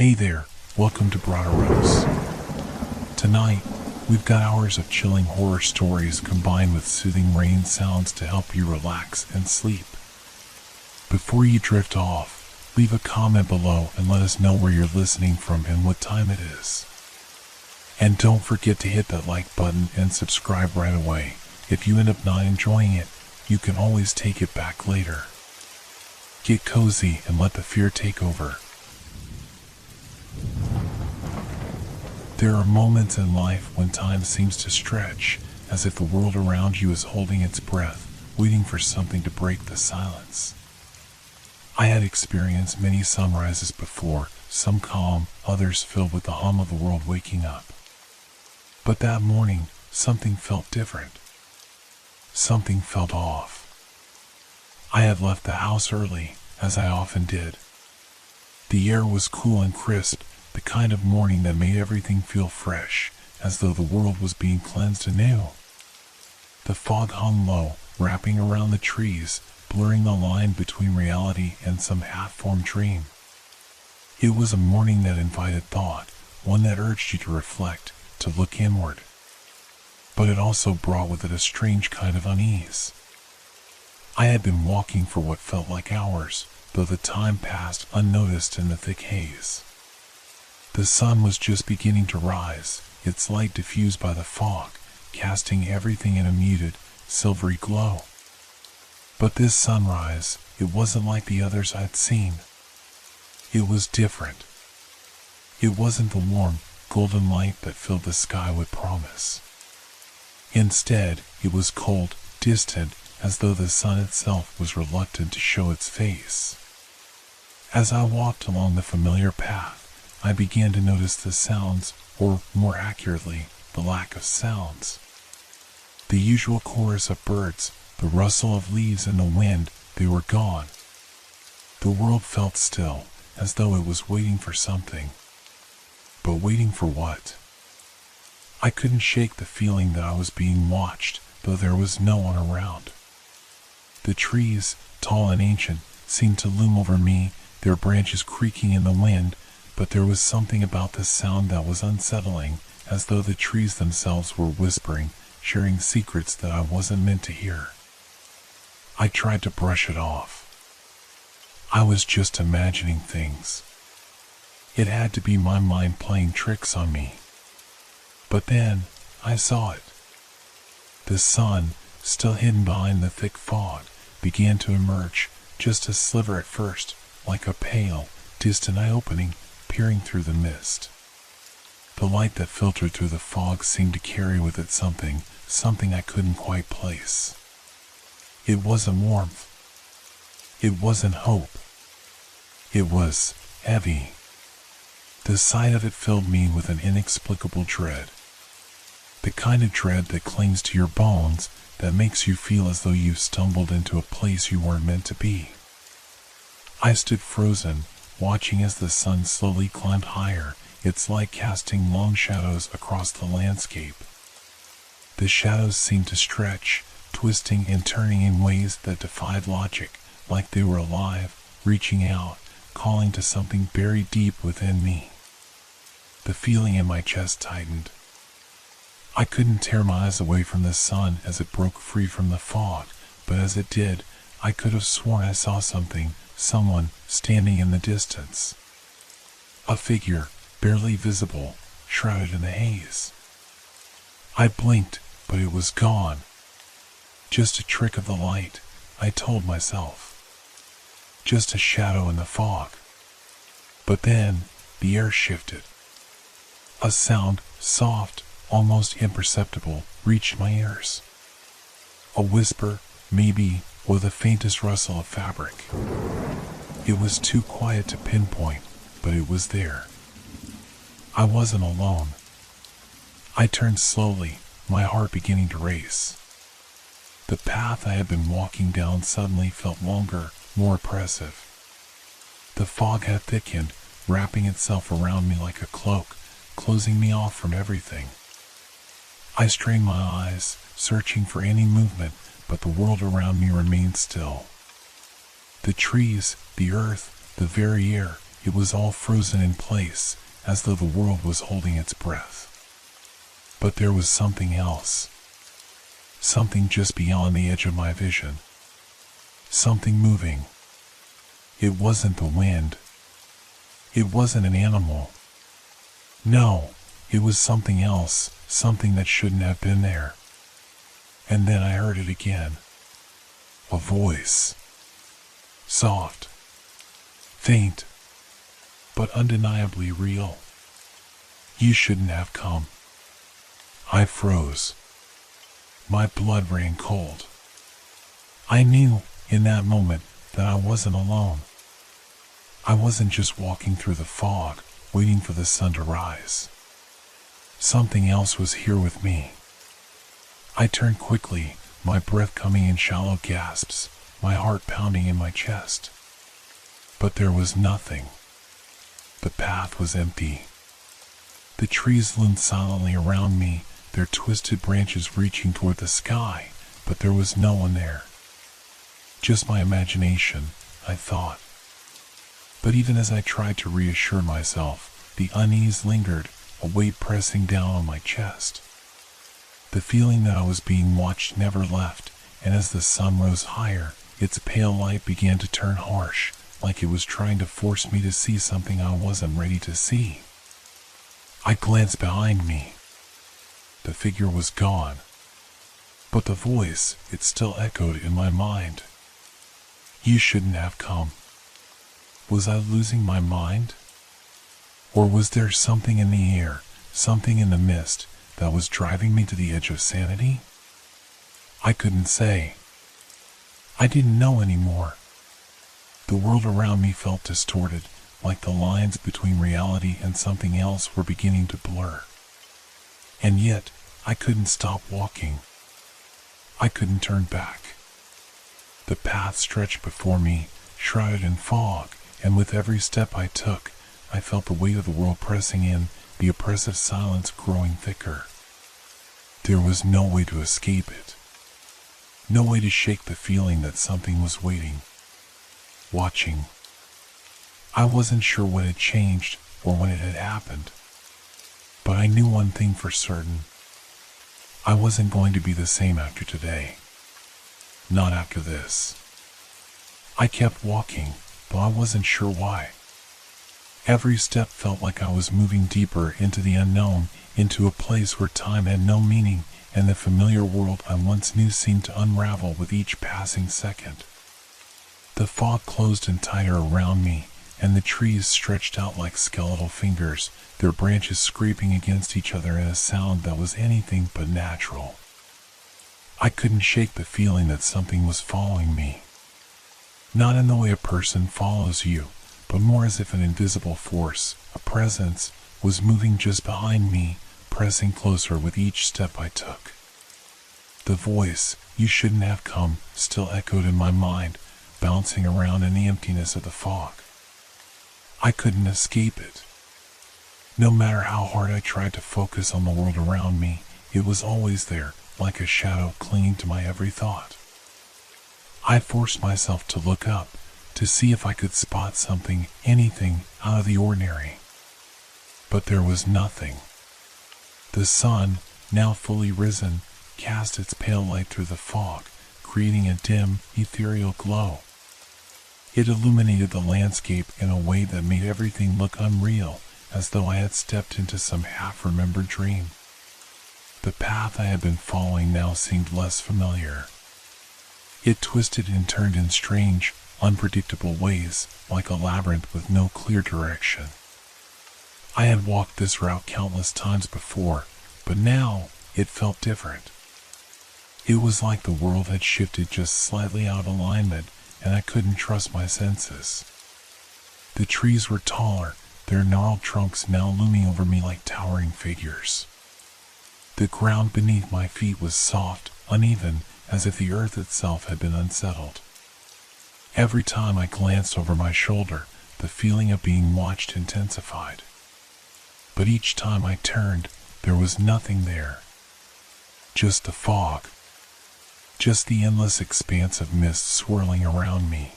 Hey there, welcome to Broderos. Tonight, we've got hours of chilling horror stories combined with soothing rain sounds to help you relax and sleep. Before you drift off, leave a comment below and let us know where you're listening from and what time it is. And don't forget to hit that like button and subscribe right away. If you end up not enjoying it, you can always take it back later. Get cozy and let the fear take over. There are moments in life when time seems to stretch, as if the world around you is holding its breath, waiting for something to break the silence. I had experienced many sunrises before, some calm, others filled with the hum of the world waking up. But that morning, something felt different. Something felt off. I had left the house early, as I often did. The air was cool and crisp, the kind of morning that made everything feel fresh, as though the world was being cleansed anew. The fog hung low, wrapping around the trees, blurring the line between reality and some half-formed dream. It was a morning that invited thought, one that urged you to reflect, to look inward. But it also brought with it a strange kind of unease. I had been walking for what felt like hours, though the time passed unnoticed in the thick haze. The sun was just beginning to rise, its light diffused by the fog, casting everything in a muted, silvery glow. But this sunrise, it wasn't like the others I'd seen. It was different. It wasn't the warm, golden light that filled the sky with promise. Instead, it was cold, distant, as though the sun itself was reluctant to show its face. As I walked along the familiar path, I began to notice the sounds, or more accurately, the lack of sounds. The usual chorus of birds, the rustle of leaves in the wind, they were gone. The world felt still, as though it was waiting for something. But waiting for what? I couldn't shake the feeling that I was being watched, though there was no one around. The trees, tall and ancient, seemed to loom over me, their branches creaking in the wind, but there was something about the sound that was unsettling, as though the trees themselves were whispering, sharing secrets that I wasn't meant to hear. I tried to brush it off. I was just imagining things. It had to be my mind playing tricks on me. But then, I saw it. The sun, still hidden behind the thick fog, began to emerge, just a sliver at first, like a pale, distant eye opening, peering through the mist. The light that filtered through the fog seemed to carry with it something I couldn't quite place. It wasn't warmth. It wasn't hope. It was heavy. The sight of it filled me with an inexplicable dread. The kind of dread that clings to your bones, that makes you feel as though you've stumbled into a place you weren't meant to be. I stood frozen, watching as the sun slowly climbed higher, its light casting long shadows across the landscape. The shadows seemed to stretch, twisting and turning in ways that defied logic, like they were alive, reaching out, calling to something buried deep within me. The feeling in my chest tightened. I couldn't tear my eyes away from the sun as it broke free from the fog, but as it did, I could have sworn I saw someone standing in the distance. A figure, barely visible, shrouded in the haze. I blinked, but it was gone. Just a trick of the light, I told myself. Just a shadow in the fog. But then, the air shifted. A sound, soft, almost imperceptible, reached my ears. A whisper, maybe, or the faintest rustle of fabric. It was too quiet to pinpoint, but it was there. I wasn't alone. I turned slowly, my heart beginning to race. The path I had been walking down suddenly felt longer, more oppressive. The fog had thickened, wrapping itself around me like a cloak, closing me off from everything. I strained my eyes, searching for any movement, but the world around me remained still. The trees, the earth, the very air, It was all frozen in place, as though the world was holding its breath. But there was something else. Something just beyond the edge of my vision. Something moving. It wasn't the wind. It wasn't an animal. No, it was something else, something that shouldn't have been there. And then I heard it again. A voice. Soft. Faint. But undeniably real. You shouldn't have come. I froze. My blood ran cold. I knew, in that moment, that I wasn't alone. I wasn't just walking through the fog, waiting for the sun to rise. Something else was here with me. I turned quickly, my breath coming in shallow gasps, my heart pounding in my chest. But there was nothing. The path was empty. The trees loomed silently around me, their twisted branches reaching toward the sky, but there was no one there. Just my imagination, I thought. But even as I tried to reassure myself, the unease lingered, a weight pressing down on my chest. The feeling that I was being watched never left, and as the sun rose higher, its pale light began to turn harsh, like it was trying to force me to see something I wasn't ready to see. I glanced behind me. The figure was gone. But the voice, it still echoed in my mind. You shouldn't have come. Was I losing my mind? Or was there something in the air, something in the mist, that was driving me to the edge of sanity? I couldn't say. I didn't know anymore. The world around me felt distorted, like the lines between reality and something else were beginning to blur. And yet, I couldn't stop walking. I couldn't turn back. The path stretched before me, shrouded in fog, and with every step I took, I felt the weight of the world pressing in, the oppressive silence growing thicker. There was no way to escape it. No way to shake the feeling that something was waiting, watching. I wasn't sure what had changed or when it had happened. But I knew one thing for certain. I wasn't going to be the same after today. Not after this. I kept walking, though I wasn't sure why. Every step felt like I was moving deeper into the unknown, into a place where time had no meaning, and the familiar world I once knew seemed to unravel with each passing second. The fog closed in tighter around me, and the trees stretched out like skeletal fingers, their branches scraping against each other in a sound that was anything but natural. I couldn't shake the feeling that something was following me. Not in the way a person follows you, but more as if an invisible force, a presence, was moving just behind me, pressing closer with each step I took. The voice, you shouldn't have come, still echoed in my mind, bouncing around in the emptiness of the fog. I couldn't escape it. No matter how hard I tried to focus on the world around me, it was always there, like a shadow clinging to my every thought. I forced myself to look up, to see if I could spot something, anything, out of the ordinary. But there was nothing. The sun, now fully risen, cast its pale light through the fog, creating a dim, ethereal glow. It illuminated the landscape in a way that made everything look unreal, as though I had stepped into some half-remembered dream. The path I had been following now seemed less familiar. It twisted and turned in strange, unpredictable ways, like a labyrinth with no clear direction. I had walked this route countless times before, but now it felt different. It was like the world had shifted just slightly out of alignment, and I couldn't trust my senses. The trees were taller, their gnarled trunks now looming over me like towering figures. The ground beneath my feet was soft, uneven, as if the earth itself had been unsettled. Every time I glanced over my shoulder, the feeling of being watched intensified. But each time I turned, there was nothing there. Just the fog. Just the endless expanse of mist swirling around me.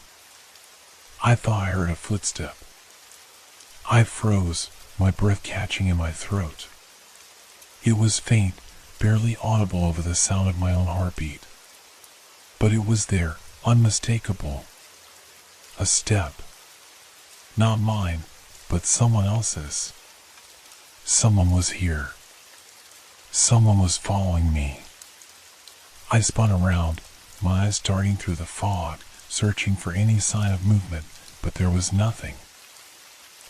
I thought I heard a footstep. I froze, my breath catching in my throat. It was faint, barely audible over the sound of my own heartbeat. But it was there, unmistakable. A step. Not mine, but someone else's. Someone was here. Someone was following me. I spun around, my eyes darting through the fog, searching for any sign of movement, but there was nothing.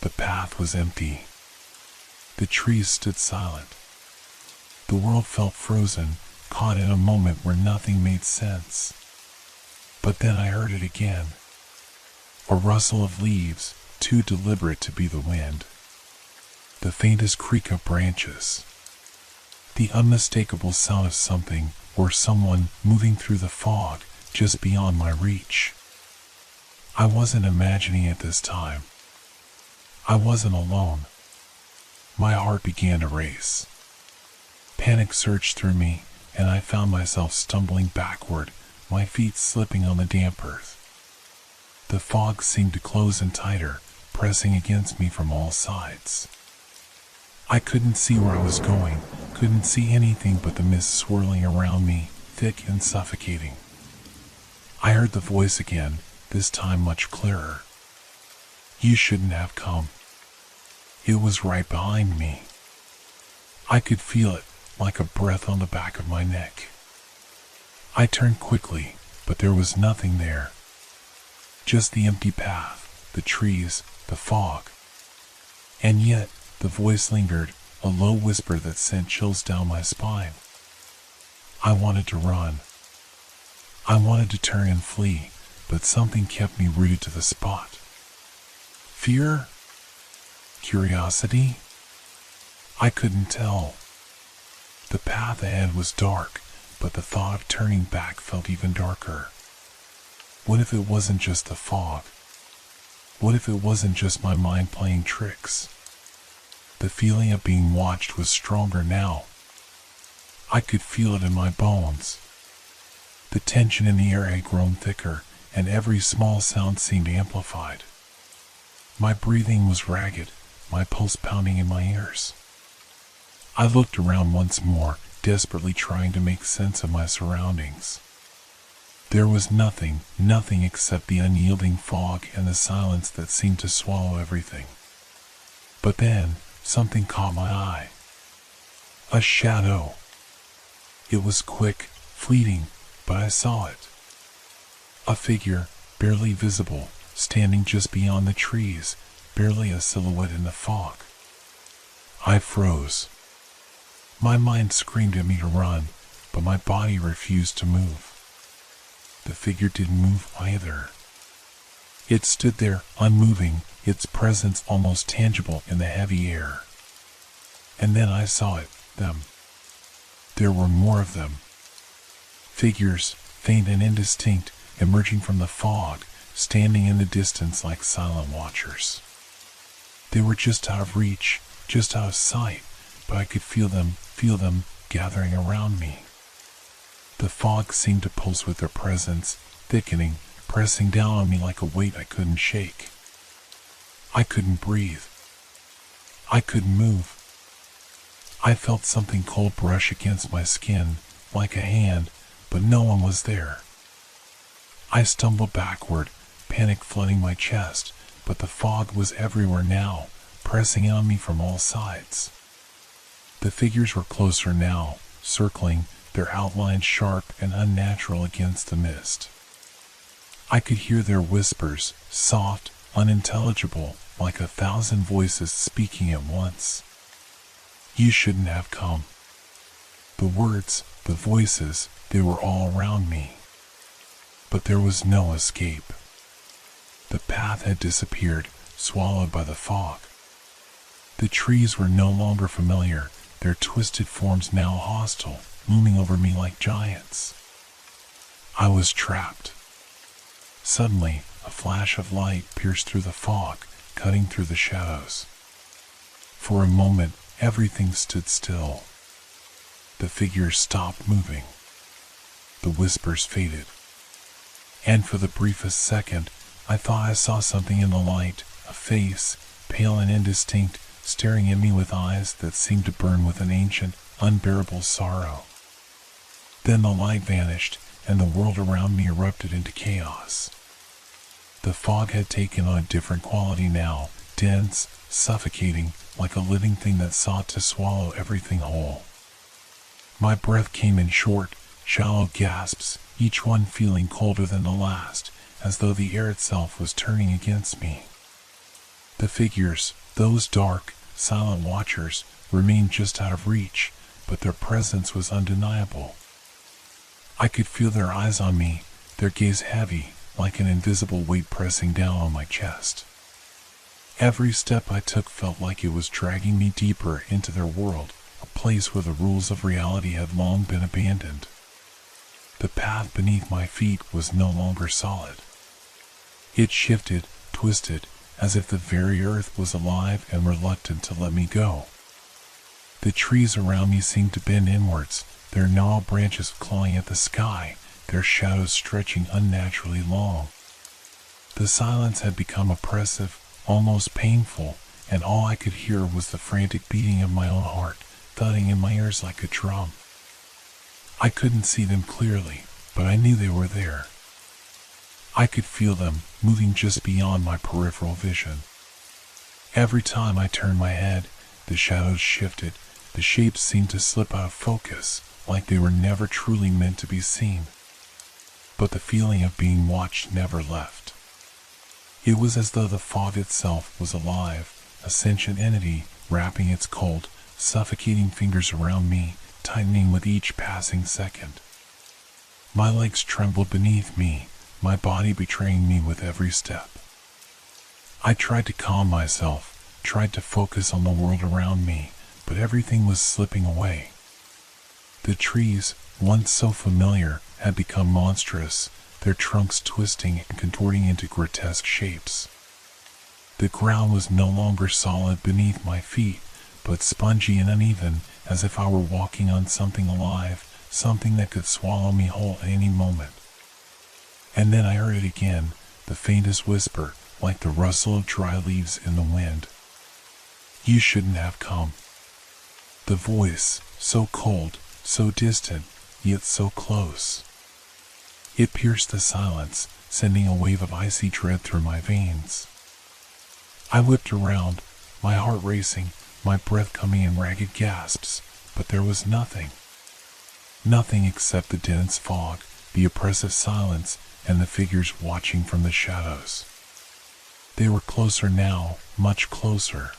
The path was empty. The trees stood silent. The world felt frozen, caught in a moment where nothing made sense. But then I heard it again. A rustle of leaves, too deliberate to be the wind. The faintest creak of branches. The unmistakable sound of something or someone moving through the fog just beyond my reach. I wasn't imagining it this time. I wasn't alone. My heart began to race. Panic surged through me, and I found myself stumbling backward, my feet slipping on the damp earth. The fog seemed to close in tighter, pressing against me from all sides. I couldn't see where I was going, couldn't see anything but the mist swirling around me, thick and suffocating. I heard the voice again, this time much clearer. You shouldn't have come. It was right behind me. I could feel it, like a breath on the back of my neck. I turned quickly, but there was nothing there. Just the empty path, the trees, the fog. And yet, the voice lingered, a low whisper that sent chills down my spine. I wanted to run. I wanted to turn and flee, but something kept me rooted to the spot. Fear? Curiosity? I couldn't tell. The path ahead was dark, but the thought of turning back felt even darker. What if it wasn't just the fog? What if it wasn't just my mind playing tricks? The feeling of being watched was stronger now. I could feel it in my bones. The tension in the air had grown thicker, and every small sound seemed amplified. My breathing was ragged, my pulse pounding in my ears. I looked around once more, desperately trying to make sense of my surroundings. There was nothing except the unyielding fog and the silence that seemed to swallow everything. But then, something caught my eye. A shadow. It was quick, fleeting, but I saw it. A figure, barely visible, standing just beyond the trees, barely a silhouette in the fog. I froze. My mind screamed at me to run, but my body refused to move. The figure didn't move either. It stood there, unmoving, its presence almost tangible in the heavy air. And then I saw it, them. There were more of them. Figures, faint and indistinct, emerging from the fog, standing in the distance like silent watchers. They were just out of reach, just out of sight, but I could feel them gathering around me. The fog seemed to pulse with their presence, thickening, pressing down on me like a weight I couldn't shake. I couldn't breathe. I couldn't move. I felt something cold brush against my skin, like a hand, but no one was there. I stumbled backward, panic flooding my chest, but the fog was everywhere now, pressing on me from all sides. The figures were closer now, circling, their outlines sharp and unnatural against the mist. I could hear their whispers, soft, unintelligible, like 1,000 voices speaking at once. You shouldn't have come. The words, the voices, they were all around me. But there was no escape. The path had disappeared, swallowed by the fog. The trees were no longer familiar, their twisted forms now hostile, looming over me like giants. I was trapped. Suddenly, a flash of light pierced through the fog, cutting through the shadows. For a moment, everything stood still. The figures stopped moving. The whispers faded. And for the briefest second, I thought I saw something in the light, a face, pale and indistinct, staring at me with eyes that seemed to burn with an ancient, unbearable sorrow. Then the light vanished, and the world around me erupted into chaos. The fog had taken on a different quality now, dense, suffocating, like a living thing that sought to swallow everything whole. My breath came in short, shallow gasps, each one feeling colder than the last, as though the air itself was turning against me. The figures, those dark, silent watchers, remained just out of reach, but their presence was undeniable. I could feel their eyes on me, their gaze heavy, like an invisible weight pressing down on my chest. Every step I took felt like it was dragging me deeper into their world, a place where the rules of reality had long been abandoned. The path beneath my feet was no longer solid. It shifted, twisted, as if the very earth was alive and reluctant to let me go. The trees around me seemed to bend inwards, their gnarled branches clawing at the sky, their shadows stretching unnaturally long. The silence had become oppressive, almost painful, and all I could hear was the frantic beating of my own heart, thudding in my ears like a drum. I couldn't see them clearly, but I knew they were there. I could feel them, moving just beyond my peripheral vision. Every time I turned my head, the shadows shifted, the shapes seemed to slip out of focus, like they were never truly meant to be seen. But the feeling of being watched never left. It was as though the fog itself was alive, a sentient entity wrapping its cold, suffocating fingers around me, tightening with each passing second. My legs trembled beneath me, my body betraying me with every step. I tried to calm myself, tried to focus on the world around me, but everything was slipping away. The trees, once so familiar, had become monstrous, their trunks twisting and contorting into grotesque shapes. The ground was no longer solid beneath my feet, but spongy and uneven, as if I were walking on something alive, something that could swallow me whole at any moment. And then I heard it again, the faintest whisper, like the rustle of dry leaves in the wind. "You shouldn't have come." The voice, so cold, so distant, yet so close. It pierced the silence, sending a wave of icy dread through my veins. I whipped around, my heart racing, my breath coming in ragged gasps, but there was nothing. Nothing except the dense fog, the oppressive silence, and the figures watching from the shadows. They were closer now, much closer.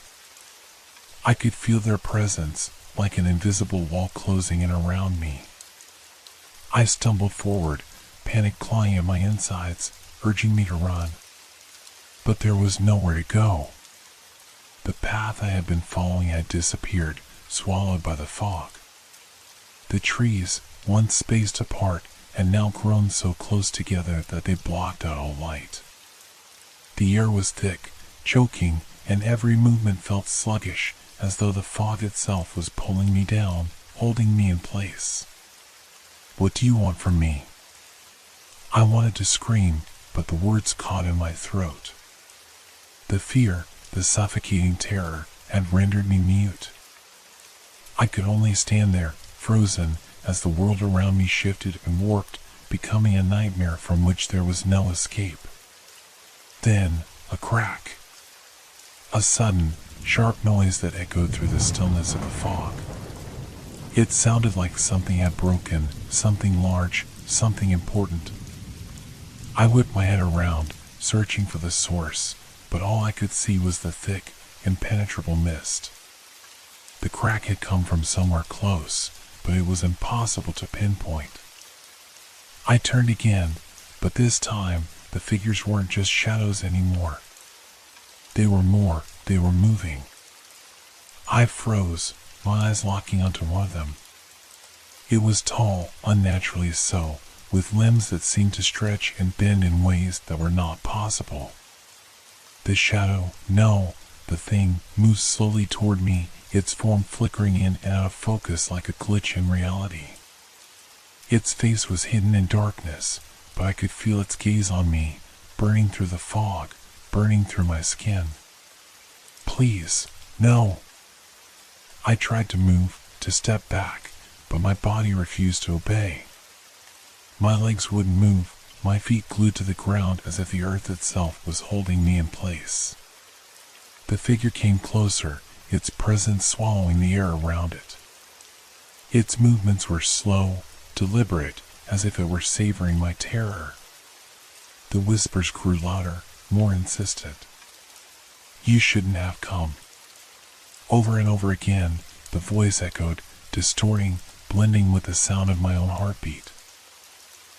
I could feel their presence, like an invisible wall closing in around me. I stumbled forward, panic clawing at my insides, urging me to run. But there was nowhere to go. The path I had been following had disappeared, swallowed by the fog. The trees, once spaced apart, had now grown so close together that they blocked out all light. The air was thick, choking, and every movement felt sluggish, as though the fog itself was pulling me down, holding me in place. "What do you want from me?" I wanted to scream, but the words caught in my throat. The fear, the suffocating terror, had rendered me mute. I could only stand there, frozen, as the world around me shifted and warped, becoming a nightmare from which there was no escape. Then, a crack. A sudden, sharp noise that echoed through the stillness of the fog. It sounded like something had broken, something large, something important. I whipped my head around, searching for the source, but all I could see was the thick, impenetrable mist. The crack had come from somewhere close, but it was impossible to pinpoint. I turned again, but this time, the figures weren't just shadows anymore. They were more, they were moving. I froze, my eyes locking onto one of them. It was tall, unnaturally so, with limbs that seemed to stretch and bend in ways that were not possible. The shadow, no, the thing, moved slowly toward me, its form flickering in and out of focus like a glitch in reality. Its face was hidden in darkness, but I could feel its gaze on me, burning through the fog, burning through my skin. Please, no. I tried to move, to step back, but my body refused to obey. My legs wouldn't move, my feet glued to the ground as if the earth itself was holding me in place. The figure came closer, its presence swallowing the air around it. Its movements were slow, deliberate, as if it were savoring my terror. The whispers grew louder, more insistent. You shouldn't have come. Over and over again, the voice echoed, distorting, blending with the sound of my own heartbeat.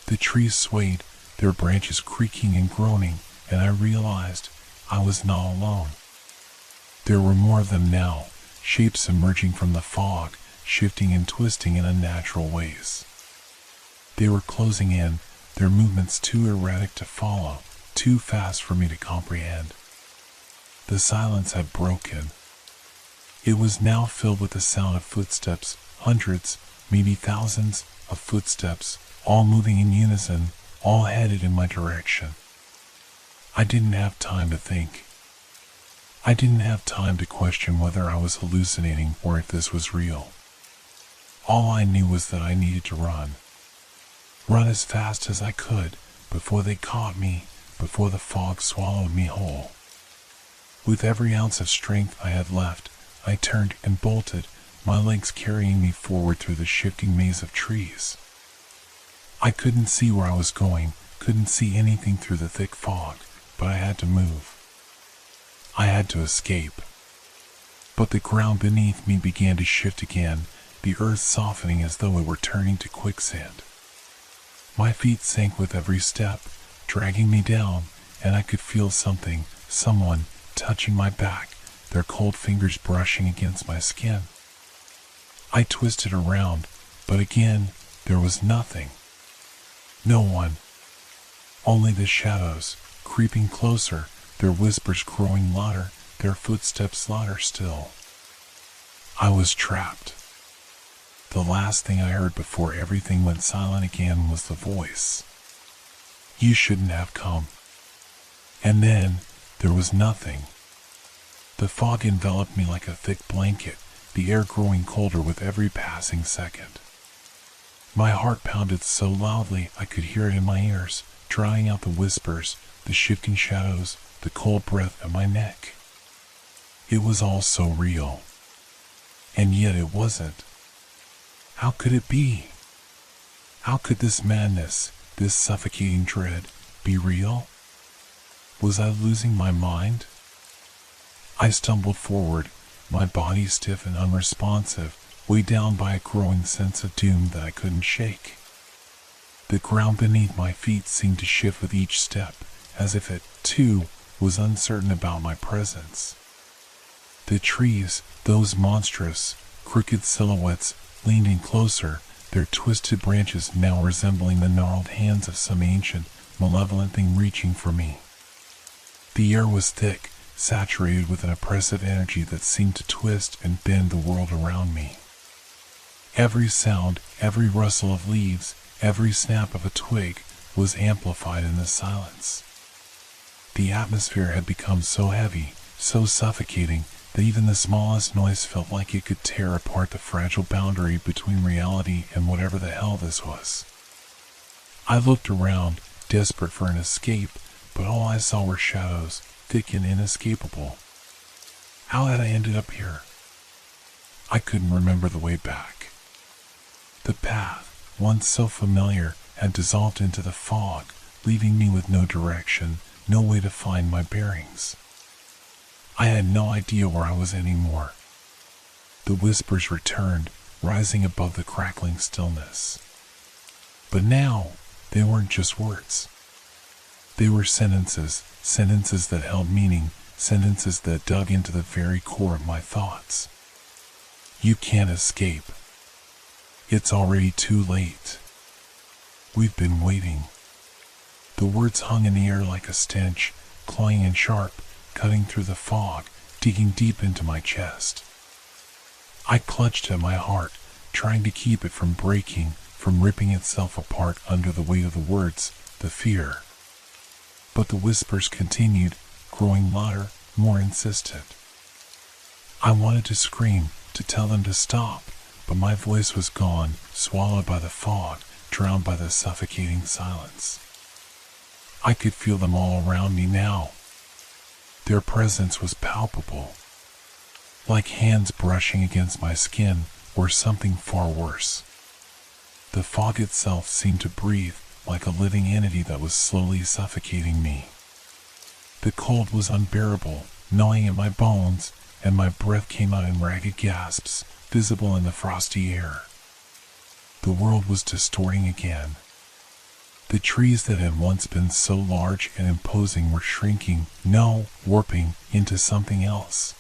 The trees swayed, their branches creaking and groaning, and I realized I was not alone. There were more of them now, shapes emerging from the fog, shifting and twisting in unnatural ways. They were closing in, their movements too erratic to follow, too fast for me to comprehend. The silence had broken. It was now filled with the sound of footsteps, hundreds, maybe thousands of footsteps, all moving in unison, all headed in my direction. I didn't have time to think. I didn't have time to question whether I was hallucinating or if this was real. All I knew was that I needed to run. Run as fast as I could before they caught me, before the fog swallowed me whole. With every ounce of strength I had left, I turned and bolted, my legs carrying me forward through the shifting maze of trees. I couldn't see where I was going, couldn't see anything through the thick fog, but I had to move. I had to escape. But the ground beneath me began to shift again, the earth softening as though it were turning to quicksand. My feet sank with every step, dragging me down, and I could feel someone, touching my back, their cold fingers brushing against my skin. I twisted around, but again, there was nothing. No one. Only the shadows, creeping closer, their whispers growing louder, their footsteps louder still. I was trapped. The last thing I heard before everything went silent again was the voice. You shouldn't have come. And then, there was nothing. The fog enveloped me like a thick blanket, the air growing colder with every passing second. My heart pounded so loudly I could hear it in my ears, drying out the whispers, the shifting shadows, the cold breath at my neck. It was all so real. And yet it wasn't. How could it be? How could this madness, this suffocating dread, be real? Was I losing my mind? I stumbled forward, my body stiff and unresponsive, weighed down by a growing sense of doom that I couldn't shake. The ground beneath my feet seemed to shift with each step, as if it, too, was uncertain about my presence. The trees, those monstrous, crooked silhouettes, leaned in closer, their twisted branches now resembling the gnarled hands of some ancient, malevolent thing reaching for me. The air was thick, saturated with an oppressive energy that seemed to twist and bend the world around me. Every sound, every rustle of leaves, every snap of a twig was amplified in the silence. The atmosphere had become so heavy, so suffocating, that even the smallest noise felt like it could tear apart the fragile boundary between reality and whatever the hell this was. I looked around, desperate for an escape, but all I saw were shadows, thick and inescapable. How had I ended up here? I couldn't remember the way back. The path, once so familiar, had dissolved into the fog, leaving me with no direction, no way to find my bearings. I had no idea where I was anymore. The whispers returned, rising above the crackling stillness. But now, they weren't just words. They were sentences that held meaning, sentences that dug into the very core of my thoughts. You can't escape. It's already too late. We've been waiting. The words hung in the air like a stench, clawing and sharp, cutting through the fog, digging deep into my chest. I clutched at my heart, trying to keep it from breaking, from ripping itself apart under the weight of the words, the fear. But the whispers continued, growing louder, more insistent. I wanted to scream, to tell them to stop, but my voice was gone, swallowed by the fog, drowned by the suffocating silence. I could feel them all around me now. Their presence was palpable, like hands brushing against my skin, or something far worse. The fog itself seemed to breathe, like a living entity that was slowly suffocating me. The cold was unbearable, gnawing at my bones, and my breath came out in ragged gasps, visible in the frosty air. The world was distorting again. The trees that had once been so large and imposing were shrinking, warping into something else.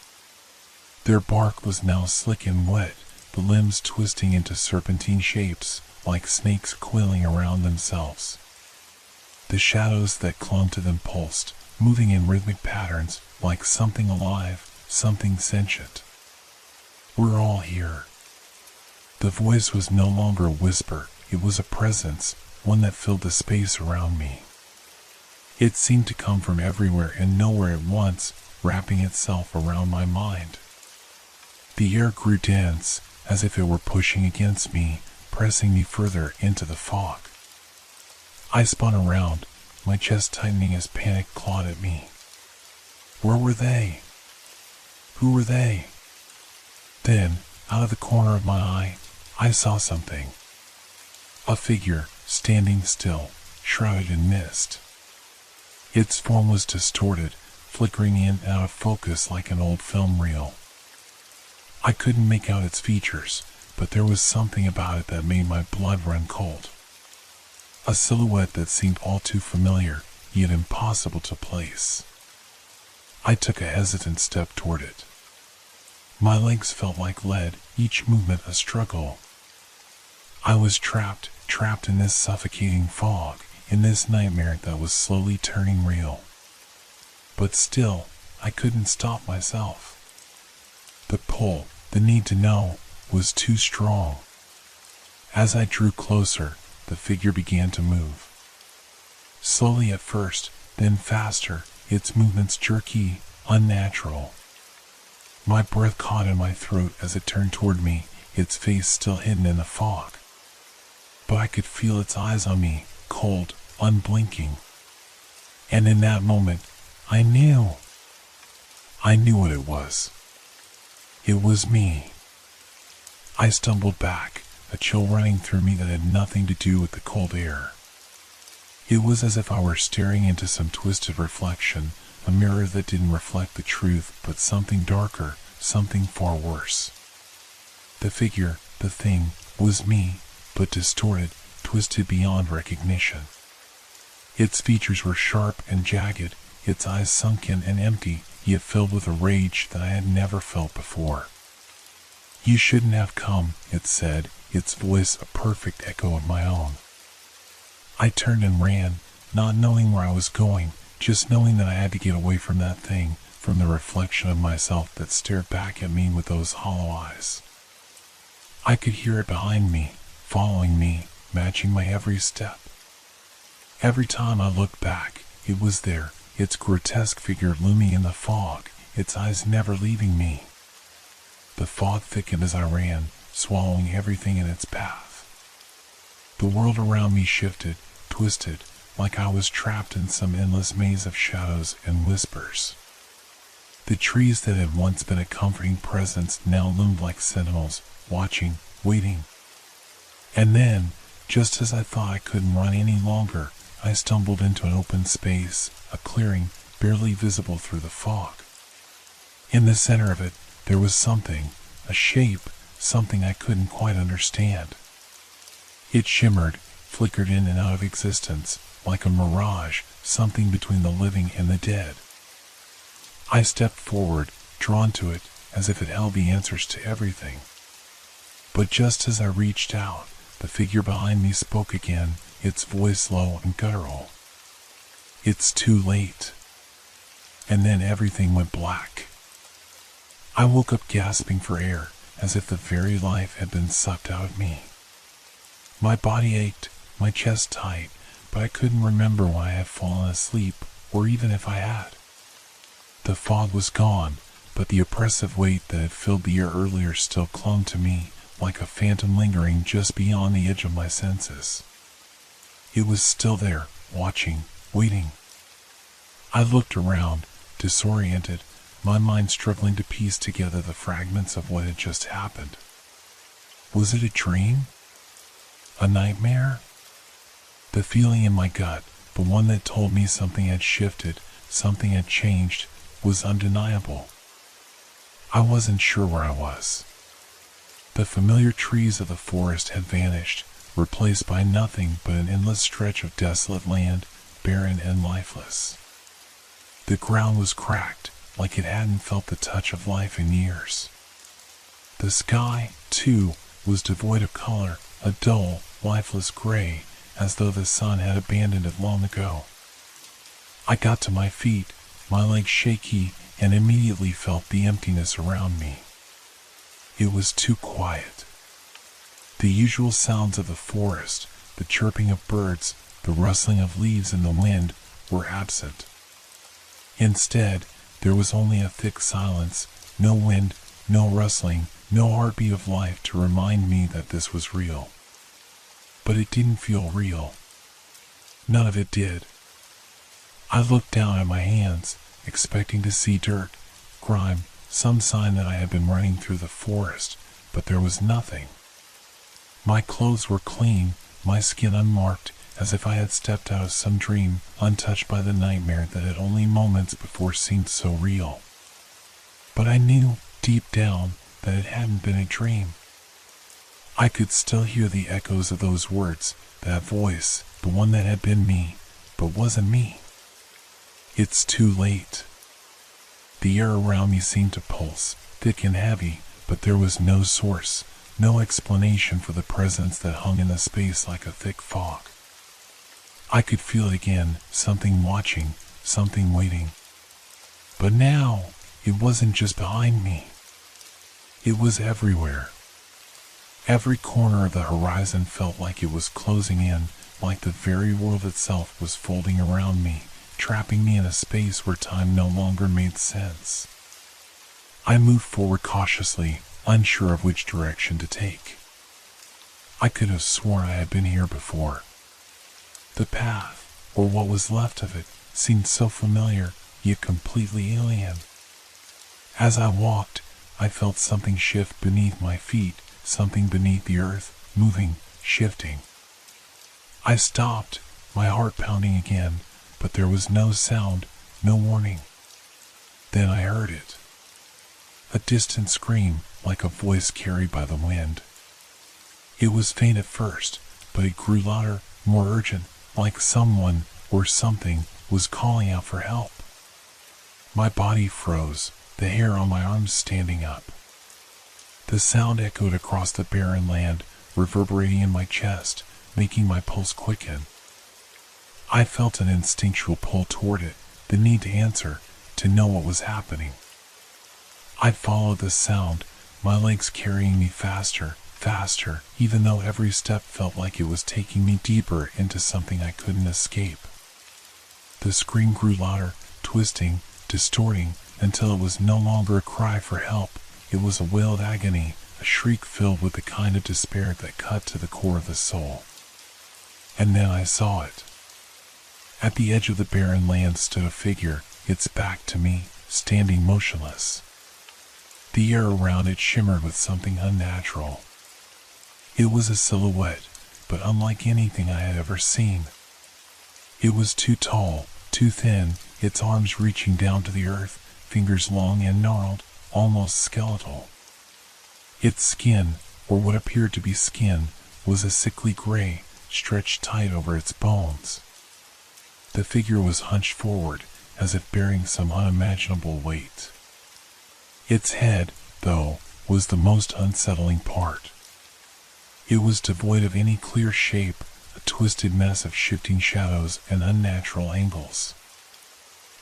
Their bark was now slick and wet, the limbs twisting into serpentine shapes, like snakes coiling around themselves. The shadows that clung to them pulsed, moving in rhythmic patterns, like something alive, something sentient. We're all here. The voice was no longer a whisper, it was a presence, one that filled the space around me. It seemed to come from everywhere and nowhere at once, wrapping itself around my mind. The air grew dense, as if it were pushing against me, pressing me further into the fog. I spun around, my chest tightening as panic clawed at me. Where were they? Who were they? Then, out of the corner of my eye, I saw something. A figure, standing still, shrouded in mist. Its form was distorted, flickering in and out of focus like an old film reel. I couldn't make out its features, but there was something about it that made my blood run cold. A silhouette that seemed all too familiar, yet impossible to place. I took a hesitant step toward it. My legs felt like lead, each movement a struggle. I was trapped in this suffocating fog, in this nightmare that was slowly turning real. But still, I couldn't stop myself. The pull, the need to know, was too strong. As I drew closer, the figure began to move. Slowly at first, then faster, its movements jerky, unnatural. My breath caught in my throat as it turned toward me, its face still hidden in the fog. But I could feel its eyes on me, cold, unblinking. And in that moment, I knew. I knew what it was. It was me. I stumbled back, a chill running through me that had nothing to do with the cold air. It was as if I were staring into some twisted reflection, a mirror that didn't reflect the truth, but something darker, something far worse. The figure, the thing, was me, but distorted, twisted beyond recognition. Its features were sharp and jagged, its eyes sunken and empty, yet filled with a rage that I had never felt before. You shouldn't have come, it said, its voice a perfect echo of my own. I turned and ran, not knowing where I was going, just knowing that I had to get away from that thing, from the reflection of myself that stared back at me with those hollow eyes. I could hear it behind me, following me, matching my every step. Every time I looked back, it was there, its grotesque figure looming in the fog, its eyes never leaving me. The fog thickened as I ran, swallowing everything in its path. The world around me shifted, twisted, like I was trapped in some endless maze of shadows and whispers. The trees that had once been a comforting presence now loomed like sentinels, watching, waiting. And then, just as I thought I couldn't run any longer, I stumbled into an open space, a clearing, barely visible through the fog. In the center of it, there was something, a shape, something I couldn't quite understand. It shimmered, flickered in and out of existence, like a mirage, something between the living and the dead. I stepped forward, drawn to it, as if it held the answers to everything. But just as I reached out, the figure behind me spoke again, its voice low and guttural. It's too late. And then everything went black. I woke up gasping for air, as if the very life had been sucked out of me. My body ached, my chest tight, but I couldn't remember when I had fallen asleep, or even if I had. The fog was gone, but the oppressive weight that had filled the air earlier still clung to me, like a phantom lingering just beyond the edge of my senses. It was still there, watching, waiting. I looked around, disoriented, my mind struggling to piece together the fragments of what had just happened. Was it a dream? A nightmare? The feeling in my gut, the one that told me something had shifted, something had changed, was undeniable. I wasn't sure where I was. The familiar trees of the forest had vanished, replaced by nothing but an endless stretch of desolate land, barren and lifeless. The ground was cracked, like it hadn't felt the touch of life in years. The sky, too, was devoid of color, a dull, lifeless gray, as though the sun had abandoned it long ago. I got to my feet, my legs shaky, and immediately felt the emptiness around me. It was too quiet. The usual sounds of the forest, the chirping of birds, the rustling of leaves in the wind, were absent. Instead, there was only a thick silence, no wind, no rustling, no heartbeat of life to remind me that this was real. But it didn't feel real. None of it did. I looked down at my hands, expecting to see dirt, grime, some sign that I had been running through the forest, but there was nothing. My clothes were clean, my skin unmarked, as if I had stepped out of some dream, untouched by the nightmare that had only moments before seemed so real. But I knew, deep down, that it hadn't been a dream. I could still hear the echoes of those words, that voice, the one that had been me, but wasn't me. It's too late. The air around me seemed to pulse, thick and heavy, but there was no source, no explanation for the presence that hung in the space like a thick fog. I could feel it again, something watching, something waiting. But now, it wasn't just behind me. It was everywhere. Every corner of the horizon felt like it was closing in, like the very world itself was folding around me, trapping me in a space where time no longer made sense. I moved forward cautiously, unsure of which direction to take. I could have sworn I had been here before. The path, or what was left of it, seemed so familiar, yet completely alien. As I walked, I felt something shift beneath my feet, something beneath the earth, moving, shifting. I stopped, my heart pounding again, but there was no sound, no warning. Then I heard it. A distant scream, like a voice carried by the wind. It was faint at first, but it grew louder, more urgent, like someone, or something, was calling out for help. My body froze, the hair on my arms standing up. The sound echoed across the barren land, reverberating in my chest, making my pulse quicken. I felt an instinctual pull toward it, the need to answer, to know what was happening. I followed the sound, my legs carrying me faster, faster, even though every step felt like it was taking me deeper into something I couldn't escape. The scream grew louder, twisting, distorting, until it was no longer a cry for help. It was a wail of agony, a shriek filled with the kind of despair that cut to the core of the soul. And then I saw it. At the edge of the barren land stood a figure, its back to me, standing motionless. The air around it shimmered with something unnatural. It was a silhouette, but unlike anything I had ever seen. It was too tall, too thin, its arms reaching down to the earth, fingers long and gnarled, almost skeletal. Its skin, or what appeared to be skin, was a sickly gray, stretched tight over its bones. The figure was hunched forward, as if bearing some unimaginable weight. Its head, though, was the most unsettling part. It was devoid of any clear shape, a twisted mess of shifting shadows and unnatural angles.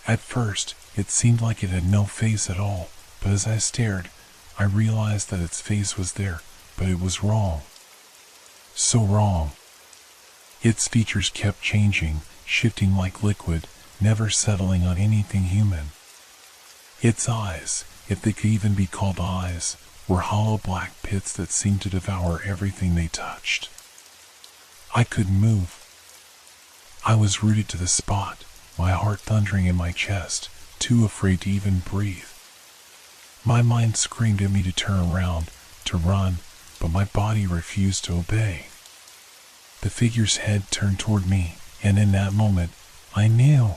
At first, it seemed like it had no face at all, but as I stared, I realized that its face was there, but it was wrong. So wrong. Its features kept changing, shifting like liquid, never settling on anything human. Its eyes, if they could even be called eyes, were hollow black pits that seemed to devour everything they touched. I couldn't move. I was rooted to the spot, my heart thundering in my chest, too afraid to even breathe. My mind screamed at me to turn around, to run, but my body refused to obey. The figure's head turned toward me, and in that moment, I knew.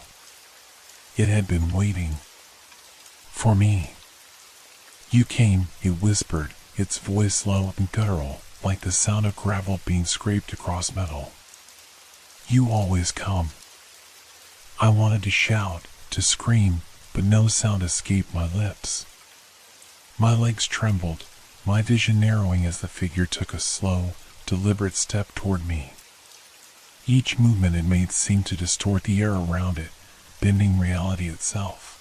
It had been waiting. For me. You came, it whispered, its voice low and guttural, like the sound of gravel being scraped across metal. You always come. I wanted to shout, to scream, but no sound escaped my lips. My legs trembled, my vision narrowing as the figure took a slow, deliberate step toward me. Each movement it made seemed to distort the air around it, bending reality itself.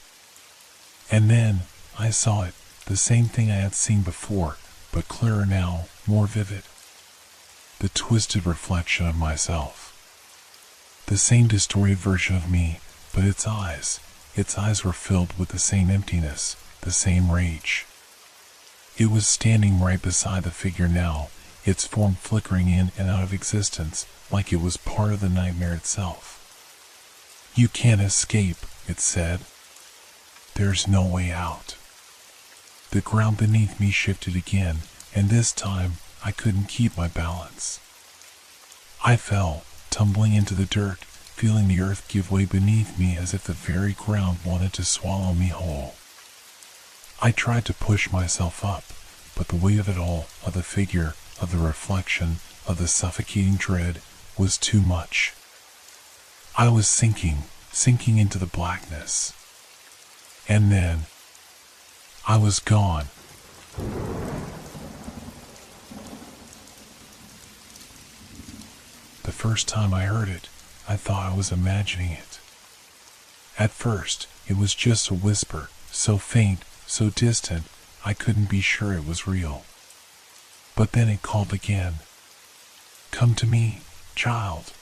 And then, I saw it, the same thing I had seen before, but clearer now, more vivid. The twisted reflection of myself. The same distorted version of me, but its eyes were filled with the same emptiness, the same rage. It was standing right beside the figure now, its form flickering in and out of existence, like it was part of the nightmare itself. You can't escape, it said. There's no way out. The ground beneath me shifted again, and this time I couldn't keep my balance. I fell, tumbling into the dirt, feeling the earth give way beneath me as if the very ground wanted to swallow me whole. I tried to push myself up, but the weight of it all, of the figure, of the reflection, of the suffocating dread, was too much. I was sinking into the blackness. And then, I was gone. The first time I heard it, I thought I was imagining it. At first, it was just a whisper, so faint, so distant, I couldn't be sure it was real. But then it called again. Come to me, child.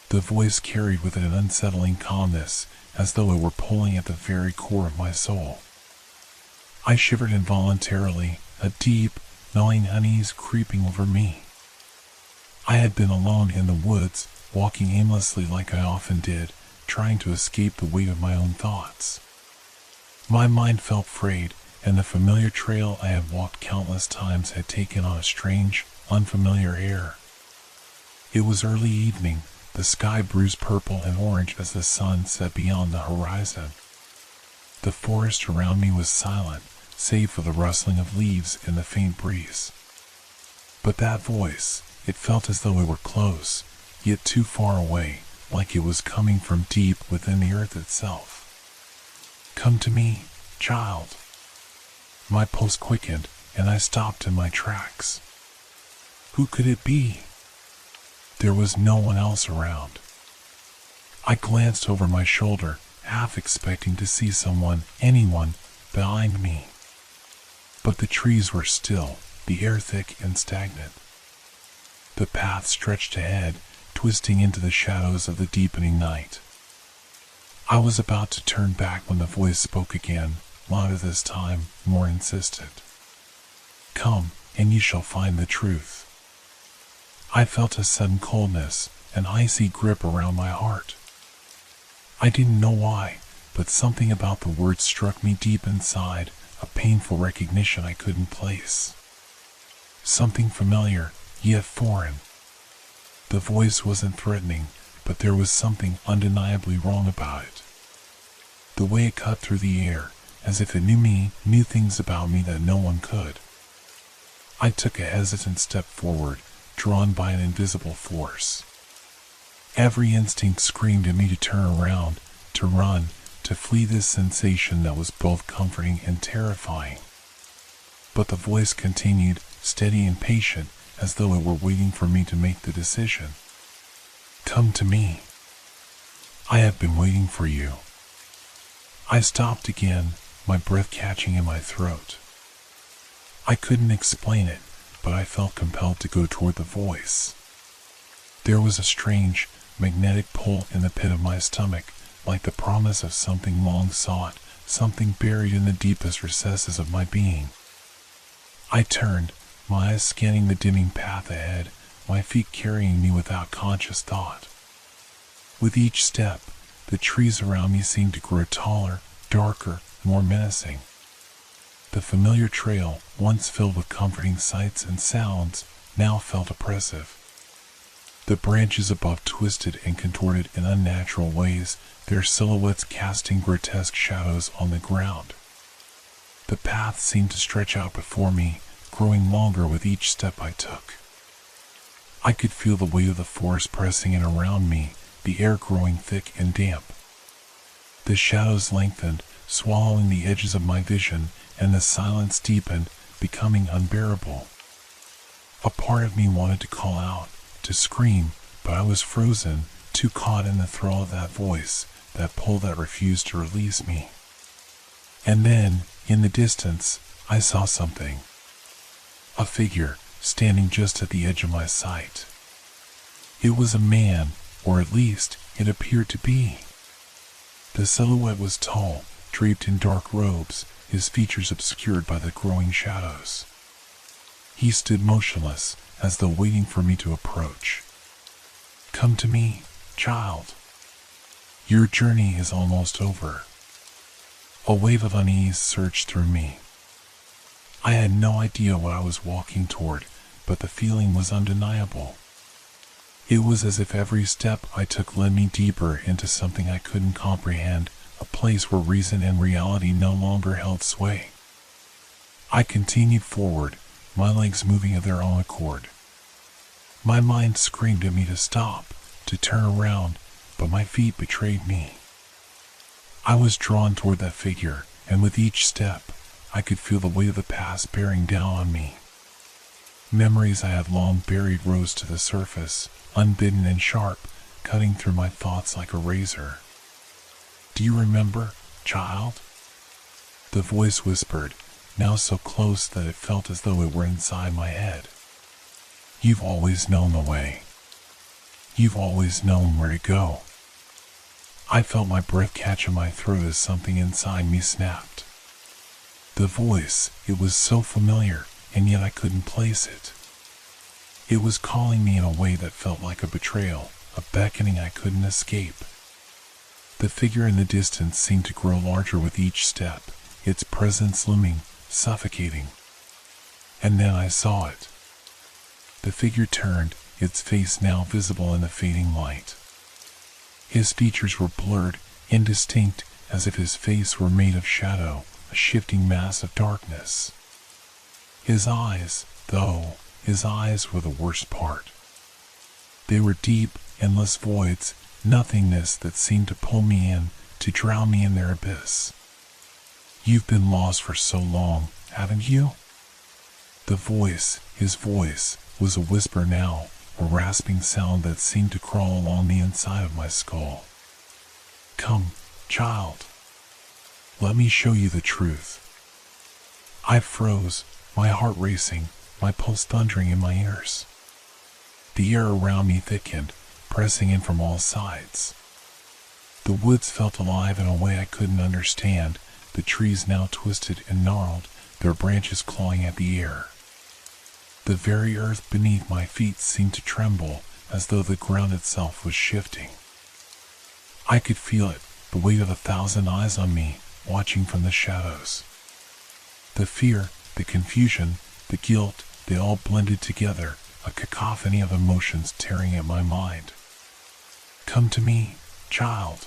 The voice carried with it an unsettling calmness, as though it were pulling at the very core of my soul. I shivered involuntarily, a deep, gnawing unease creeping over me. I had been alone in the woods, walking aimlessly like I often did, trying to escape the weight of my own thoughts. My mind felt frayed, and the familiar trail I had walked countless times had taken on a strange, unfamiliar air. It was early evening, the sky bruised purple and orange as the sun set beyond the horizon. The forest around me was silent, save for the rustling of leaves in the faint breeze. But that voice, it felt as though it were close, yet too far away, like it was coming from deep within the earth itself. Come to me, child. My pulse quickened, and I stopped in my tracks. Who could it be? There was no one else around. I glanced over my shoulder, half expecting to see anyone, behind me. But the trees were still, the air thick and stagnant. The path stretched ahead, twisting into the shadows of the deepening night. I was about to turn back when the voice spoke again, louder this time, more insistent. Come, and you shall find the truth. I felt a sudden coldness, an icy grip around my heart. I didn't know why, but something about the words struck me deep inside, a painful recognition I couldn't place. Something familiar, yet foreign. The voice wasn't threatening, but there was something undeniably wrong about it. The way it cut through the air, as if it knew me, knew things about me that no one could. I took a hesitant step forward, drawn by an invisible force. Every instinct screamed at me to turn around, to run, to flee this sensation that was both comforting and terrifying. But the voice continued, steady and patient, as though it were waiting for me to make the decision. Come to me. I have been waiting for you. I stopped again, my breath catching in my throat. I couldn't explain it, but I felt compelled to go toward the voice. There was a strange, magnetic pull in the pit of my stomach, like the promise of something long sought, something buried in the deepest recesses of my being. I turned, my eyes scanning the dimming path ahead, my feet carrying me without conscious thought. With each step, the trees around me seemed to grow taller, darker, more menacing. The familiar trail, once filled with comforting sights and sounds, now felt oppressive. The branches above twisted and contorted in unnatural ways, their silhouettes casting grotesque shadows on the ground. The path seemed to stretch out before me, growing longer with each step I took. I could feel the weight of the forest pressing in around me, the air growing thick and damp. The shadows lengthened, swallowing the edges of my vision, and the silence deepened, becoming unbearable. A part of me wanted to call out, to scream, but I was frozen, too caught in the thrall of that voice, that pull that refused to release me. And then, in the distance, I saw something. A figure, standing just at the edge of my sight. It was a man, or at least, it appeared to be. The silhouette was tall, draped in dark robes, his features obscured by the growing shadows. He stood motionless, as though waiting for me to approach. "Come to me, child. Your journey is almost over." A wave of unease surged through me. I had no idea what I was walking toward, but the feeling was undeniable. It was as if every step I took led me deeper into something I couldn't comprehend, a place where reason and reality no longer held sway. I continued forward, my legs moving of their own accord. My mind screamed at me to stop, to turn around, but my feet betrayed me. I was drawn toward that figure, and with each step, I could feel the weight of the past bearing down on me. Memories I had long buried rose to the surface, unbidden and sharp, cutting through my thoughts like a razor. "Do you remember, child?" The voice whispered, now so close that it felt as though it were inside my head. "You've always known the way. You've always known where to go." I felt my breath catch in my throat as something inside me snapped. The voice, it was so familiar, and yet I couldn't place it. It was calling me in a way that felt like a betrayal, a beckoning I couldn't escape. The figure in the distance seemed to grow larger with each step, its presence looming, suffocating. And then I saw it. The figure turned, its face now visible in the fading light. His features were blurred, indistinct, as if his face were made of shadow, a shifting mass of darkness. His eyes, though, his eyes were the worst part. They were deep, endless voids, nothingness that seemed to pull me in, to drown me in their abyss. "You've been lost for so long, haven't you?" The voice, his voice, was a whisper now, a rasping sound that seemed to crawl along the inside of my skull. "Come, child. Let me show you the truth." I froze, my heart racing, my pulse thundering in my ears. The air around me thickened, pressing in from all sides. The woods felt alive in a way I couldn't understand, the trees now twisted and gnarled, their branches clawing at the air. The very earth beneath my feet seemed to tremble, as though the ground itself was shifting. I could feel it, the weight of 1,000 eyes on me, watching from the shadows. The fear, the confusion, the guilt, they all blended together, a cacophony of emotions tearing at my mind. "Come to me, child.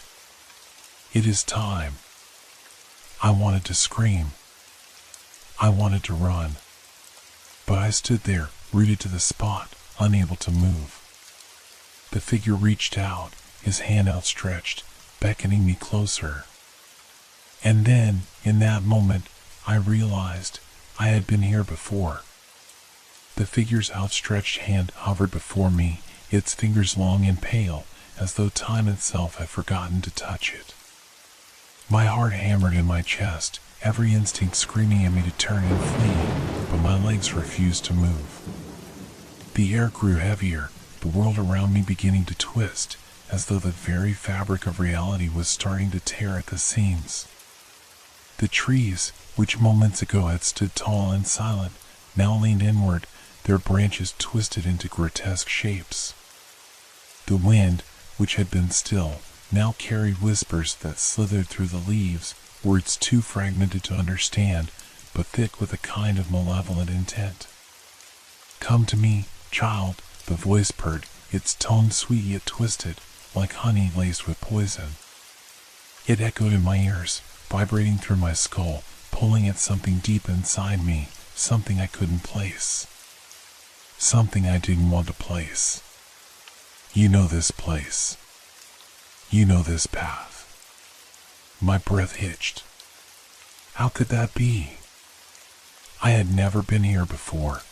It is time." I wanted to scream. I wanted to run. But I stood there, rooted to the spot, unable to move. The figure reached out, his hand outstretched, beckoning me closer. And then, in that moment, I realized I had been here before. The figure's outstretched hand hovered before me, its fingers long and pale, as though time itself had forgotten to touch it. My heart hammered in my chest, every instinct screaming at me to turn and flee, but my legs refused to move. The air grew heavier, the world around me beginning to twist, as though the very fabric of reality was starting to tear at the seams. The trees, which moments ago had stood tall and silent, now leaned inward, their branches twisted into grotesque shapes. The wind, which had been still, now carried whispers that slithered through the leaves, words too fragmented to understand, but thick with a kind of malevolent intent. "Come to me, child," the voice purred, its tone sweet yet twisted, like honey laced with poison. It echoed in my ears, vibrating through my skull, pulling at something deep inside me, something I couldn't place. Something I didn't want to place. "You know this place. You know this path." My breath hitched. How could that be? I had never been here before.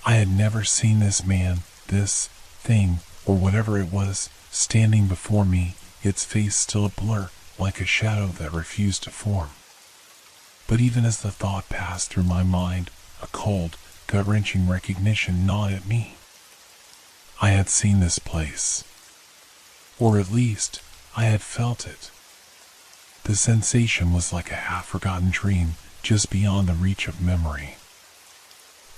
I had never seen this man, this thing, or whatever it was, standing before me, its face still a blur, like a shadow that refused to form. But even as the thought passed through my mind, a cold, gut-wrenching recognition gnawed at me. I had seen this place. Or at least, I had felt it. The sensation was like a half-forgotten dream, just beyond the reach of memory.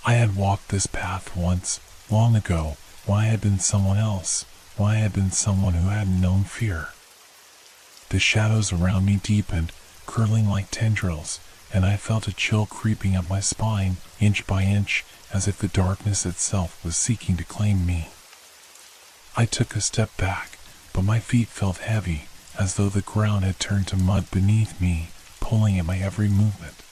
I had walked this path once, long ago, when I had been someone else, when I had been someone who hadn't known fear. The shadows around me deepened, curling like tendrils, and I felt a chill creeping up my spine, inch by inch, as if the darkness itself was seeking to claim me. I took a step back, but my feet felt heavy, as though the ground had turned to mud beneath me, pulling at my every movement.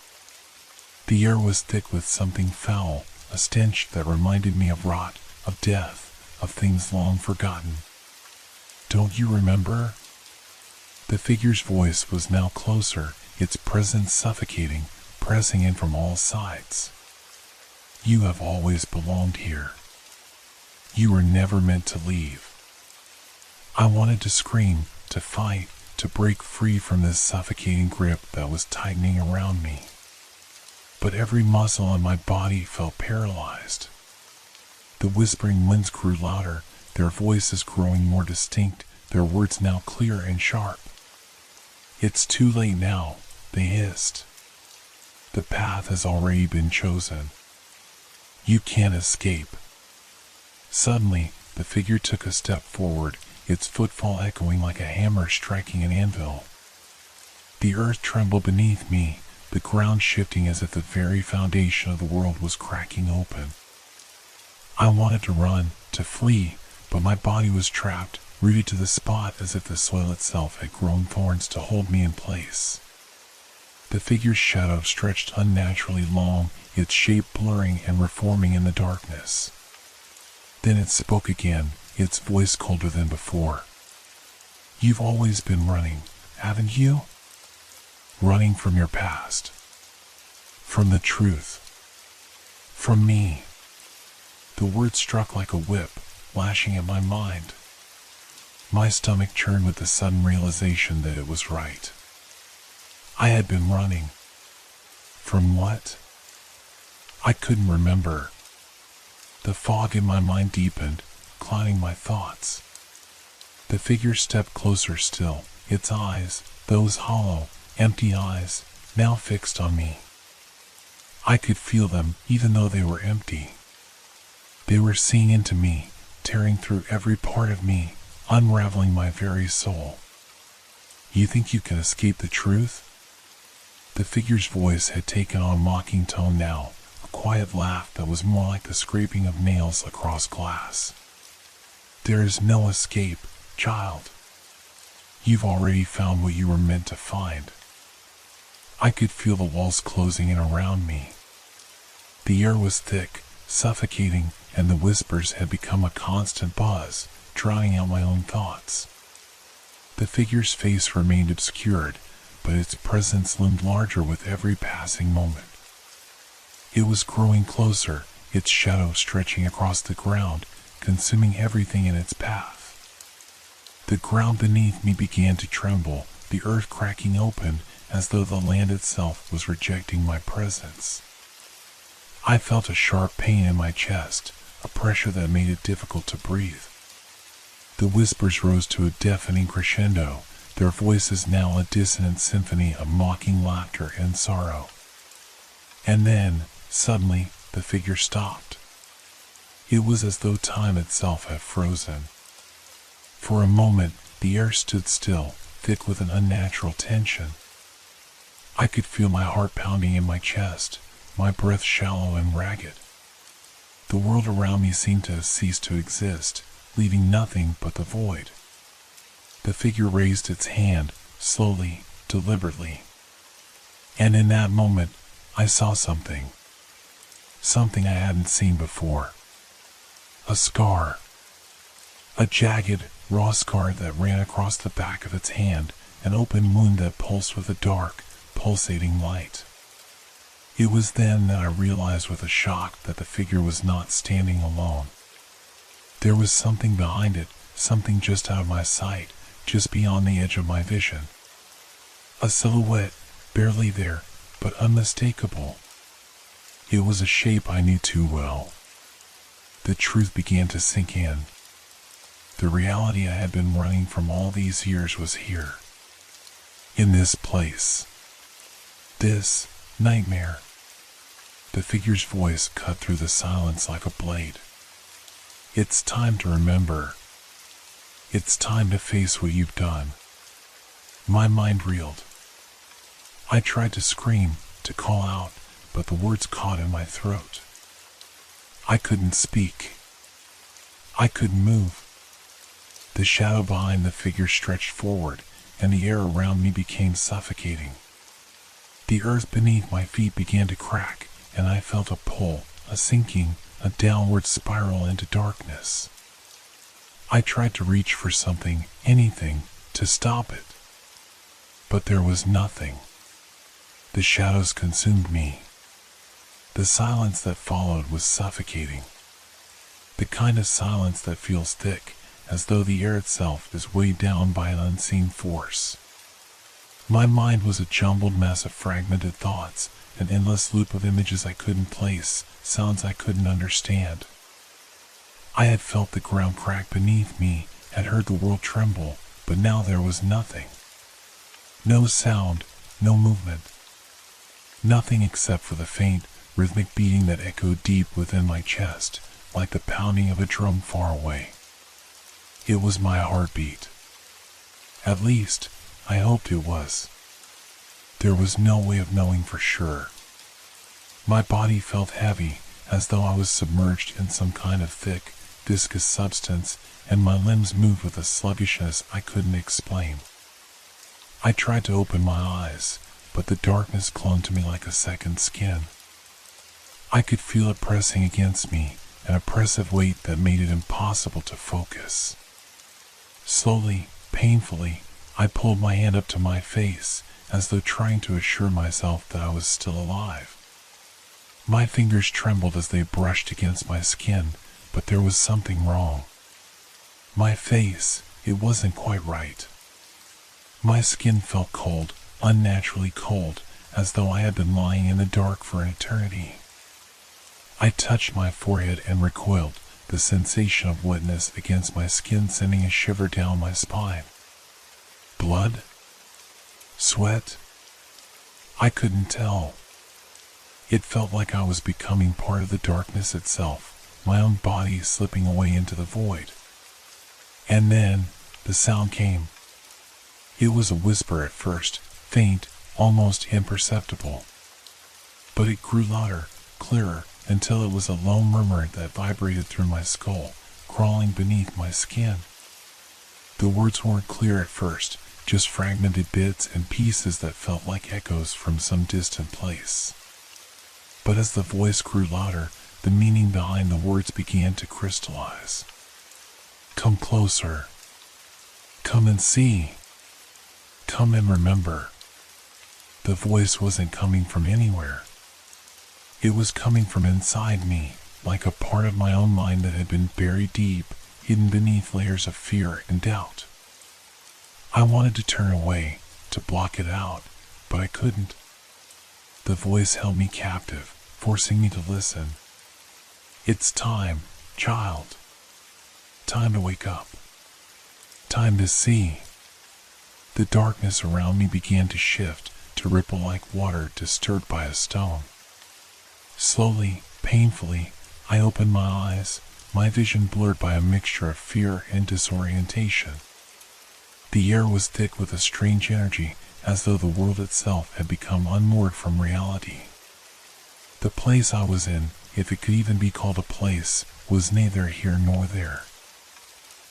The air was thick with something foul, a stench that reminded me of rot, of death, of things long forgotten. "Don't you remember?" The figure's voice was now closer, its presence suffocating, pressing in from all sides. "You have always belonged here. You were never meant to leave." I wanted to scream, to fight, to break free from this suffocating grip that was tightening around me. But every muscle in my body felt paralyzed. The whispering winds grew louder, their voices growing more distinct, their words now clear and sharp. "It's too late now," they hissed. "The path has already been chosen. You can't escape." Suddenly, the figure took a step forward, its footfall echoing like a hammer striking an anvil. The earth trembled beneath me, the ground shifting as if the very foundation of the world was cracking open. I wanted to run, to flee, but my body was trapped, rooted to the spot as if the soil itself had grown thorns to hold me in place. The figure's shadow stretched unnaturally long, its shape blurring and reforming in the darkness. Then it spoke again, its voice colder than before. "You've always been running, haven't you? Running from your past. From the truth. From me." The words struck like a whip, lashing at my mind. My stomach churned with the sudden realization that it was right. I had been running. From what? I couldn't remember. The fog in my mind deepened, clouding my thoughts. The figure stepped closer still, its eyes, those hollow, empty eyes, now fixed on me. I could feel them, even though they were empty. They were seeing into me, tearing through every part of me, unraveling my very soul. "You think you can escape the truth?" The figure's voice had taken on a mocking tone now, a quiet laugh that was more like the scraping of nails across glass. "There is no escape, child. You've already found what you were meant to find." I could feel the walls closing in around me. The air was thick, suffocating, and the whispers had become a constant buzz, drowning out my own thoughts. The figure's face remained obscured, but its presence loomed larger with every passing moment. It was growing closer, its shadow stretching across the ground, consuming everything in its path. The ground beneath me began to tremble, the earth cracking open, as though the land itself was rejecting my presence. I felt a sharp pain in my chest, a pressure that made it difficult to breathe. The whispers rose to a deafening crescendo, their voices now a dissonant symphony of mocking laughter and sorrow. And then, suddenly, the figure stopped. It was as though time itself had frozen. For a moment, the air stood still, thick with an unnatural tension. I could feel my heart pounding in my chest, my breath shallow and ragged. The world around me seemed to have ceased to exist, leaving nothing but the void. The figure raised its hand, slowly, deliberately. And in that moment, I saw something. Something I hadn't seen before. A scar. A jagged, raw scar that ran across the back of its hand, an open wound that pulsed with a dark, pulsating light. It was then that I realized with a shock that the figure was not standing alone. There was something behind it, something just out of my sight, just beyond the edge of my vision. A silhouette, barely there, but unmistakable. It was a shape I knew too well. The truth began to sink in. The reality I had been running from all these years was here. In this place. This nightmare. The figure's voice cut through the silence like a blade. It's time to remember. It's time to face what you've done. My mind reeled. I tried to scream, to call out, but the words caught in my throat. I couldn't speak. I couldn't move. The shadow behind the figure stretched forward, and the air around me became suffocating. The earth beneath my feet began to crack, and I felt a pull, a sinking, a downward spiral into darkness. I tried to reach for something, anything, to stop it. But there was nothing. The shadows consumed me. The silence that followed was suffocating. The kind of silence that feels thick, as though the air itself is weighed down by an unseen force. My mind was a jumbled mess of fragmented thoughts, an endless loop of images I couldn't place, sounds I couldn't understand. I had felt the ground crack beneath me, had heard the world tremble, but now there was nothing. No sound, no movement. Nothing except for the faint, rhythmic beating that echoed deep within my chest, like the pounding of a drum far away. It was my heartbeat. At least, I hoped it was. There was no way of knowing for sure. My body felt heavy, as though I was submerged in some kind of thick, viscous substance, and my limbs moved with a sluggishness I couldn't explain. I tried to open my eyes, but the darkness clung to me like a second skin. I could feel it pressing against me, an oppressive weight that made it impossible to focus. Slowly, painfully, I pulled my hand up to my face, as though trying to assure myself that I was still alive. My fingers trembled as they brushed against my skin, but there was something wrong. My face, it wasn't quite right. My skin felt cold, unnaturally cold, as though I had been lying in the dark for an eternity. I touched my forehead and recoiled, the sensation of wetness against my skin sending a shiver down my spine. Blood? Sweat? I couldn't tell. It felt like I was becoming part of the darkness itself, my own body slipping away into the void. And then, the sound came. It was a whisper at first, faint, almost imperceptible. But it grew louder, clearer, until it was a low murmur that vibrated through my skull, crawling beneath my skin. The words weren't clear at first, just fragmented bits and pieces that felt like echoes from some distant place. But as the voice grew louder, the meaning behind the words began to crystallize. Come closer. Come and see. Come and remember. The voice wasn't coming from anywhere. It was coming from inside me, like a part of my own mind that had been buried deep, hidden beneath layers of fear and doubt. I wanted to turn away, to block it out, but I couldn't. The voice held me captive, forcing me to listen. It's time, child. Time to wake up. Time to see. The darkness around me began to shift, to ripple like water disturbed by a stone. Slowly, painfully, I opened my eyes, my vision blurred by a mixture of fear and disorientation. The air was thick with a strange energy, as though the world itself had become unmoored from reality. The place I was in, if it could even be called a place, was neither here nor there.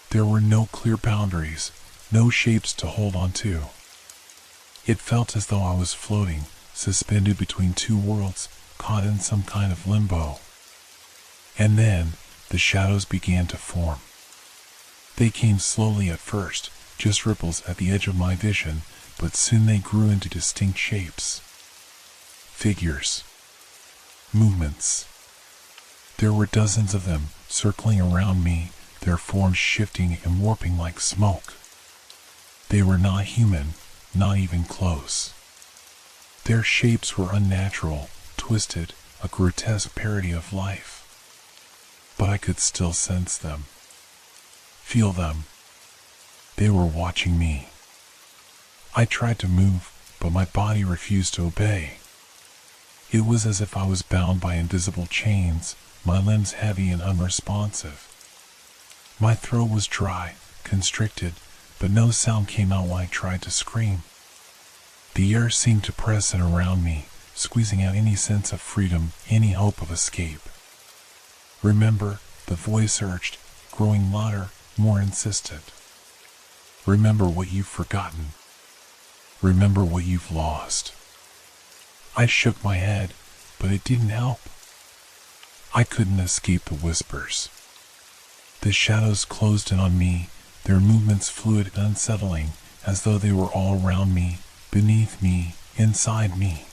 There were no clear boundaries, no shapes to hold on to. It felt as though I was floating, suspended between two worlds, caught in some kind of limbo. And then, the shadows began to form. They came slowly at first, just ripples at the edge of my vision, but soon they grew into distinct shapes. Figures. Movements. There were dozens of them, circling around me, their forms shifting and warping like smoke. They were not human, not even close. Their shapes were unnatural, twisted, a grotesque parody of life. But I could still sense them. Feel them. They were watching me. I tried to move, but my body refused to obey. It was as if I was bound by invisible chains, my limbs heavy and unresponsive. My throat was dry, constricted, but no sound came out when I tried to scream. The air seemed to press in around me, squeezing out any sense of freedom, any hope of escape. Remember, the voice urged, growing louder, more insistent. Remember what you've forgotten. Remember what you've lost. I shook my head, but it didn't help. I couldn't escape the whispers. The shadows closed in on me, their movements fluid and unsettling, as though they were all around me, beneath me, inside me.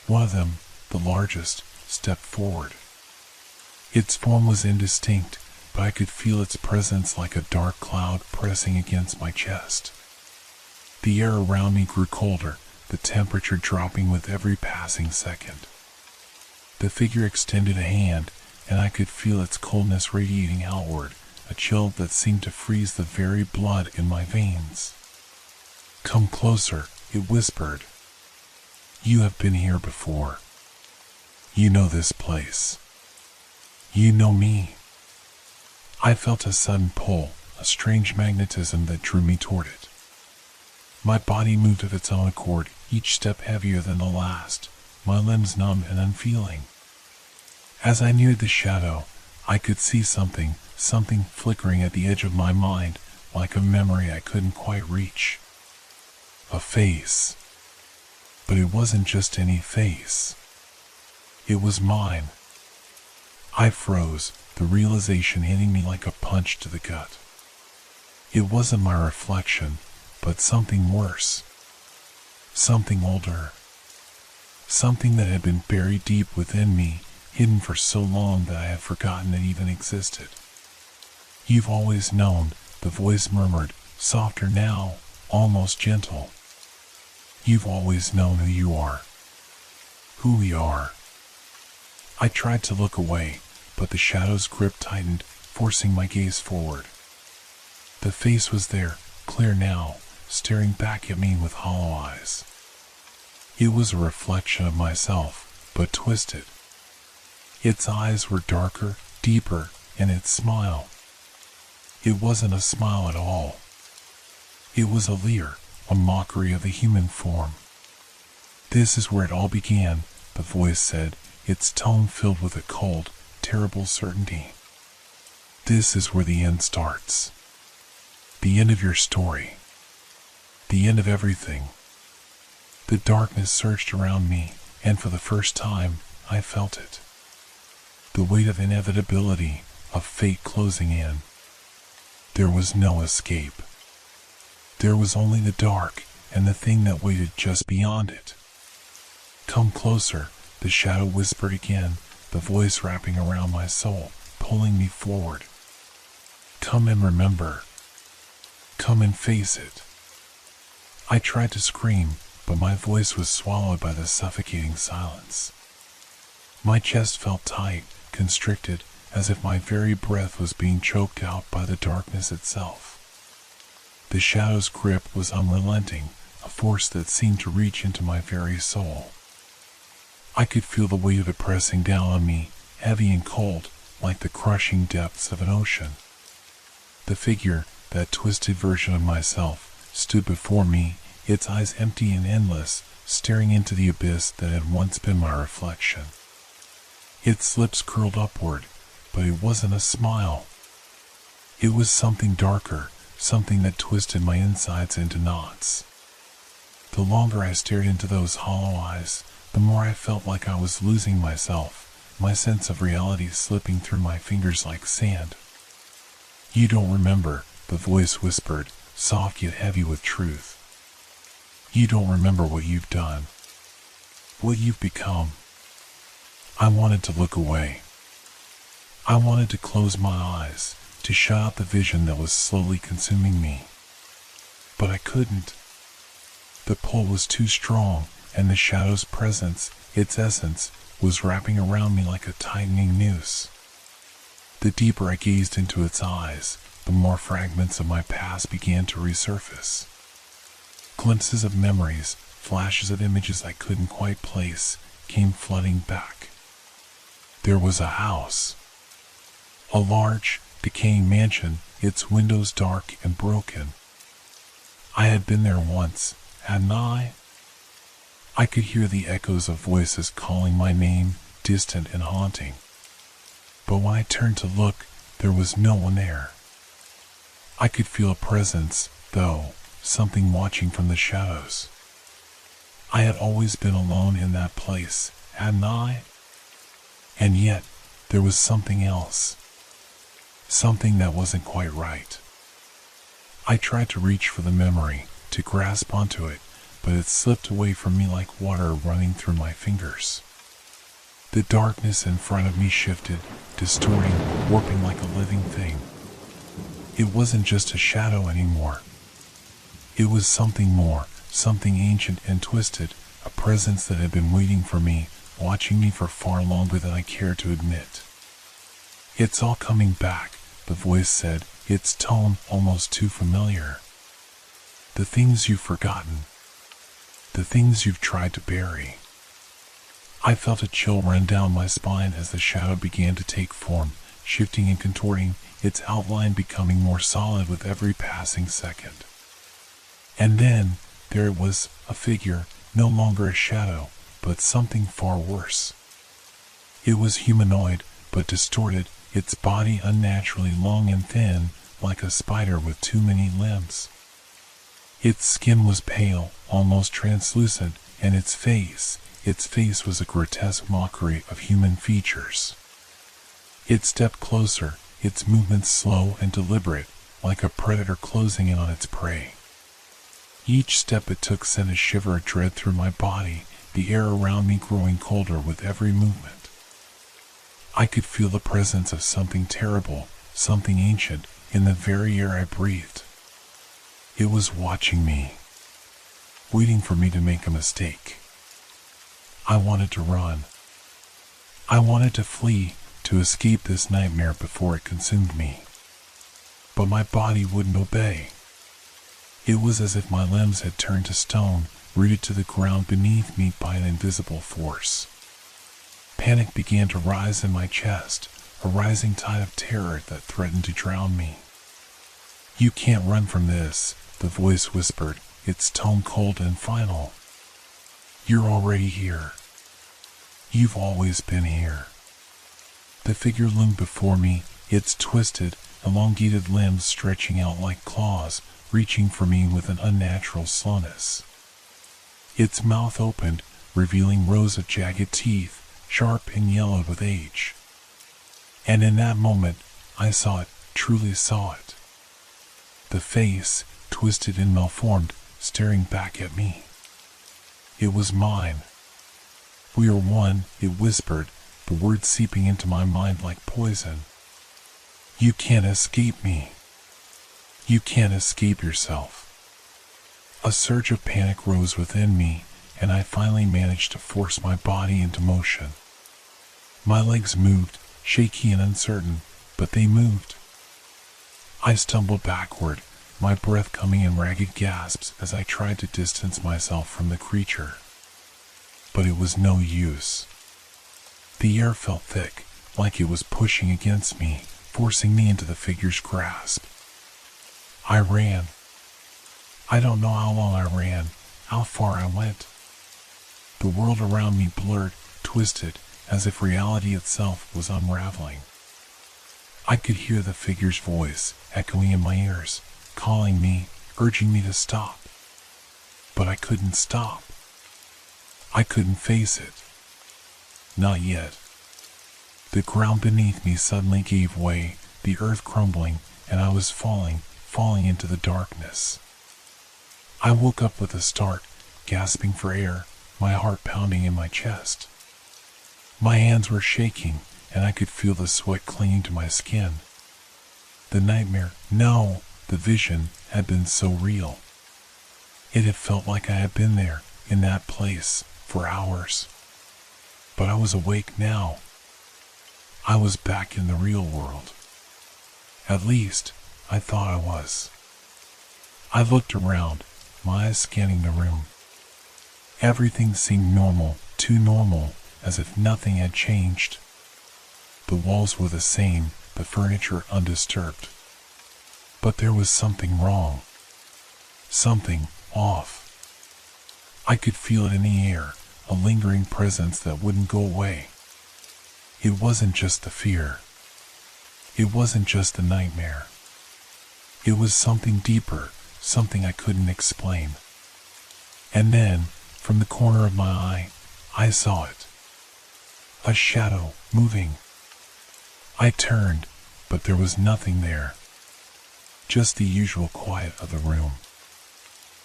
One of them, the largest, stepped forward. Its form was indistinct, but I could feel its presence like a dark cloud pressing against my chest. The air around me grew colder, the temperature dropping with every passing second. The figure extended a hand, and I could feel its coldness radiating outward, a chill that seemed to freeze the very blood in my veins. "Come closer," it whispered. "You have been here before. You know this place. You know me." I felt a sudden pull, a strange magnetism that drew me toward it. My body moved of its own accord, each step heavier than the last, my limbs numb and unfeeling. As I neared the shadow, I could see something flickering at the edge of my mind, like a memory I couldn't quite reach. A face. But it wasn't just any face. It was mine. I froze, the realization hitting me like a punch to the gut. It wasn't my reflection, but something worse. Something older. Something that had been buried deep within me, hidden for so long that I had forgotten it even existed. "You've always known," the voice murmured, softer now, almost gentle. "You've always known who you are. Who we are." I tried to look away, but the shadow's grip tightened, forcing my gaze forward. The face was there, clear now, staring back at me with hollow eyes. It was a reflection of myself, but twisted. Its eyes were darker, deeper, and its smile. It wasn't a smile at all. It was a leer, a mockery of the human form. "This is where it all began," the voice said, its tone filled with a cold, terrible certainty. "This is where the end starts. The end of your story. The end of everything." The darkness surged around me, and for the first time, I felt it. The weight of inevitability, of fate closing in. There was no escape. There was only the dark, and the thing that waited just beyond it. "Come closer," the shadow whispered again, the voice wrapping around my soul, pulling me forward. "Come and remember. Come and face it." I tried to scream, but my voice was swallowed by the suffocating silence. My chest felt tight, constricted, as if my very breath was being choked out by the darkness itself. The shadow's grip was unrelenting, a force that seemed to reach into my very soul. I could feel the weight of it pressing down on me, heavy and cold, like the crushing depths of an ocean. The figure, that twisted version of myself, stood before me, its eyes empty and endless, staring into the abyss that had once been my reflection. Its lips curled upward, but it wasn't a smile. It was something darker, something that twisted my insides into knots. The longer I stared into those hollow eyes, the more I felt like I was losing myself, my sense of reality slipping through my fingers like sand. "You don't remember," the voice whispered, soft yet heavy with truth. "You don't remember what you've done, what you've become." I wanted to look away. I wanted to close my eyes, to shut out the vision that was slowly consuming me. But I couldn't. The pull was too strong, and the shadow's presence, its essence, was wrapping around me like a tightening noose. The deeper I gazed into its eyes, the more fragments of my past began to resurface. Glimpses of memories, flashes of images I couldn't quite place, came flooding back. There was a house. A large, decaying mansion, its windows dark and broken. I had been there once, hadn't I? I could hear the echoes of voices calling my name, distant and haunting. But when I turned to look, there was no one there. I could feel a presence, though, something watching from the shadows. I had always been alone in that place, hadn't I? And yet, there was something else. Something that wasn't quite right. I tried to reach for the memory, to grasp onto it, but it slipped away from me like water running through my fingers. The darkness in front of me shifted, distorting, warping like a living thing. It wasn't just a shadow anymore. It was something more, something ancient and twisted, a presence that had been waiting for me, watching me for far longer than I cared to admit. "It's all coming back," the voice said, its tone almost too familiar. "The things you've forgotten. The things you've tried to bury." I felt a chill run down my spine as the shadow began to take form, shifting and contorting, its outline becoming more solid with every passing second. And then, there it was, a figure, no longer a shadow, but something far worse. It was humanoid, but distorted, its body unnaturally long and thin, like a spider with too many limbs. Its skin was pale, almost translucent, and its face was a grotesque mockery of human features. It stepped closer, its movements slow and deliberate, like a predator closing in on its prey. Each step it took sent a shiver of dread through my body, the air around me growing colder with every movement. I could feel the presence of something terrible, something ancient, in the very air I breathed. It was watching me, waiting for me to make a mistake. I wanted to run. I wanted to flee, to escape this nightmare before it consumed me. But my body wouldn't obey. It was as if my limbs had turned to stone, rooted to the ground beneath me by an invisible force. Panic began to rise in my chest, a rising tide of terror that threatened to drown me. "You can't run from this," the voice whispered, its tone cold and final. "You're already here. You've always been here." The figure loomed before me, its twisted, elongated limbs stretching out like claws, reaching for me with an unnatural slowness. Its mouth opened, revealing rows of jagged teeth, sharp and yellowed with age. And in that moment, I saw it, truly saw it. The face, twisted and malformed, staring back at me. It was mine. "We are one," it whispered, the words seeping into my mind like poison. "You can't escape me. You can't escape yourself." A surge of panic rose within me, and I finally managed to force my body into motion. My legs moved, shaky and uncertain, but they moved. I stumbled backward, my breath coming in ragged gasps as I tried to distance myself from the creature. But it was no use. The air felt thick, like it was pushing against me, forcing me into the figure's grasp. I ran. I don't know how long I ran, how far I went. The world around me blurred, twisted, as if reality itself was unraveling. I could hear the figure's voice echoing in my ears, calling me, urging me to stop. But I couldn't stop. I couldn't face it. Not yet. The ground beneath me suddenly gave way, the earth crumbling, and I was falling into the darkness. I woke up with a start, gasping for air, my heart pounding in my chest. My hands were shaking, and I could feel the sweat clinging to my skin. The nightmare, no, the vision, had been so real. It had felt like I had been there, in that place, for hours. But I was awake now. I was back in the real world. At least, I thought I was. I looked around, my eyes scanning the room. Everything seemed normal, too normal, as if nothing had changed. The walls were the same, the furniture undisturbed. But there was something wrong. Something off. I could feel it in the air, a lingering presence that wouldn't go away. It wasn't just the fear. It wasn't just the nightmare. It was something deeper, something I couldn't explain. And then, from the corner of my eye, I saw it. A shadow, moving. I turned, but there was nothing there. Just the usual quiet of the room.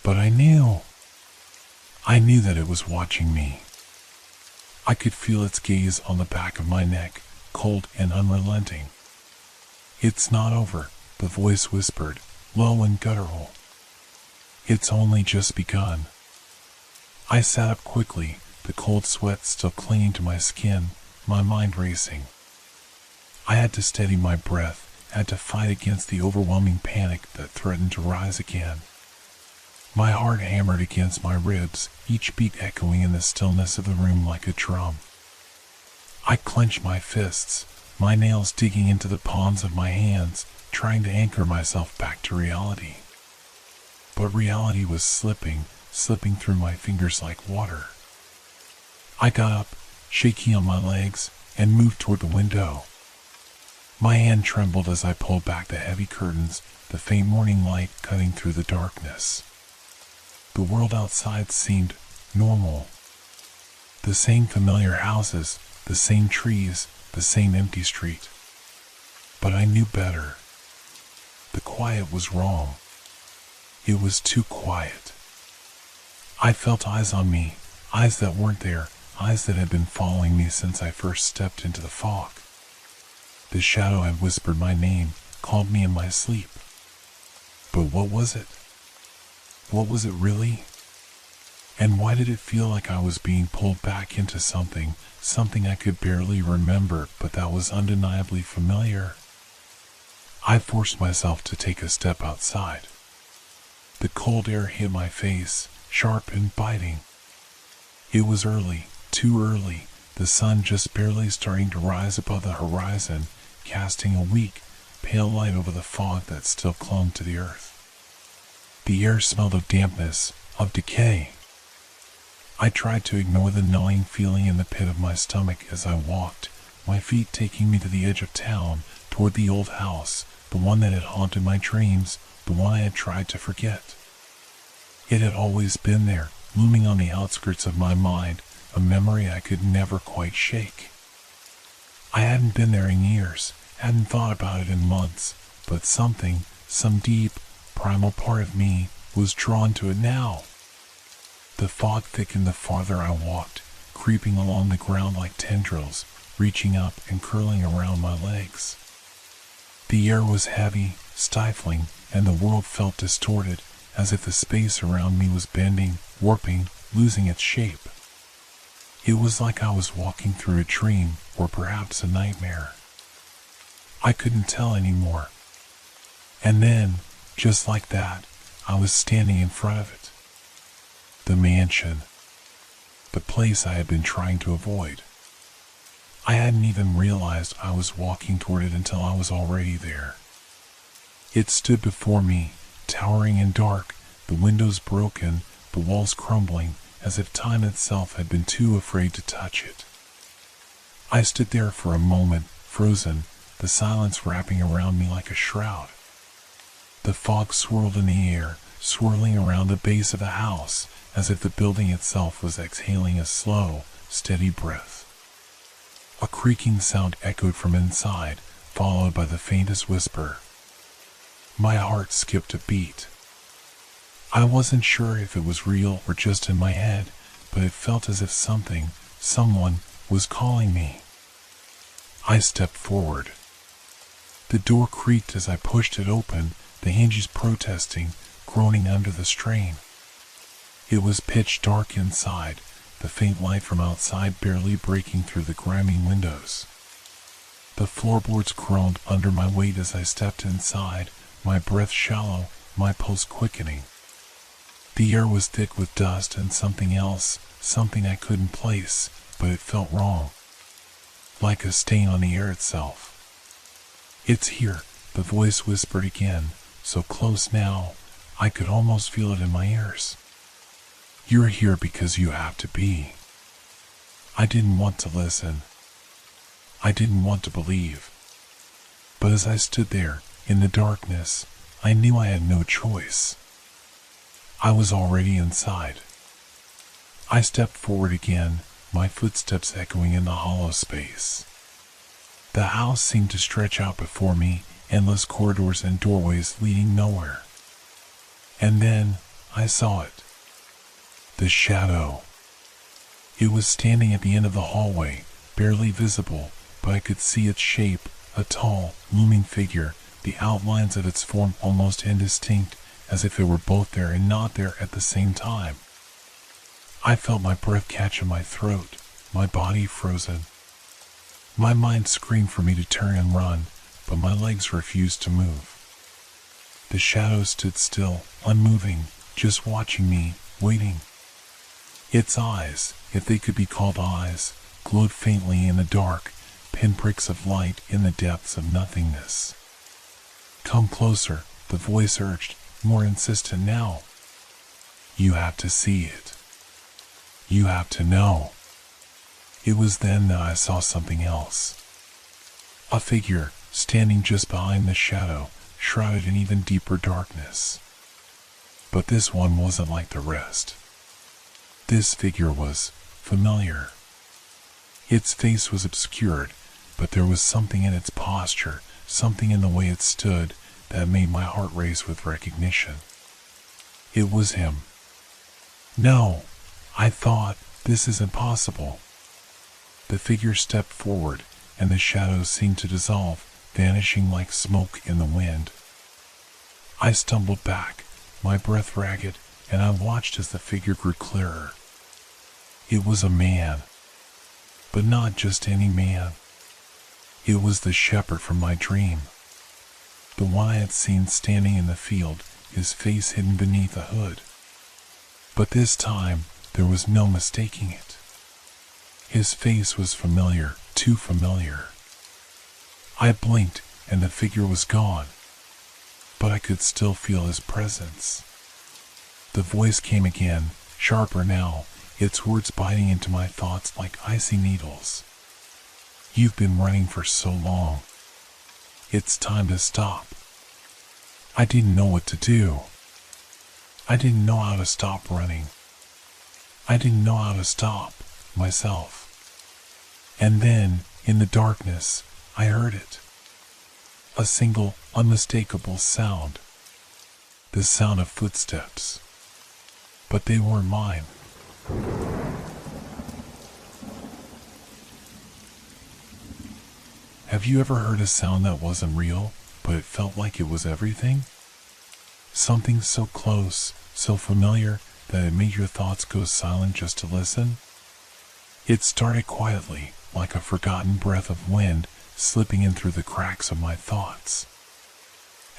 But I knew that it was watching me. I could feel its gaze on the back of my neck, cold and unrelenting. "It's not over," the voice whispered, low and guttural. "It's only just begun." I sat up quickly, the cold sweat still clinging to my skin, my mind racing. I had to steady my breath, had to fight against the overwhelming panic that threatened to rise again. My heart hammered against my ribs, each beat echoing in the stillness of the room like a drum. I clenched my fists, my nails digging into the palms of my hands, trying to anchor myself back to reality. But reality was slipping through my fingers like water. I got up, shaking on my legs, and moved toward the window. My hand trembled as I pulled back the heavy curtains, the faint morning light cutting through the darkness. The world outside seemed normal. The same familiar houses, the same trees, the same empty street. But I knew better. The quiet was wrong. It was too quiet. I felt eyes on me, eyes that weren't there, eyes that had been following me since I first stepped into the fog. The shadow had whispered my name, called me in my sleep. But what was it? What was it really? And why did it feel like I was being pulled back into something I could barely remember, but that was undeniably familiar? I forced myself to take a step outside. The cold air hit my face, sharp and biting. It was early, too early, the sun just barely starting to rise above the horizon, casting a weak, pale light over the fog that still clung to the earth. The air smelled of dampness, of decay. I tried to ignore the gnawing feeling in the pit of my stomach as I walked, my feet taking me to the edge of town, toward the old house, the one that had haunted my dreams, the one I had tried to forget. It had always been there, looming on the outskirts of my mind, a memory I could never quite shake. I hadn't been there in years, hadn't thought about it in months, but something, some deep, primal part of me, was drawn to it now. The fog thickened the farther I walked, creeping along the ground like tendrils, reaching up and curling around my legs. The air was heavy, stifling, and the world felt distorted, as if the space around me was bending, warping, losing its shape. It was like I was walking through a dream, or perhaps a nightmare. I couldn't tell anymore. And then, Just like that, I was standing in front of it. The mansion. The place I had been trying to avoid. I hadn't even realized I was walking toward it until I was already there. It stood before me, towering and dark, the windows broken, the walls crumbling, as if time itself had been too afraid to touch it. I stood there for a moment, frozen, the silence wrapping around me like a shroud. The fog swirled in the air, swirling around the base of the house, as if the building itself was exhaling a slow, steady breath. A creaking sound echoed from inside, followed by the faintest whisper. My heart skipped a beat. I wasn't sure if it was real or just in my head, but it felt as if someone, was calling me. I stepped forward. The door creaked as I pushed it open, the hinges protesting, groaning under the strain. It was pitch dark inside, the faint light from outside barely breaking through the grimy windows. The floorboards groaned under my weight as I stepped inside, my breath shallow, my pulse quickening. The air was thick with dust and something else, something I couldn't place, but it felt wrong. Like a stain on the air itself. It's here, the voice whispered again, so close now, I could almost feel it in my ears. You're here because you have to be. I didn't want to listen. I didn't want to believe. But as I stood there, in the darkness, I knew I had no choice. I was already inside. I stepped forward again, my footsteps echoing in the hollow space. The house seemed to stretch out before me, endless corridors and doorways leading nowhere. And then, I saw it. The shadow. It was standing at the end of the hallway, barely visible, but I could see its shape, a tall, looming figure, the outlines of its form almost indistinct, as if it were both there and not there at the same time. I felt my breath catch in my throat, my body frozen. My mind screamed for me to turn and run, but my legs refused to move. The shadow stood still, unmoving, just watching me, waiting. Its eyes, if they could be called eyes, glowed faintly in the dark, pinpricks of light in the depths of nothingness. Come closer, the voice urged, more insistent now. You have to see it. You have to know. It was then that I saw something else. A figure, standing just behind the shadow, shrouded in even deeper darkness. But this one wasn't like the rest. This figure was familiar. Its face was obscured, but there was something in its posture, something in the way it stood, that made my heart race with recognition. It was him. No, I thought, this is impossible. The figure stepped forward, and the shadows seemed to dissolve, vanishing like smoke in the wind. I stumbled back, my breath ragged, and I watched as the figure grew clearer. It was a man. But not just any man. It was the shepherd from my dream. The one I had seen standing in the field, his face hidden beneath a hood. But this time, there was no mistaking it. His face was familiar, too familiar. I blinked, and the figure was gone. But I could still feel his presence. The voice came again, sharper now, its words biting into my thoughts like icy needles. You've been running for so long. It's time to stop. I didn't know what to do. I didn't know how to stop running. I didn't know how to stop myself. And then, in the darkness, I heard it. A single, unmistakable sound. The sound of footsteps. But they weren't mine. Have you ever heard a sound that wasn't real, but it felt like it was everything? Something so close, so familiar, that it made your thoughts go silent just to listen? It started quietly, like a forgotten breath of wind, slipping in through the cracks of my thoughts.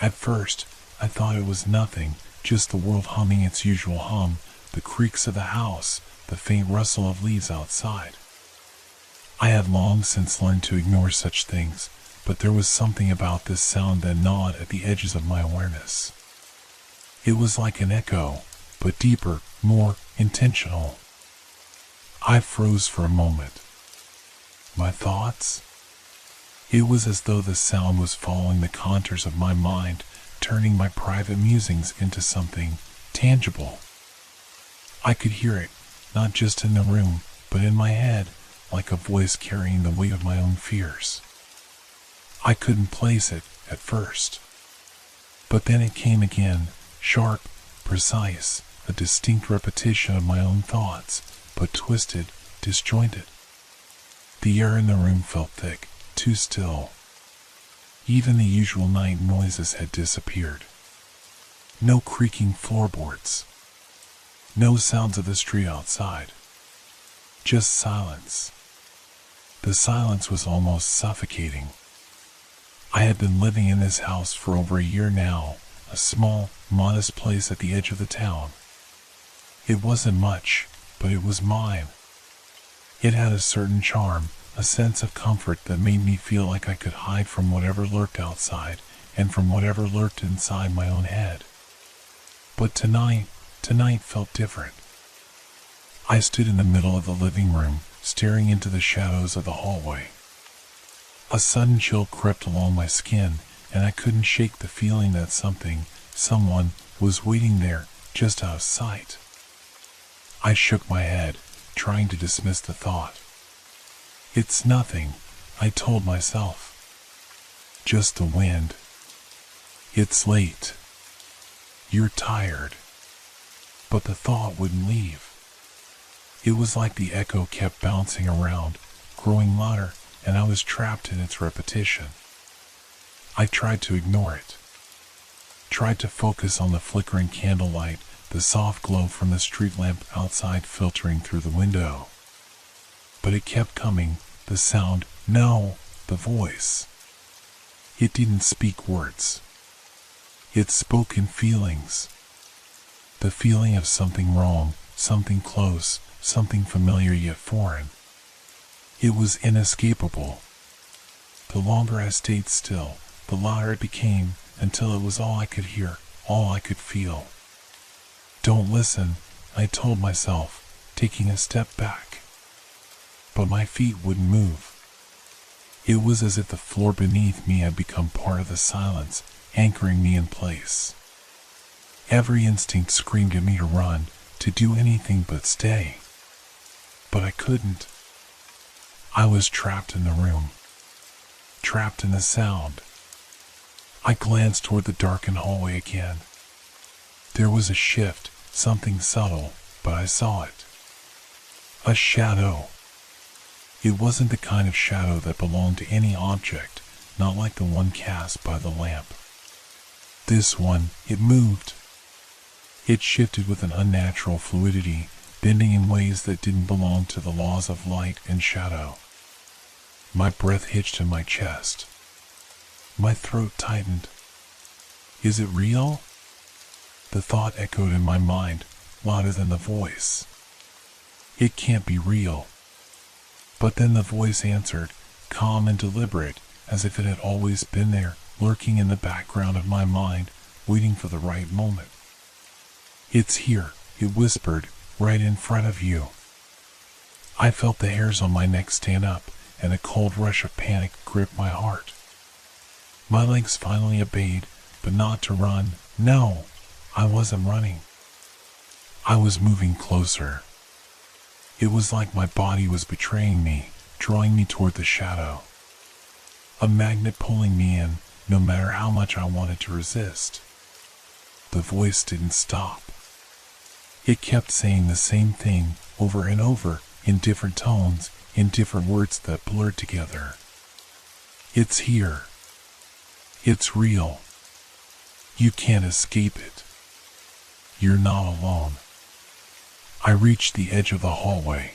At first, I thought it was nothing, just the world humming its usual hum, the creaks of the house, the faint rustle of leaves outside. I had long since learned to ignore such things, but there was something about this sound that gnawed at the edges of my awareness. It was like an echo, but deeper, more intentional. I froze for a moment. My thoughts? It was as though the sound was following the contours of my mind, turning my private musings into something tangible. I could hear it, not just in the room, but in my head, like a voice carrying the weight of my own fears. I couldn't place it at first. But then it came again, sharp, precise, a distinct repetition of my own thoughts, but twisted, disjointed. The air in the room felt thick, too still. Even the usual night noises had disappeared. No creaking floorboards. No sounds of the street outside. Just silence. The silence was almost suffocating. I had been living in this house for over a year now, a small, modest place at the edge of the town. It wasn't much, but it was mine. It had a certain charm, a sense of comfort that made me feel like I could hide from whatever lurked outside and from whatever lurked inside my own head. But tonight felt different. I stood in the middle of the living room, staring into the shadows of the hallway. A sudden chill crept along my skin, and I couldn't shake the feeling that someone, was waiting there, just out of sight. I shook my head, trying to dismiss the thought. It's nothing, I told myself. Just the wind. It's late. You're tired. But the thought wouldn't leave. It was like the echo kept bouncing around, growing louder, and I was trapped in its repetition. I tried to ignore it. Tried to focus on the flickering candlelight, the soft glow from the street lamp outside filtering through the window. But it kept coming, the sound, no, the voice. It didn't speak words. It spoke in feelings. The feeling of something wrong, something close, something familiar yet foreign. It was inescapable. The longer I stayed still, the louder it became, until it was all I could hear, all I could feel. Don't listen, I told myself, taking a step back. But my feet wouldn't move. It was as if the floor beneath me had become part of the silence, anchoring me in place. Every instinct screamed at me to run, to do anything but stay. But I couldn't. I was trapped in the room. Trapped in the sound. I glanced toward the darkened hallway again. There was a shift, something subtle, but I saw it. A shadow. It wasn't the kind of shadow that belonged to any object, not like the one cast by the lamp. This one, it moved. It shifted with an unnatural fluidity, bending in ways that didn't belong to the laws of light and shadow. My breath hitched in my chest. My throat tightened. Is it real? The thought echoed in my mind, louder than the voice. It can't be real. But then the voice answered, calm and deliberate, as if it had always been there, lurking in the background of my mind, waiting for the right moment. It's here, it whispered, right in front of you. I felt the hairs on my neck stand up, and a cold rush of panic gripped my heart. My legs finally obeyed, but not to run. No, I wasn't running. I was moving closer. It was like my body was betraying me, drawing me toward the shadow. A magnet pulling me in, no matter how much I wanted to resist. The voice didn't stop. It kept saying the same thing over and over, in different tones, in different words that blurred together. It's here. It's real. You can't escape it. You're not alone. I reached the edge of the hallway.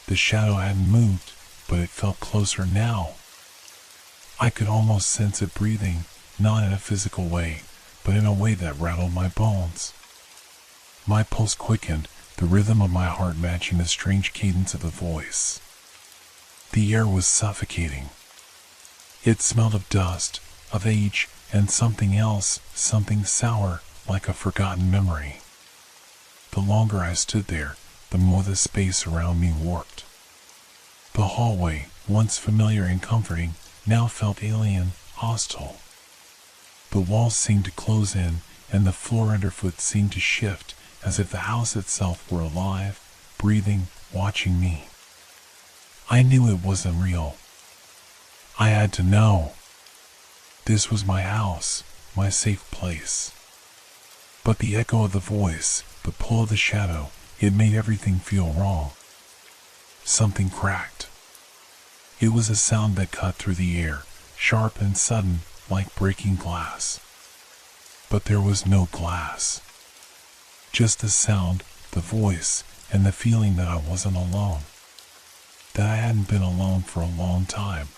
The shadow hadn't moved, but it felt closer now. I could almost sense it breathing, not in a physical way, but in a way that rattled my bones. My pulse quickened, the rhythm of my heart matching the strange cadence of the voice. The air was suffocating. It smelled of dust, of age, and something else, something sour, like a forgotten memory. The longer I stood there, the more the space around me warped. The hallway, once familiar and comforting, now felt alien, hostile. The walls seemed to close in, and the floor underfoot seemed to shift, as if the house itself were alive, breathing, watching me. I knew it wasn't real. I had to know. This was my house, my safe place. But the echo of the voice, the pull of the shadow, it made everything feel wrong. Something cracked. It was a sound that cut through the air, sharp and sudden, like breaking glass. But there was no glass. Just the sound, the voice, and the feeling that I wasn't alone. That I hadn't been alone for a long time.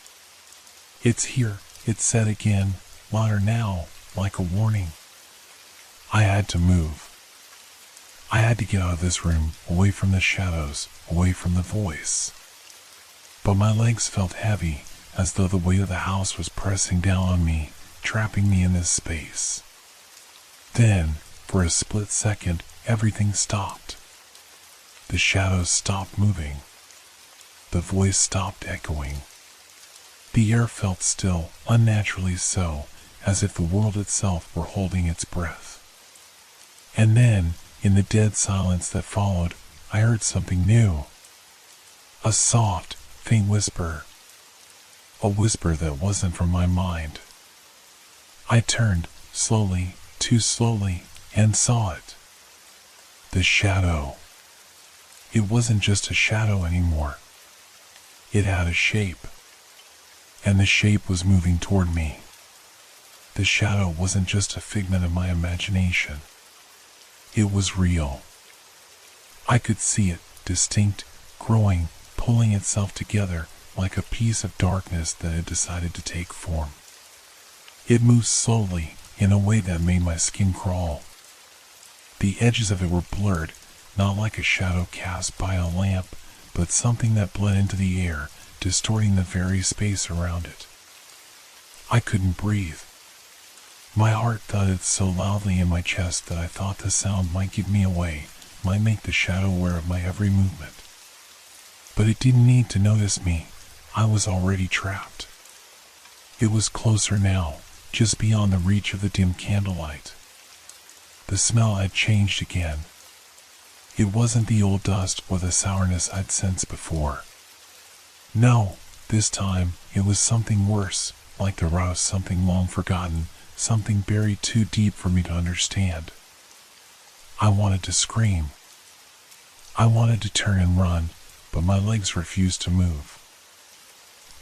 "It's here," it said again, louder now, like a warning. I had to move. I had to get out of this room, away from the shadows, away from the voice. But my legs felt heavy, as though the weight of the house was pressing down on me, trapping me in this space. Then, for a split second, everything stopped. The shadows stopped moving. The voice stopped echoing. The air felt still, unnaturally so, as if the world itself were holding its breath. And then, in the dead silence that followed, I heard something new. A soft, faint whisper. A whisper that wasn't from my mind. I turned, slowly, too slowly, and saw it. The shadow. It wasn't just a shadow anymore. It had a shape. And the shape was moving toward me. The shadow wasn't just a figment of my imagination. It was real. I could see it, distinct, growing, pulling itself together like a piece of darkness that had decided to take form. It moved slowly, in a way that made my skin crawl. The edges of it were blurred, not like a shadow cast by a lamp, but something that bled into the air, distorting the very space around it. I couldn't breathe. My heart thudded so loudly in my chest that I thought the sound might give me away, might make the shadow aware of my every movement. But it didn't need to notice me. I was already trapped. It was closer now, just beyond the reach of the dim candlelight. The smell had changed again. It wasn't the old dust or the sourness I'd sensed before. No, this time it was something worse, like the rot of something long forgotten, something buried too deep for me to understand. I wanted to scream. I wanted to turn and run, but my legs refused to move.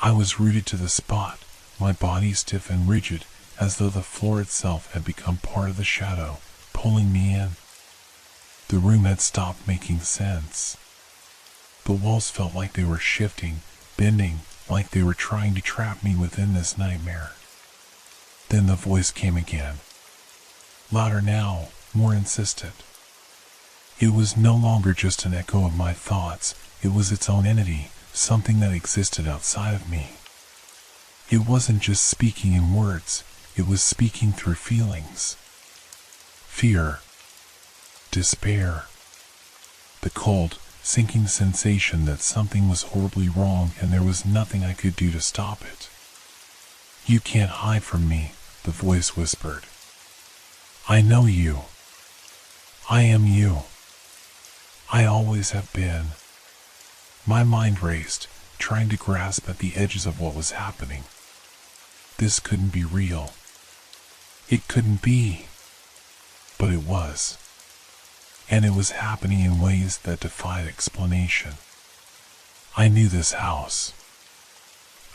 I was rooted to the spot, my body stiff and rigid, as though the floor itself had become part of the shadow, pulling me in. The room had stopped making sense. The walls felt like they were shifting, bending, like they were trying to trap me within this nightmare. Then the voice came again. Louder now, more insistent. It was no longer just an echo of my thoughts, it was its own entity, something that existed outside of me. It wasn't just speaking in words, it was speaking through feelings. Fear. Despair. The cold, sinking sensation that something was horribly wrong and there was nothing I could do to stop it. "You can't hide from me," the voice whispered. "I know you. I am you. I always have been." My mind raced, trying to grasp at the edges of what was happening. This couldn't be real. It couldn't be. But it was. And it was happening in ways that defied explanation. I knew this house.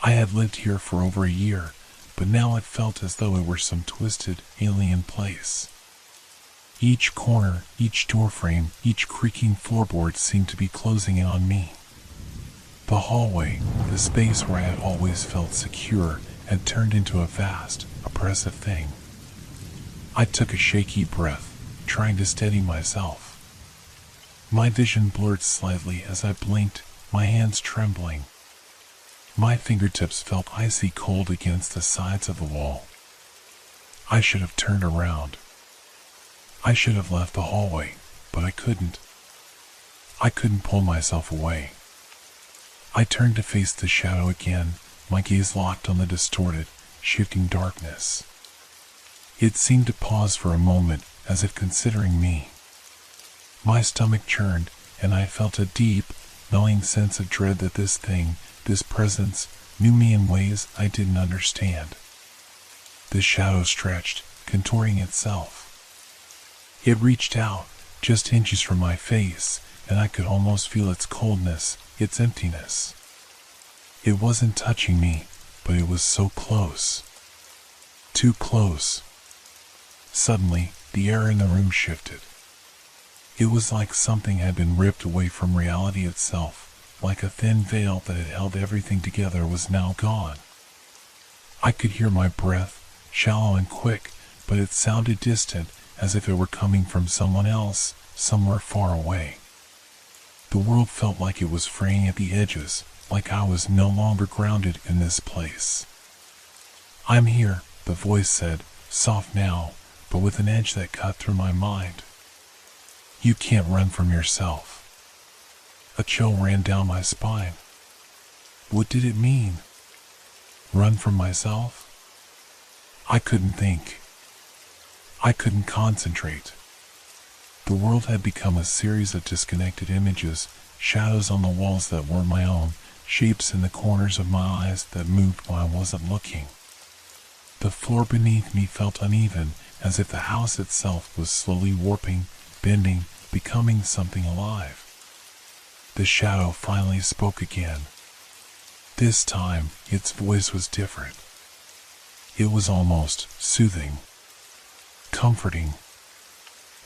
I had lived here for over a year, but now it felt as though it were some twisted, alien place. Each corner, each doorframe, each creaking floorboard seemed to be closing in on me. The hallway, the space where I had always felt secure, had turned into a vast, oppressive thing. I took a shaky breath, trying to steady myself. My vision blurred slightly as I blinked, my hands trembling. My fingertips felt icy cold against the sides of the wall. I should have turned around. I should have left the hallway, but I couldn't. I couldn't pull myself away. I turned to face the shadow again, my gaze locked on the distorted, shifting darkness. It seemed to pause for a moment, as if considering me. My stomach churned, and I felt a deep, gnawing sense of dread that this thing, this presence, knew me in ways I didn't understand. The shadow stretched, contouring itself. It reached out, just inches from my face, and I could almost feel its coldness, its emptiness. It wasn't touching me, but it was so close. Too close. Suddenly, the air in the room shifted. It was like something had been ripped away from reality itself, like a thin veil that had held everything together was now gone. I could hear my breath, shallow and quick, but it sounded distant, as if it were coming from someone else, somewhere far away. The world felt like it was fraying at the edges, like I was no longer grounded in this place. "I'm here," the voice said, soft now, but with an edge that cut through my mind. "You can't run from yourself." A chill ran down my spine. What did it mean? Run from myself? I couldn't think. I couldn't concentrate. The world had become a series of disconnected images, shadows on the walls that weren't my own, shapes in the corners of my eyes that moved when I wasn't looking. The floor beneath me felt uneven, as if the house itself was slowly warping, bending, becoming something alive. The shadow finally spoke again. This time, its voice was different. It was almost soothing, comforting.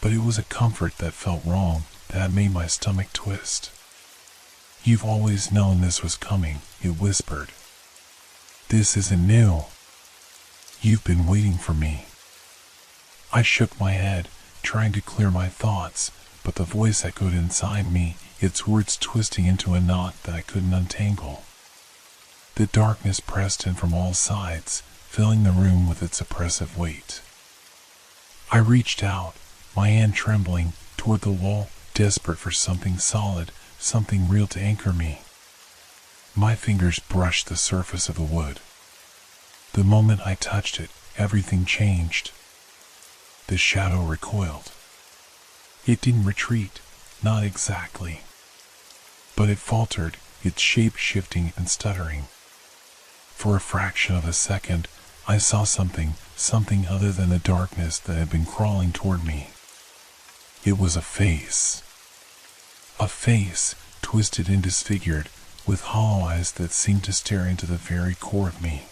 But it was a comfort that felt wrong, that made my stomach twist. "You've always known this was coming," it whispered. "This isn't new. You've been waiting for me." I shook my head, trying to clear my thoughts, but the voice echoed inside me, its words twisting into a knot that I couldn't untangle. The darkness pressed in from all sides, filling the room with its oppressive weight. I reached out, my hand trembling, toward the wall, desperate for something solid, something real to anchor me. My fingers brushed the surface of the wood. The moment I touched it, everything changed. The shadow recoiled. It didn't retreat, not exactly. But it faltered, its shape shifting and stuttering. For a fraction of a second, I saw something other than the darkness that had been crawling toward me. It was a face. A face, twisted and disfigured, with hollow eyes that seemed to stare into the very core of me.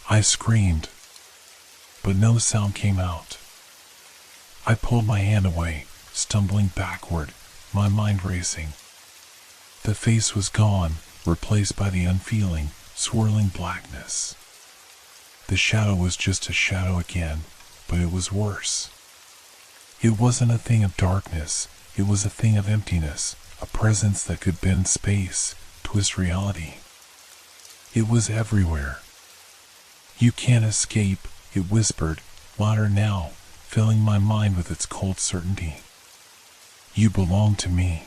I screamed, but no sound came out. I pulled my hand away, stumbling backward, my mind racing. The face was gone, replaced by the unfeeling, swirling blackness. The shadow was just a shadow again, but it was worse. It wasn't a thing of darkness, it was a thing of emptiness, a presence that could bend space, twist reality. It was everywhere. "You can't escape," it whispered, louder now, filling my mind with its cold certainty. "You belong to me."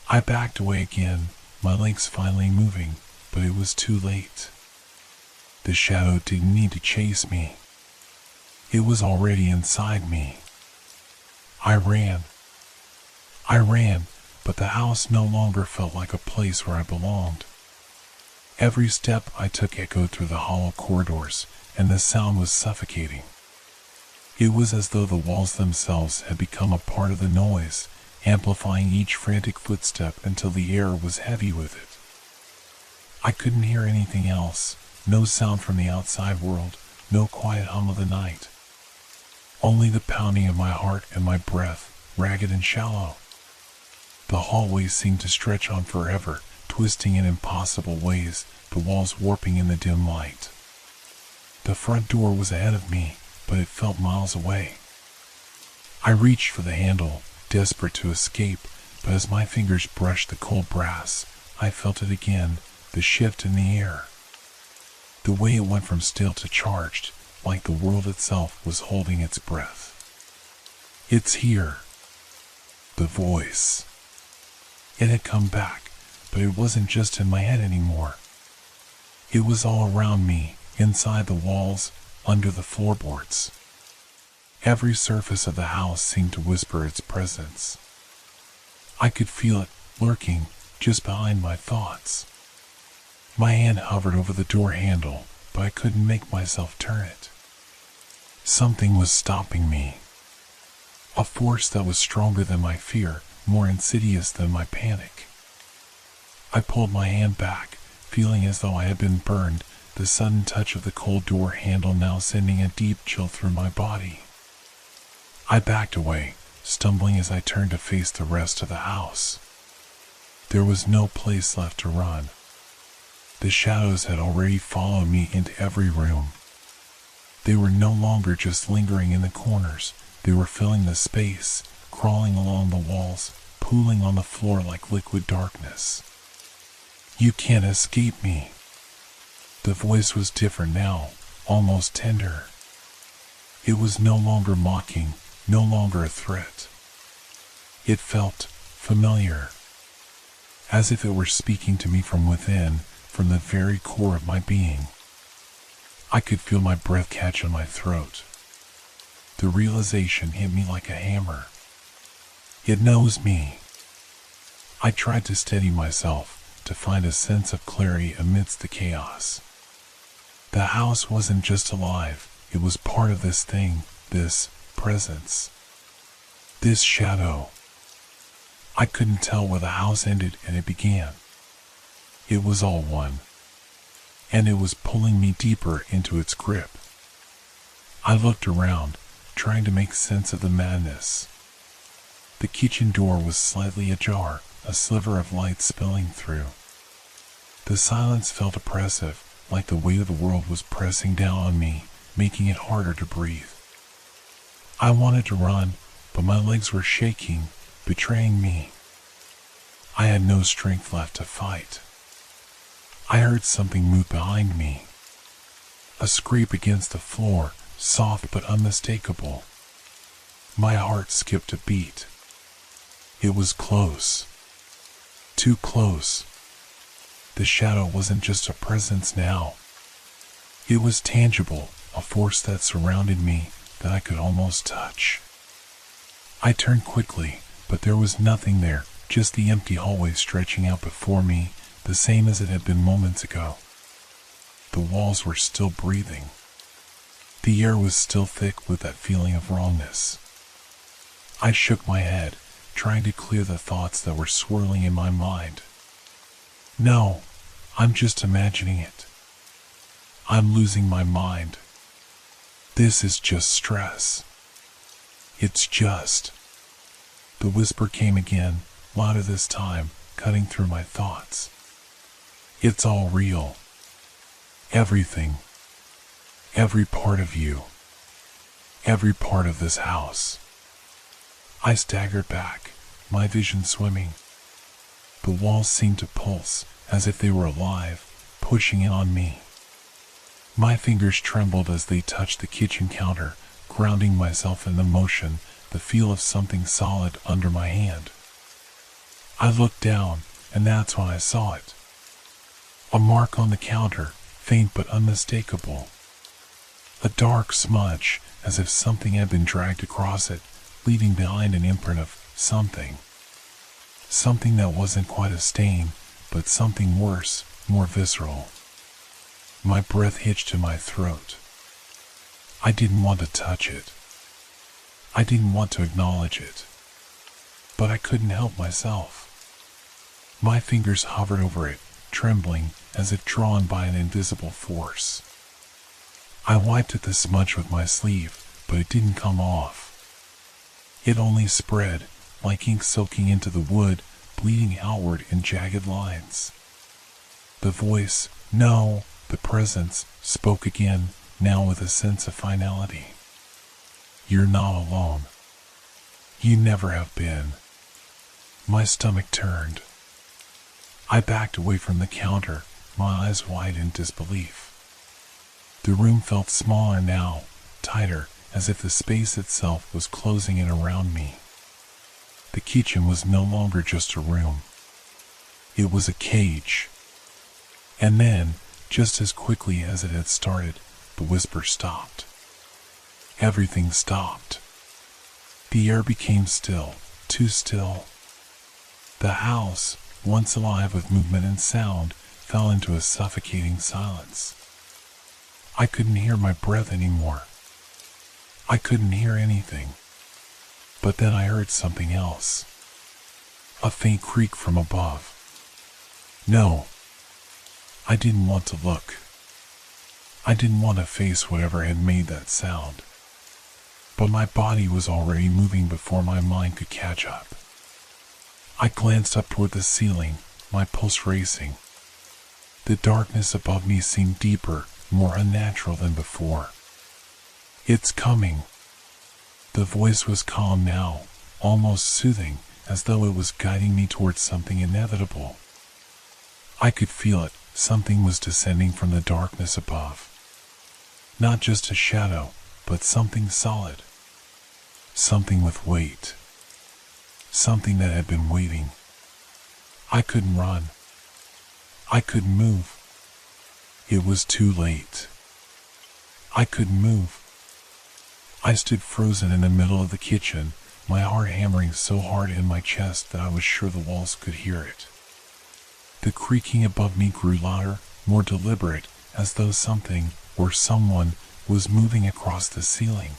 I backed away again, my legs finally moving, but it was too late. The shadow didn't need to chase me. It was already inside me. I ran, but the house no longer felt like a place where I belonged. Every step I took echoed through the hollow corridors, and the sound was suffocating. It was as though the walls themselves had become a part of the noise, amplifying each frantic footstep until the air was heavy with it. I couldn't hear anything else, no sound from the outside world, no quiet hum of the night. Only the pounding of my heart and my breath, ragged and shallow. The hallway seemed to stretch on forever, twisting in impossible ways, the walls warping in the dim light. The front door was ahead of me, but it felt miles away. I reached for the handle, desperate to escape, but as my fingers brushed the cold brass, I felt it again, the shift in the air. The way it went from still to charged, like the world itself was holding its breath. It's here. The voice. It had come back, but it wasn't just in my head anymore. It was all around me, inside the walls, under the floorboards. Every surface of the house seemed to whisper its presence. I could feel it, lurking, just behind my thoughts. My hand hovered over the door handle, but I couldn't make myself turn it. Something was stopping me. A force that was stronger than my fear, more insidious than my panic. I pulled my hand back, feeling as though I had been burned, the sudden touch of the cold door handle now sending a deep chill through my body. I backed away, stumbling as I turned to face the rest of the house. There was no place left to run. The shadows had already followed me into every room. They were no longer just lingering in the corners, they were filling the space, crawling along the walls, pooling on the floor like liquid darkness. You can't escape me. The voice was different now, almost tender. It was no longer mocking, no longer a threat. It felt familiar, as if it were speaking to me from within, from the very core of my being. I could feel my breath catch in my throat. The realization hit me like a hammer. It knows me. I tried to steady myself, to find a sense of clarity amidst the chaos. The house wasn't just alive, it was part of this thing, this presence, this shadow. I couldn't tell where the house ended and it began. It was all one, and it was pulling me deeper into its grip. I looked around, trying to make sense of the madness. The kitchen door was slightly ajar, a sliver of light spilling through. The silence felt oppressive, like the weight of the world was pressing down on me, making it harder to breathe. I wanted to run, but my legs were shaking, betraying me. I had no strength left to fight. I heard something move behind me. A scrape against the floor, soft but unmistakable. My heart skipped a beat. It was close. Too close. The shadow wasn't just a presence now. It was tangible, a force that surrounded me that I could almost touch. I turned quickly, but there was nothing there, just the empty hallway stretching out before me, the same as it had been moments ago. The walls were still breathing. The air was still thick with that feeling of wrongness. I shook my head, trying to clear the thoughts that were swirling in my mind. No, I'm just imagining it. I'm losing my mind. This is just stress. It's just. The whisper came again, louder this time, cutting through my thoughts. It's all real. Everything. Every part of you. Every part of this house. I staggered back, my vision swimming. The walls seemed to pulse, as if they were alive, pushing in on me. My fingers trembled as they touched the kitchen counter, grounding myself in the motion, the feel of something solid under my hand. I looked down, and that's when I saw it. A mark on the counter, faint but unmistakable. A dark smudge, as if something had been dragged across it, leaving behind an imprint of something. Something that wasn't quite a stain, but something worse, more visceral. My breath hitched in my throat. I didn't want to touch it. I didn't want to acknowledge it. But I couldn't help myself. My fingers hovered over it, trembling as if drawn by an invisible force. I wiped at the smudge with my sleeve, but it didn't come off. It only spread, like ink soaking into the wood, bleeding outward in jagged lines. The voice, no, the presence, spoke again, now with a sense of finality. You're not alone. You never have been. My stomach turned. I backed away from the counter, my eyes wide in disbelief. The room felt smaller now, tighter, as if the space itself was closing in around me. The kitchen was no longer just a room. It was a cage. And then, just as quickly as it had started, the whisper stopped. Everything stopped. The air became still, too still. The house, once alive with movement and sound, fell into a suffocating silence. I couldn't hear my breath anymore. I couldn't hear anything. But then I heard something else. A faint creak from above. No. I didn't want to look. I didn't want to face whatever had made that sound. But my body was already moving before my mind could catch up. I glanced up toward the ceiling, my pulse racing. The darkness above me seemed deeper, more unnatural than before. It's coming. The voice was calm now, almost soothing, as though it was guiding me towards something inevitable. I could feel it, something was descending from the darkness above. Not just a shadow, but something solid. Something with weight. Something that had been waiting. I couldn't run. I couldn't move. It was too late. I couldn't move. I stood frozen in the middle of the kitchen, my heart hammering so hard in my chest that I was sure the walls could hear it. The creaking above me grew louder, more deliberate, as though something, or someone, was moving across the ceiling.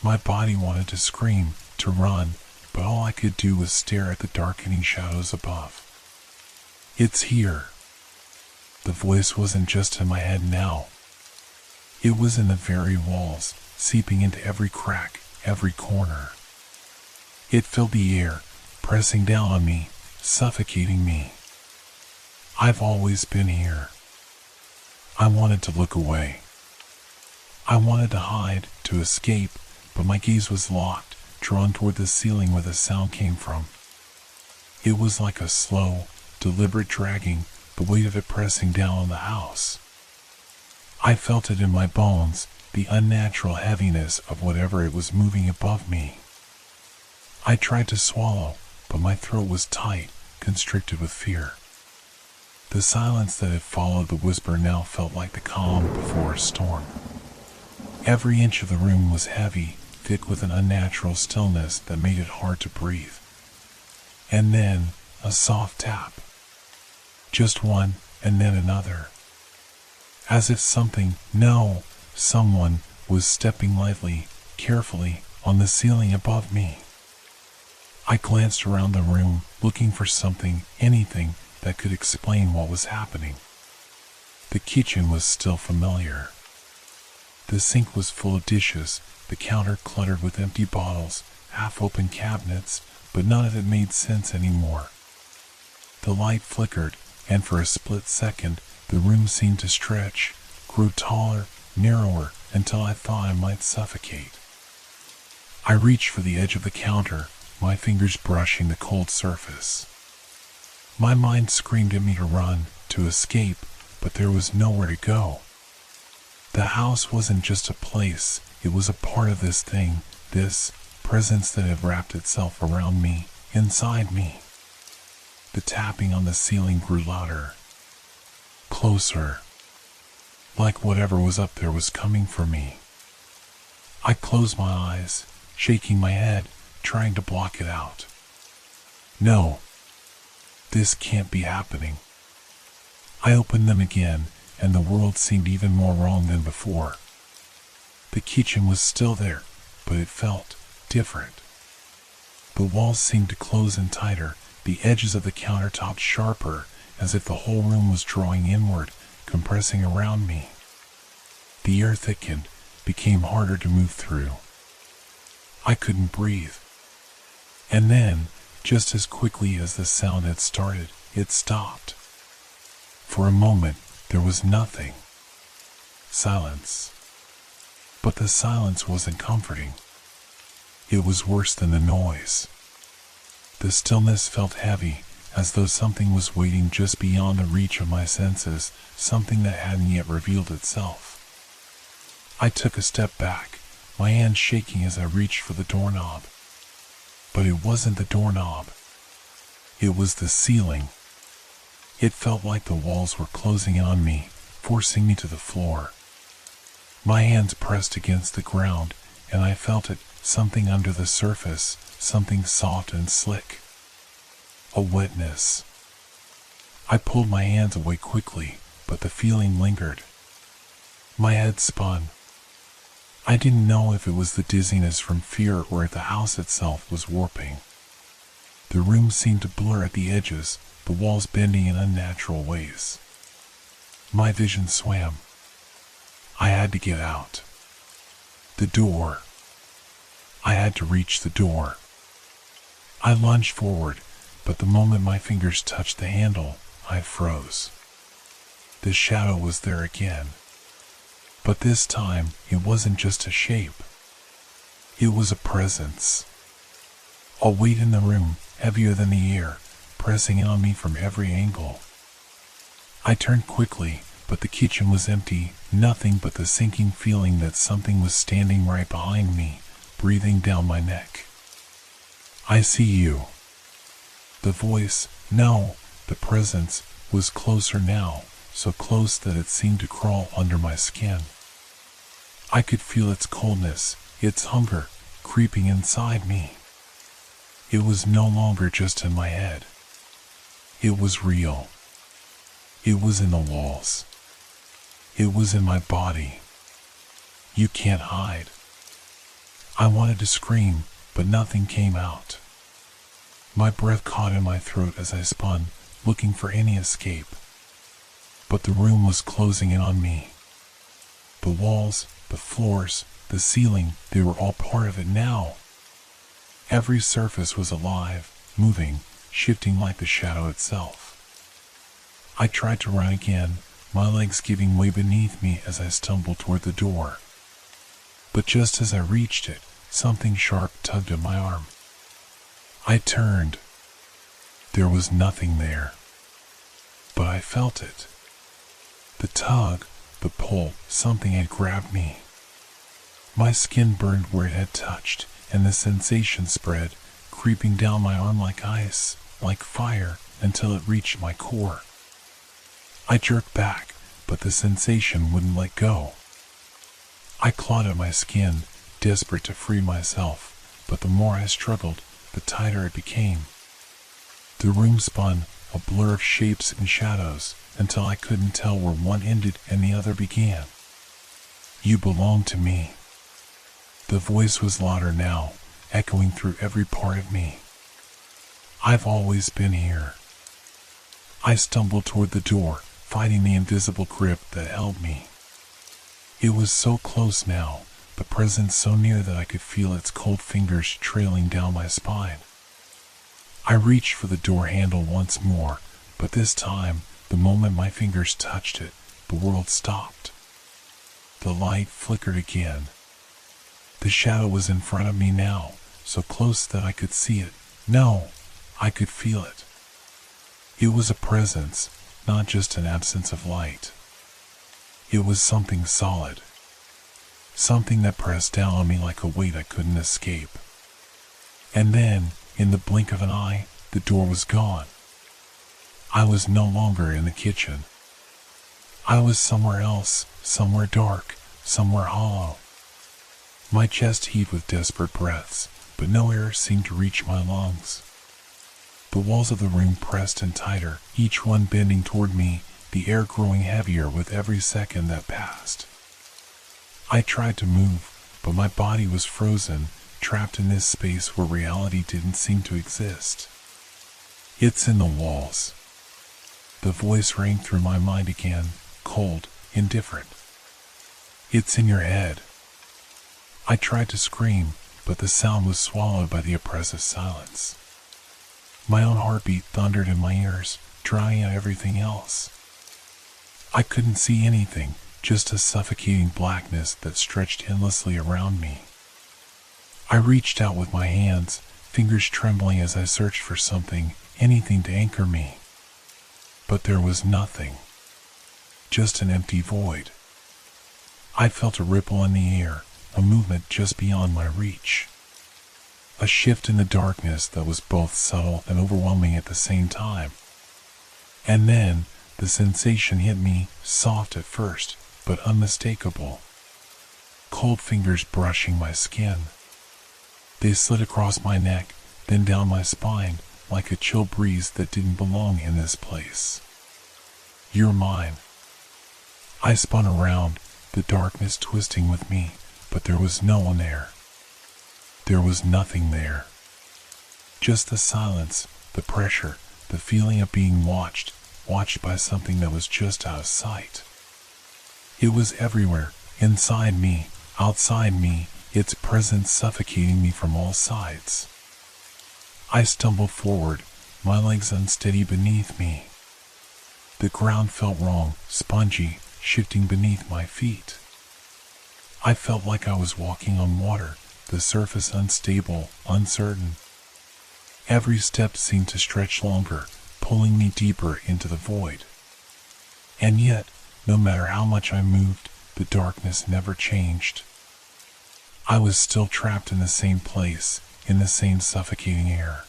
My body wanted to scream, to run, but all I could do was stare at the darkening shadows above. It's here. The voice wasn't just in my head now. It was in the very walls, seeping into every crack, every corner. It filled the air, pressing down on me, suffocating me. I've always been here. I wanted to look away. I wanted to hide, to escape, but my gaze was locked, drawn toward the ceiling where the sound came from. It was like a slow, deliberate dragging, the weight of it pressing down on the house. I felt it in my bones, the unnatural heaviness of whatever it was moving above me. I tried to swallow, but my throat was tight, constricted with fear. The silence that had followed the whisper now felt like the calm before a storm. Every inch of the room was heavy, thick with an unnatural stillness that made it hard to breathe. And then, a soft tap. Just one, and then another. As if someone was stepping lightly, carefully, on the ceiling above me. I glanced around the room, looking for something, anything, that could explain what was happening. The kitchen was still familiar. The sink was full of dishes, the counter cluttered with empty bottles, half-open cabinets, but none of it made sense anymore. The light flickered, and for a split second, the room seemed to stretch, grow taller, narrower, until I thought I might suffocate. I reached for the edge of the counter, my fingers brushing the cold surface. My mind screamed at me to run, to escape, but there was nowhere to go. The house wasn't just a place, it was a part of this thing, this presence that had wrapped itself around me, inside me. The tapping on the ceiling grew louder. Closer. Like whatever was up there was coming for me. I closed my eyes, shaking my head, trying to block it out. No. This can't be happening. I opened them again, and the world seemed even more wrong than before. The kitchen was still there, but it felt different. The walls seemed to close in tighter, the edges of the countertop sharper, as if the whole room was drawing inward, compressing around me. The air thickened, became harder to move through. I couldn't breathe. And then, just as quickly as the sound had started, it stopped. For a moment, there was nothing. Silence. But the silence wasn't comforting. It was worse than the noise. The stillness felt heavy, as though something was waiting just beyond the reach of my senses, something that hadn't yet revealed itself. I took a step back, my hand shaking as I reached for the doorknob. But it wasn't the doorknob. It was the ceiling. It felt like the walls were closing in on me, forcing me to the floor. My hands pressed against the ground, and I felt it, something under the surface, something soft and slick. A wetness. I pulled my hands away quickly, but the feeling lingered. My head spun. I didn't know if it was the dizziness from fear or if the house itself was warping. The room seemed to blur at the edges, the walls bending in unnatural ways. My vision swam. I had to get out. The door. I had to reach the door. I lunged forward, but the moment my fingers touched the handle, I froze. The shadow was there again. But this time, it wasn't just a shape. It was a presence. A weight in the room, heavier than the air, pressing in on me from every angle. I turned quickly, but the kitchen was empty, nothing but the sinking feeling that something was standing right behind me, breathing down my neck. I see you. The voice, no, the presence, was closer now, so close that it seemed to crawl under my skin. I could feel its coldness, its hunger, creeping inside me. It was no longer just in my head. It was real. It was in the walls. It was in my body. You can't hide. I wanted to scream, but nothing came out. My breath caught in my throat as I spun, looking for any escape. But the room was closing in on me. The walls, the floors, the ceiling, they were all part of it now. Every surface was alive, moving, shifting like the shadow itself. I tried to run again, my legs giving way beneath me as I stumbled toward the door. But just as I reached it, something sharp tugged at my arm. I turned. There was nothing there. But I felt it. The tug, the pull, something had grabbed me. My skin burned where it had touched, and the sensation spread, creeping down my arm like ice, like fire, until it reached my core. I jerked back, but the sensation wouldn't let go. I clawed at my skin, desperate to free myself, but the more I struggled, the tighter it became. The room spun, a blur of shapes and shadows, until I couldn't tell where one ended and the other began. You belong to me. The voice was louder now, echoing through every part of me. I've always been here. I stumbled toward the door, fighting the invisible grip that held me. It was so close now, the presence so near that I could feel its cold fingers trailing down my spine. I reached for the door handle once more, but this time, the moment my fingers touched it, the world stopped. The light flickered again. The shadow was in front of me now, so close that I could see it. No, I could feel it. It was a presence, not just an absence of light. It was something solid. Something that pressed down on me like a weight I couldn't escape. And then, in the blink of an eye, the door was gone. I was no longer in the kitchen. I was somewhere else, somewhere dark, somewhere hollow. My chest heaved with desperate breaths, but no air seemed to reach my lungs. The walls of the room pressed in tighter, each one bending toward me, the air growing heavier with every second that passed. I tried to move, but my body was frozen, trapped in this space where reality didn't seem to exist. It's in the walls. The voice rang through my mind again, cold, indifferent. It's in your head. I tried to scream, but the sound was swallowed by the oppressive silence. My own heartbeat thundered in my ears, drying out everything else. I couldn't see anything, just a suffocating blackness that stretched endlessly around me. I reached out with my hands, fingers trembling as I searched for something, anything to anchor me. But there was nothing. Just an empty void. I felt a ripple in the air, a movement just beyond my reach. A shift in the darkness that was both subtle and overwhelming at the same time. And then, the sensation hit me, soft at first, but unmistakable. Cold fingers brushing my skin. They slid across my neck, then down my spine, like a chill breeze that didn't belong in this place. You're mine. I spun around, the darkness twisting with me, but there was no one there. There was nothing there. Just the silence, the pressure, the feeling of being watched by something that was just out of sight. It was everywhere, inside me, outside me, its presence suffocating me from all sides. I stumbled forward, my legs unsteady beneath me. The ground felt wrong, spongy, shifting beneath my feet. I felt like I was walking on water, the surface unstable, uncertain. Every step seemed to stretch longer, pulling me deeper into the void. And yet, no matter how much I moved, the darkness never changed. I was still trapped in the same place, in the same suffocating air.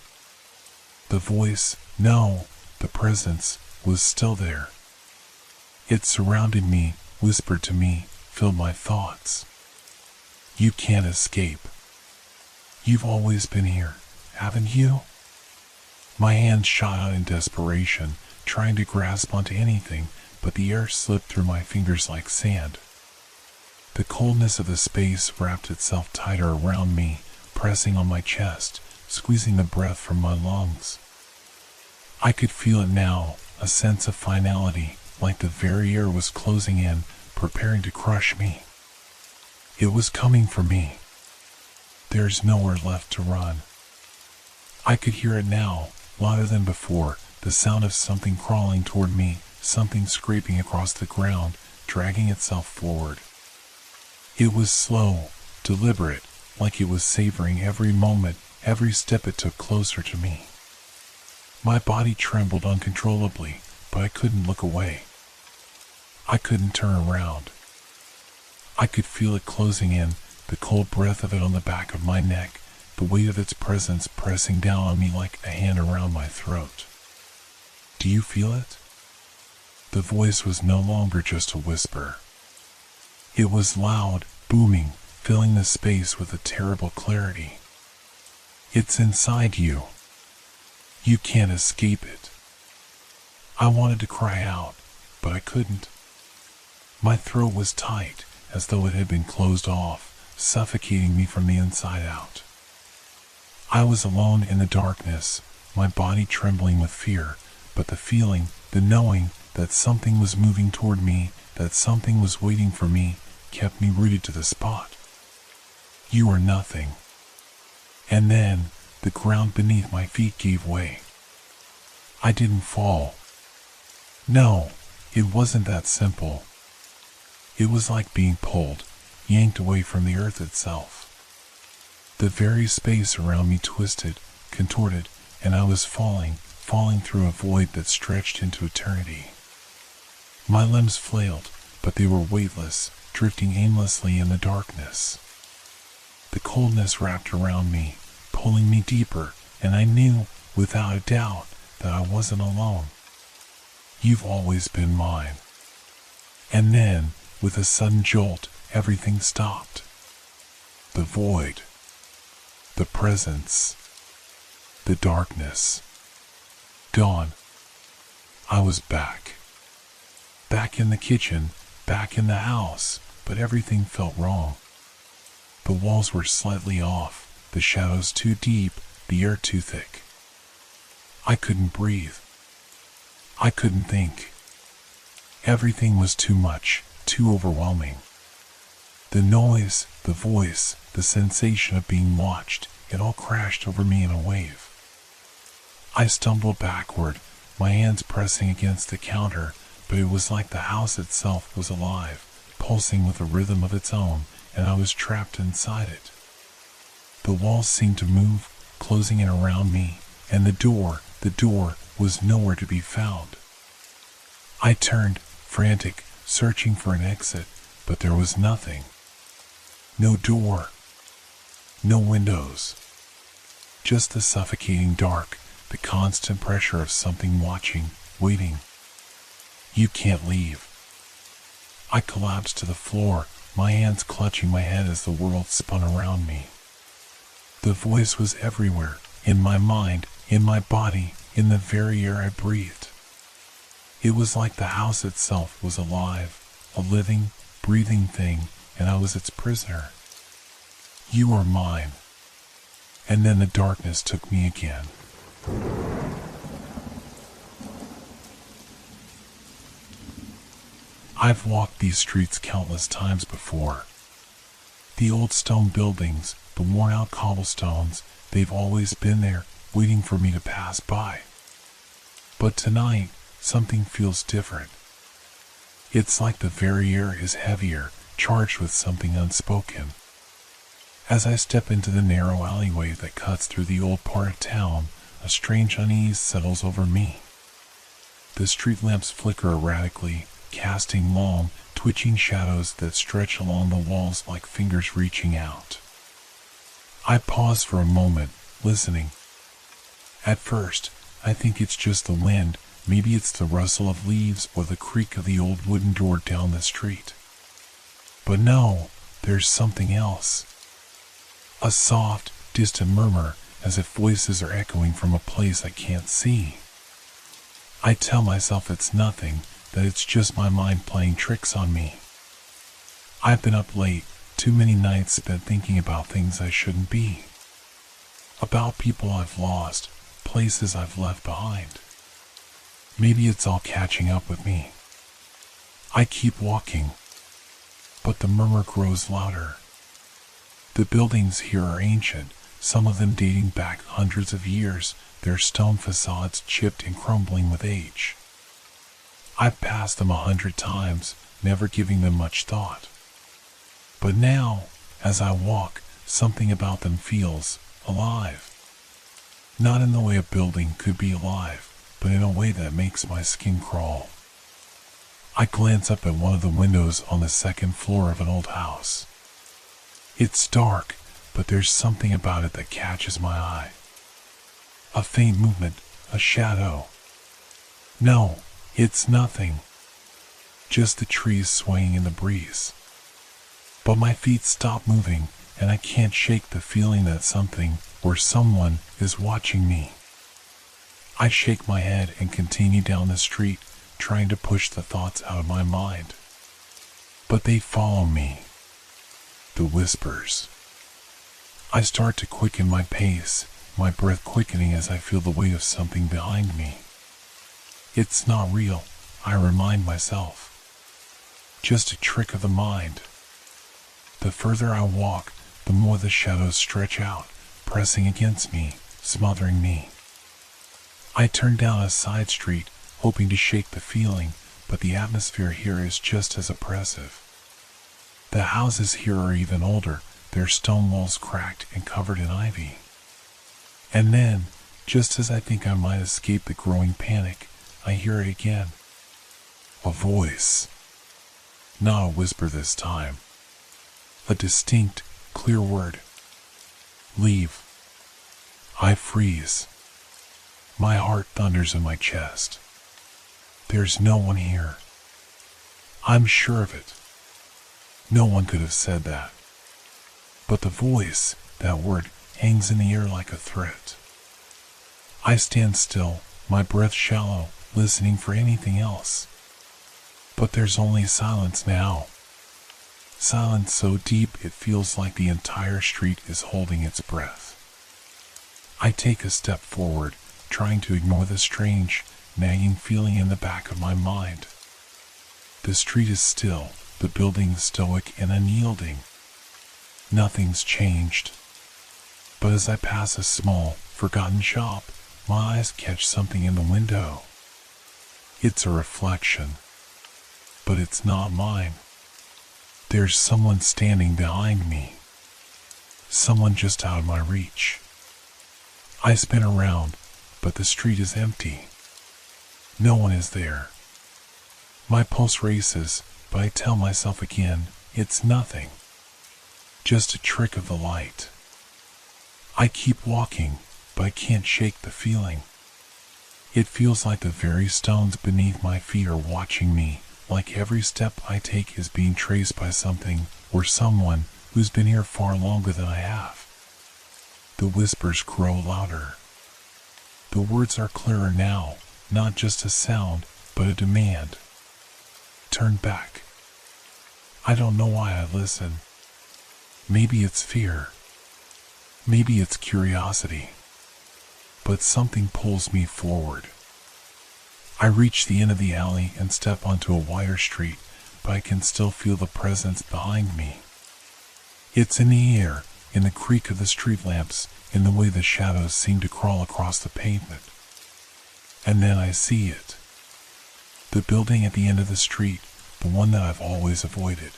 The voice, no, the presence, was still there. It surrounded me, whispered to me, filled my thoughts. You can't escape. You've always been here, haven't you? My hands shot out in desperation, trying to grasp onto anything, but the air slipped through my fingers like sand. The coldness of the space wrapped itself tighter around me, pressing on my chest, squeezing the breath from my lungs. I could feel it now, a sense of finality, like the very air was closing in, preparing to crush me. It was coming for me. There's nowhere left to run. I could hear it now, louder than before, the sound of something crawling toward me, something scraping across the ground, dragging itself forward. It was slow, deliberate, like it was savoring every moment, every step it took closer to me. My body trembled uncontrollably, but I couldn't look away. I couldn't turn around. I could feel it closing in, the cold breath of it on the back of my neck, the weight of its presence pressing down on me like a hand around my throat. Do you feel it? The voice was no longer just a whisper. It was loud, booming, filling the space with a terrible clarity. It's inside you. You can't escape it. I wanted to cry out, but I couldn't. My throat was tight, as though it had been closed off, suffocating me from the inside out. I was alone in the darkness, my body trembling with fear, but the feeling, the knowing that something was moving toward me, that something was waiting for me, kept me rooted to the spot. You are nothing. And then, the ground beneath my feet gave way. I didn't fall. No, it wasn't that simple. It was like being pulled, yanked away from the earth itself. The very space around me twisted, contorted, and I was falling through a void that stretched into eternity. My limbs flailed, but they were weightless, drifting aimlessly in the darkness. The coldness wrapped around me, pulling me deeper, and I knew, without a doubt, that I wasn't alone. You've always been mine. And then, with a sudden jolt, everything stopped. The void. The presence. The darkness. Gone. I was back. Back in the kitchen, back in the house, but everything felt wrong. The walls were slightly off, the shadows too deep, the air too thick. I couldn't breathe. I couldn't think. Everything was too much, too overwhelming. The noise, the voice, the sensation of being watched, it all crashed over me in a wave. I stumbled backward, my hands pressing against the counter, but it was like the house itself was alive, pulsing with a rhythm of its own, and I was trapped inside it. The walls seemed to move, closing in around me, and the door was nowhere to be found. I turned, frantic, searching for an exit, but there was nothing. No door. No windows. Just the suffocating dark, the constant pressure of something watching, waiting. You can't leave. I collapsed to the floor, my hands clutching my head as the world spun around me. The voice was everywhere, in my mind, in my body, in the very air I breathed. It was like the house itself was alive, a living, breathing thing, and I was its prisoner. You are mine. And then the darkness took me again. I've walked these streets countless times before. The old stone buildings, the worn-out cobblestones, they've always been there, waiting for me to pass by. But tonight, something feels different. It's like the very air is heavier, charged with something unspoken. As I step into the narrow alleyway that cuts through the old part of town, a strange unease settles over me. The street lamps flicker erratically, casting long, twitching shadows that stretch along the walls like fingers reaching out. I pause for a moment, listening. At first, I think it's just the wind, maybe it's the rustle of leaves or the creak of the old wooden door down the street. But no, there's something else. A soft, distant murmur, as if voices are echoing from a place I can't see. I tell myself it's nothing, that it's just my mind playing tricks on me. I've been up late, too many nights spent thinking about things I shouldn't be. About people I've lost, places I've left behind. Maybe it's all catching up with me. I keep walking, but the murmur grows louder. The buildings here are ancient, some of them dating back hundreds of years, their stone facades chipped and crumbling with age. I've passed them 100 times, never giving them much thought. But now, as I walk, something about them feels alive. Not in the way a building could be alive, but in a way that makes my skin crawl. I glance up at one of the windows on the second floor of an old house. It's dark, but there's something about it that catches my eye. A faint movement, a shadow. No, it's nothing. Just the trees swaying in the breeze. But my feet stop moving, and I can't shake the feeling that something, or someone, is watching me. I shake my head and continue down the street, trying to push the thoughts out of my mind. But they follow me. The whispers. I start to quicken my pace, my breath quickening as I feel the weight of something behind me. It's not real, I remind myself. Just a trick of the mind. The further I walk, the more the shadows stretch out, pressing against me, smothering me. I turn down a side street, hoping to shake the feeling, but the atmosphere here is just as oppressive. The houses here are even older, their stone walls cracked and covered in ivy. And then, just as I think I might escape the growing panic, I hear it again. A voice. Not a whisper this time. A distinct, clear word. Leave. I freeze. My heart thunders in my chest. There's no one here. I'm sure of it. No one could have said that. But the voice, that word, hangs in the air like a threat. I stand still, my breath shallow, listening for anything else. But there's only silence now. Silence so deep it feels like the entire street is holding its breath. I take a step forward, trying to ignore the strange, nagging feeling in the back of my mind. The street is still, the building stoic and unyielding. Nothing's changed. But as I pass a small, forgotten shop, my eyes catch something in the window. It's a reflection. But it's not mine. There's someone standing behind me. Someone just out of my reach. I spin around, but the street is empty. No one is there. My pulse races, but I tell myself again, it's nothing. Just a trick of the light. I keep walking, but I can't shake the feeling. It feels like the very stones beneath my feet are watching me, like every step I take is being traced by something or someone who's been here far longer than I have. The whispers grow louder. The words are clearer now, not just a sound, but a demand. Turn back. I don't know why I listen. Maybe it's fear. Maybe it's curiosity. But something pulls me forward. I reach the end of the alley and step onto a wider street, but I can still feel the presence behind me. It's in the air, in the creak of the street lamps, in the way the shadows seem to crawl across the pavement. And then I see it. The building at the end of the street, the one that I've always avoided.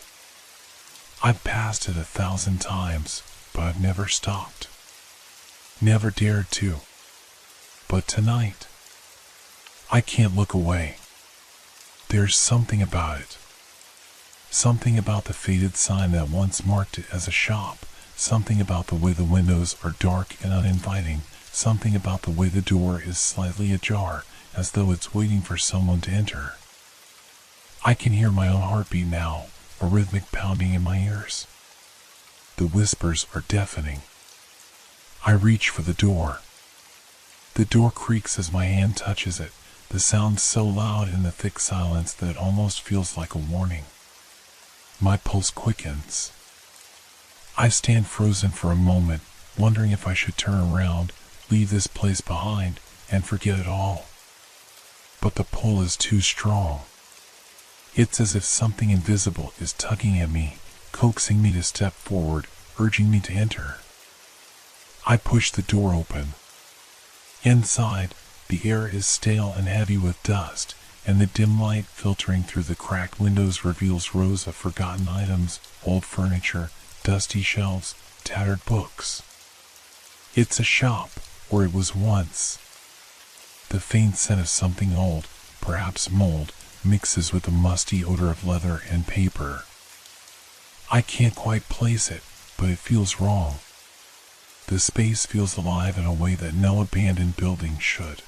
I've passed it 1,000 times, but I've never stopped. Never dared to. But tonight, I can't look away. There's something about it. Something about the faded sign that once marked it as a shop. Something about the way the windows are dark and uninviting. Something about the way the door is slightly ajar, as though it's waiting for someone to enter. I can hear my own heartbeat now, a rhythmic pounding in my ears. The whispers are deafening. I reach for the door. The door creaks as my hand touches it, the sound so loud in the thick silence that it almost feels like a warning. My pulse quickens. I stand frozen for a moment, wondering if I should turn around, leave this place behind, and forget it all. But the pull is too strong. It's as if something invisible is tugging at me, coaxing me to step forward, urging me to enter. I push the door open. Inside, the air is stale and heavy with dust, and the dim light filtering through the cracked windows reveals rows of forgotten items, old furniture, dusty shelves, tattered books. It's a shop, or it was once. The faint scent of something old, perhaps mold, mixes with the musty odor of leather and paper. I can't quite place it, but it feels wrong. The space feels alive in a way that no abandoned building should.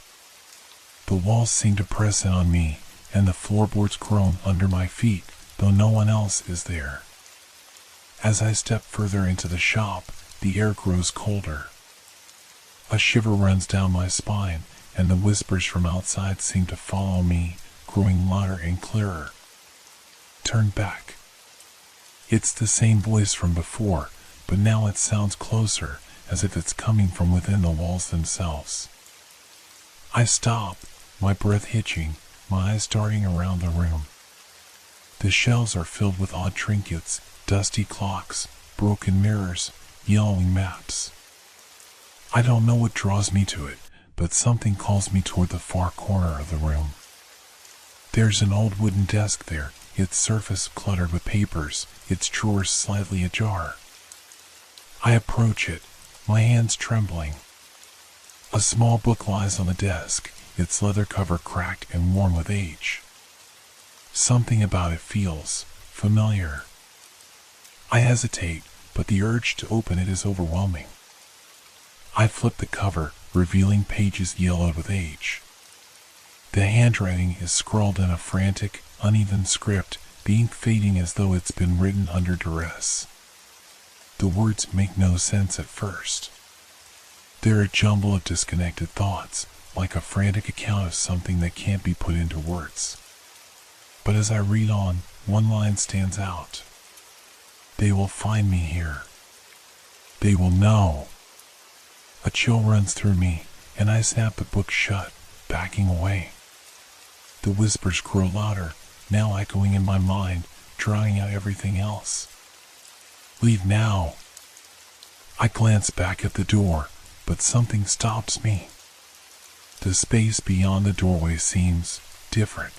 The walls seem to press in on me, and the floorboards groan under my feet, though no one else is there. As I step further into the shop, the air grows colder. A shiver runs down my spine, and the whispers from outside seem to follow me, growing louder and clearer. Turn back. It's the same voice from before, but now it sounds closer, as if it's coming from within the walls themselves. I stop, my breath hitching, my eyes darting around the room. The shelves are filled with odd trinkets, dusty clocks, broken mirrors, yellowing maps. I don't know what draws me to it, but something calls me toward the far corner of the room. There's an old wooden desk there, its surface cluttered with papers, its drawers slightly ajar. I approach it, my hands trembling. A small book lies on the desk, its leather cover cracked and worn with age. Something about it feels familiar. I hesitate, but the urge to open it is overwhelming. I flip the cover, revealing pages yellowed with age. The handwriting is scrawled in a frantic, uneven script, the ink fading as though it's been written under duress. The words make no sense at first. They're a jumble of disconnected thoughts, like a frantic account of something that can't be put into words. But as I read on, one line stands out. They will find me here. They will know. A chill runs through me, and I snap the book shut, backing away. The whispers grow louder, now echoing in my mind, drowning out everything else. Leave now. I glance back at the door, but something stops me. The space beyond the doorway seems different.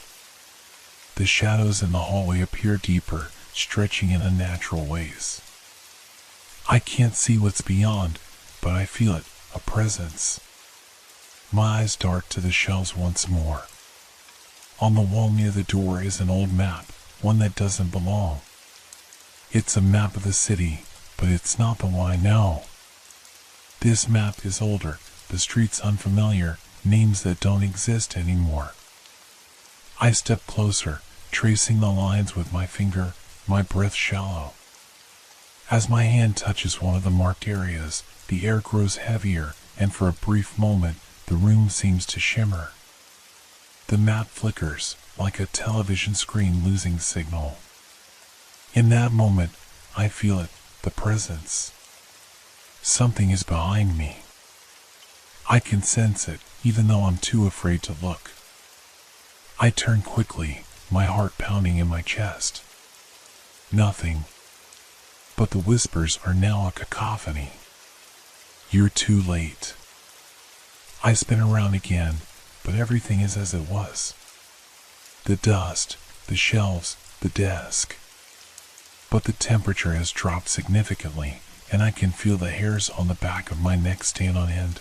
The shadows in the hallway appear deeper, stretching in unnatural ways. I can't see what's beyond, but I feel it, a presence. My eyes dart to the shelves once more. On the wall near the door is an old map, one that doesn't belong. It's a map of the city, but it's not the one I know. This map is older, the streets unfamiliar, names that don't exist anymore. I step closer, tracing the lines with my finger, my breath shallow. As my hand touches one of the marked areas, the air grows heavier, and for a brief moment, the room seems to shimmer. The map flickers, like a television screen losing signal. In that moment, I feel it, the presence. Something is behind me. I can sense it, even though I'm too afraid to look. I turn quickly, my heart pounding in my chest. Nothing. But the whispers are now a cacophony. You're too late. I spin around again, but everything is as it was. The dust, the shelves, the desk. But the temperature has dropped significantly, and I can feel the hairs on the back of my neck stand on end.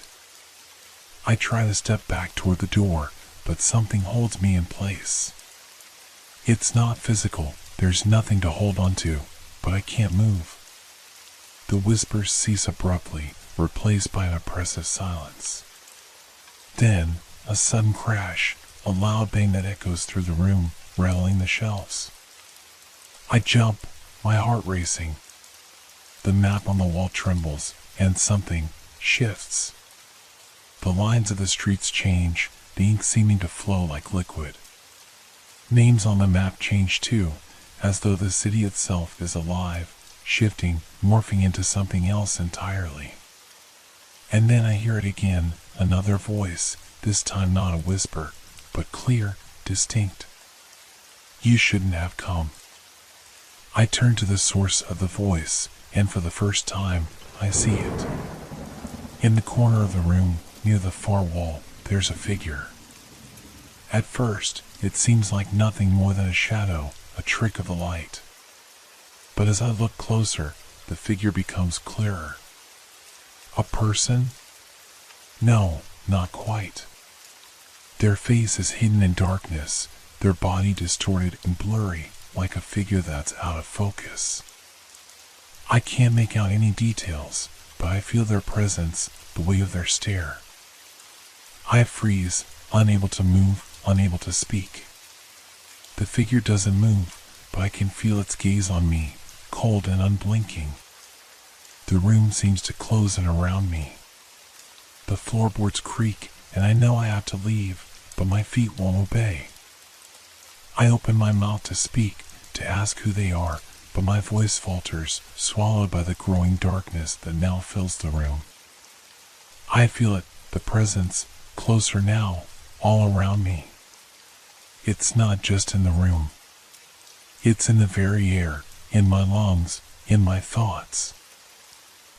I try to step back toward the door, but something holds me in place. It's not physical, there's nothing to hold onto, but I can't move. The whispers cease abruptly, replaced by an oppressive silence. Then, a sudden crash, a loud bang that echoes through the room, rattling the shelves. I jump, my heart racing. The map on the wall trembles, and something shifts. The lines of the streets change, the ink seeming to flow like liquid. Names on the map change too, as though the city itself is alive, shifting, morphing into something else entirely. And then I hear it again, another voice, this time not a whisper, but clear, distinct. You shouldn't have come. I turn to the source of the voice, and for the first time, I see it. In the corner of the room, near the far wall, there's a figure. At first, it seems like nothing more than a shadow, a trick of the light. But as I look closer, the figure becomes clearer. A person? No, not quite. Their face is hidden in darkness, their body distorted and blurry, like a figure that's out of focus. I can't make out any details, but I feel their presence, the weight of their stare. I freeze, unable to move, unable to speak. The figure doesn't move, but I can feel its gaze on me, cold and unblinking. The room seems to close in around me. The floorboards creak, and I know I have to leave, but my feet won't obey. I open my mouth to speak, to ask who they are, but my voice falters, swallowed by the growing darkness that now fills the room. I feel it, the presence, closer now, all around me. It's not just in the room. It's in the very air, in my lungs, in my thoughts.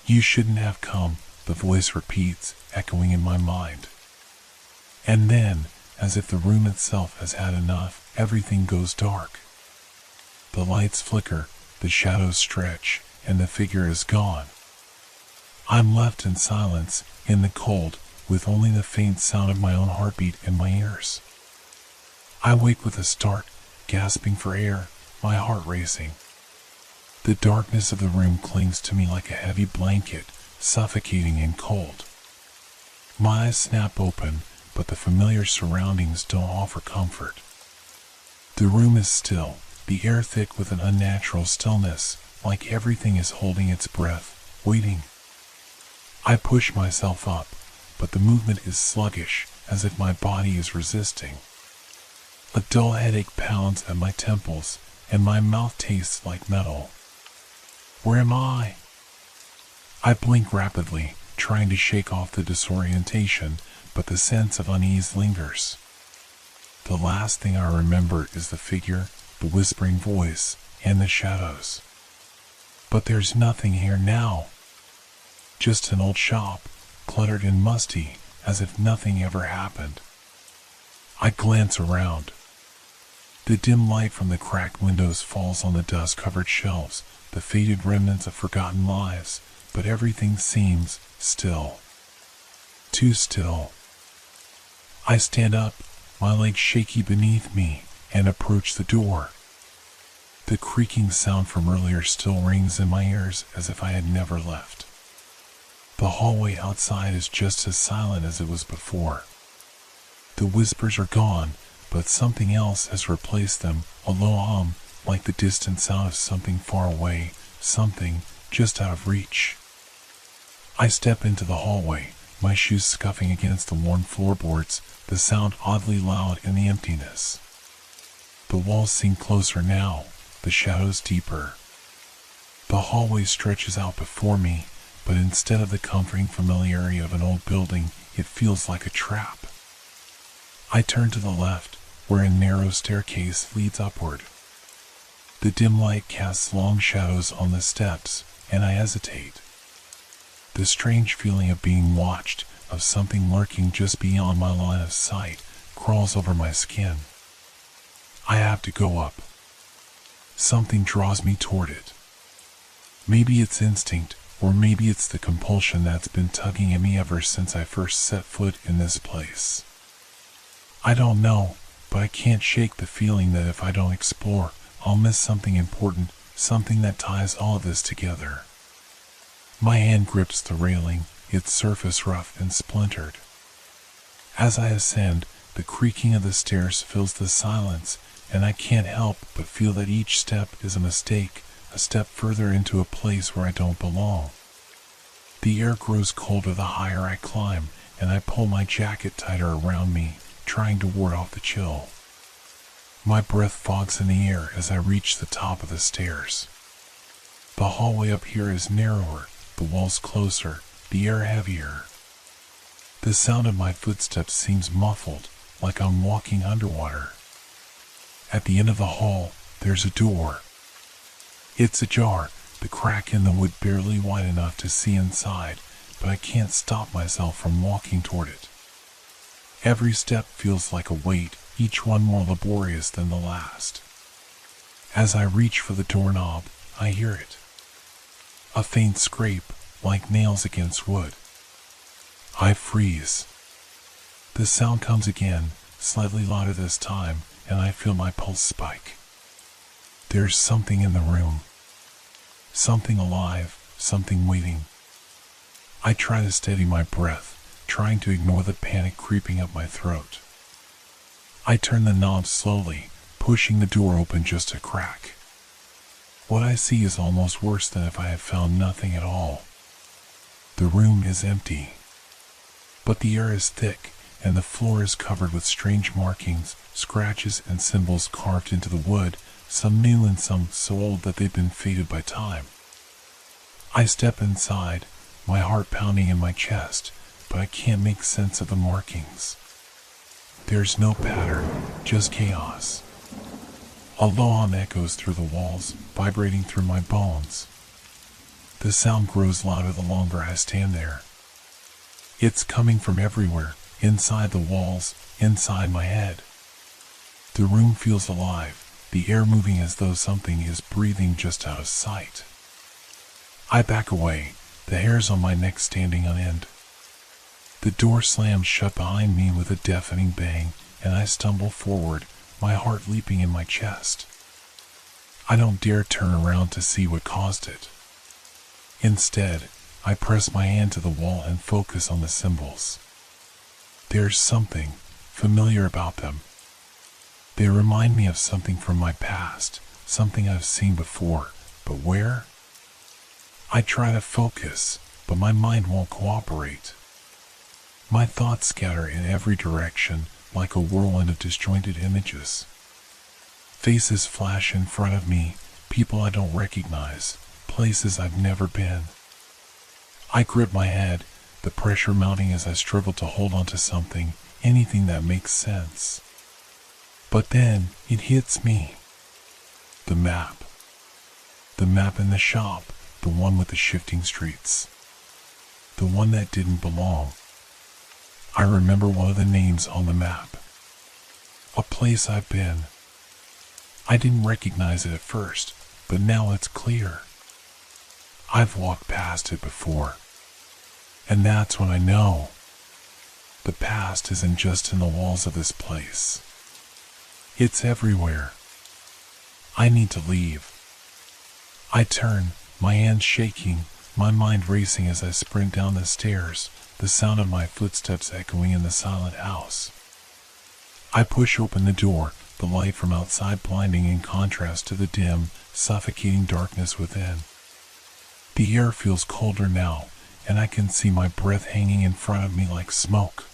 You shouldn't have come, the voice repeats, echoing in my mind. And then, as if the room itself has had enough, everything goes dark. The lights flicker, the shadows stretch, and the figure is gone. I'm left in silence, in the cold, with only the faint sound of my own heartbeat in my ears. I wake with a start, gasping for air, my heart racing. The darkness of the room clings to me like a heavy blanket, suffocating and cold. My eyes snap open, but the familiar surroundings don't offer comfort. The room is still, the air thick with an unnatural stillness, like everything is holding its breath, waiting. I push myself up, but the movement is sluggish, as if my body is resisting. A dull headache pounds at my temples, and my mouth tastes like metal. Where am I? I blink rapidly, trying to shake off the disorientation, but the sense of unease lingers. The last thing I remember is the figure, the whispering voice, and the shadows. But there's nothing here now. Just an old shop, cluttered and musty, as if nothing ever happened. I glance around. The dim light from the cracked windows falls on the dust-covered shelves, the faded remnants of forgotten lives, but everything seems still. Too still. I stand up, my legs shaky beneath me, and approach the door. The creaking sound from earlier still rings in my ears as if I had never left. The hallway outside is just as silent as it was before. The whispers are gone, but something else has replaced them, a low hum, like the distant sound of something far away, something just out of reach. I step into the hallway, my shoes scuffing against the worn floorboards, the sound oddly loud in the emptiness. The walls seem closer now, the shadows deeper. The hallway stretches out before me, but instead of the comforting familiarity of an old building, it feels like a trap. I turn to the left, where a narrow staircase leads upward. The dim light casts long shadows on the steps, and I hesitate. The strange feeling of being watched, of something lurking just beyond my line of sight, crawls over my skin. I have to go up. Something draws me toward it. Maybe it's instinct, or maybe it's the compulsion that's been tugging at me ever since I first set foot in this place. I don't know, but I can't shake the feeling that if I don't explore, I'll miss something important, something that ties all of this together. My hand grips the railing, its surface rough and splintered. As I ascend, the creaking of the stairs fills the silence, and I can't help but feel that each step is a mistake, a step further into a place where I don't belong. The air grows colder the higher I climb, and I pull my jacket tighter around me, trying to ward off the chill. My breath fogs in the air as I reach the top of the stairs. The hallway up here is narrower, the walls closer, the air heavier. The sound of my footsteps seems muffled, like I'm walking underwater. At the end of the hall, there's a door. It's ajar, the crack in the wood barely wide enough to see inside, but I can't stop myself from walking toward it. Every step feels like a weight, each one more laborious than the last. As I reach for the doorknob, I hear it. A faint scrape, like nails against wood. I freeze. The sound comes again, slightly louder this time, and I feel my pulse spike. There's something in the room. Something alive, something waiting. I try to steady my breath, trying to ignore the panic creeping up my throat. I turn the knob slowly, pushing the door open just a crack. What I see is almost worse than if I had found nothing at all. The room is empty. But the air is thick, and the floor is covered with strange markings, scratches, and symbols carved into the wood, some new and some so old that they've been faded by time. I step inside, my heart pounding in my chest, but I can't make sense of the markings. There's no pattern, just chaos. A low hum echoes through the walls, vibrating through my bones. The sound grows louder the longer I stand there. It's coming from everywhere, inside the walls, inside my head. The room feels alive, the air moving as though something is breathing just out of sight. I back away, the hairs on my neck standing on end. The door slams shut behind me with a deafening bang, and I stumble forward, my heart leaping in my chest. I don't dare turn around to see what caused it. Instead, I press my hand to the wall and focus on the symbols. There's something familiar about them. They remind me of something from my past, something I've seen before, but where? I try to focus, but my mind won't cooperate. My thoughts scatter in every direction, like a whirlwind of disjointed images. Faces flash in front of me, people I don't recognize, places I've never been. I grip my head, the pressure mounting as I struggle to hold on to something, anything that makes sense. But then, it hits me. The map. The map in the shop, the one with the shifting streets. The one that didn't belong. I remember one of the names on the map. A place I've been. I didn't recognize it at first, but now it's clear. I've walked past it before, and that's when I know the past isn't just in the walls of this place. It's everywhere. I need to leave. I turn, my hands shaking, my mind racing as I sprint down the stairs, the sound of my footsteps echoing in the silent house. I push open the door, the light from outside blinding in contrast to the dim, suffocating darkness within. The air feels colder now, and I can see my breath hanging in front of me like smoke.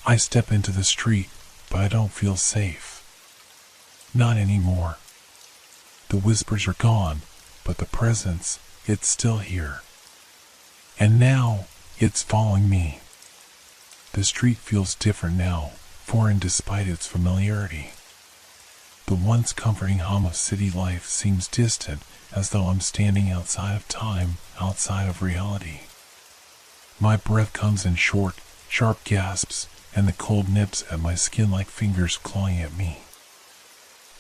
I step into the street, but I don't feel safe. Not anymore. The whispers are gone, but the presence, it's still here. And now, it's following me. The street feels different now, foreign despite its familiarity. The once comforting hum of city life seems distant, as though I'm standing outside of time, outside of reality. My breath comes in short, sharp gasps, and the cold nips at my skin like fingers clawing at me.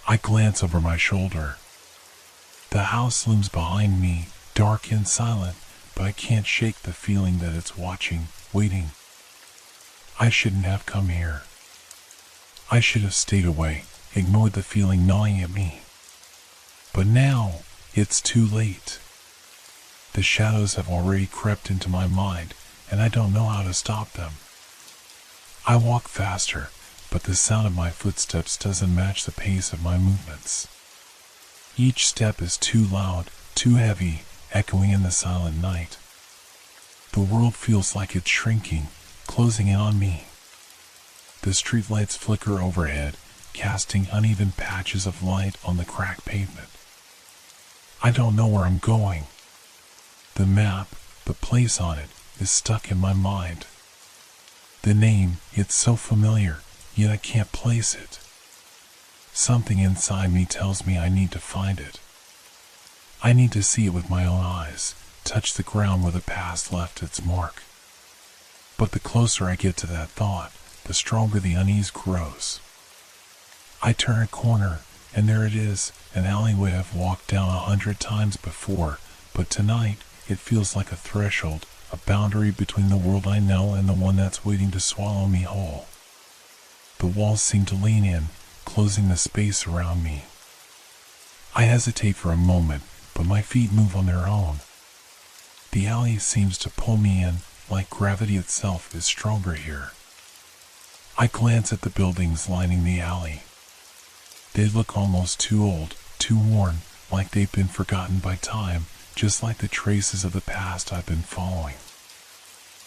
I glance over my shoulder. The house looms behind me, dark and silent, but I can't shake the feeling that it's watching, waiting. I shouldn't have come here. I should have stayed away, ignored the feeling gnawing at me. But now, it's too late. The shadows have already crept into my mind, and I don't know how to stop them. I walk faster, but the sound of my footsteps doesn't match the pace of my movements. Each step is too loud, too heavy, echoing in the silent night. The world feels like it's shrinking, closing in on me. The streetlights flicker overhead, casting uneven patches of light on the cracked pavement. I don't know where I'm going. The map, the place on it, is stuck in my mind. The name, it's so familiar, yet I can't place it. Something inside me tells me I need to find it. I need to see it with my own eyes, touch the ground where the past left its mark. But the closer I get to that thought, the stronger the unease grows. I turn a corner, and there it is, an alleyway I've walked down 100 times before, but tonight it feels like a threshold, a boundary between the world I know and the one that's waiting to swallow me whole. The walls seem to lean in, closing the space around me. I hesitate for a moment, but my feet move on their own. The alley seems to pull me in, like gravity itself is stronger here. I glance at the buildings lining the alley. They look almost too old, too worn, like they've been forgotten by time, just like the traces of the past I've been following.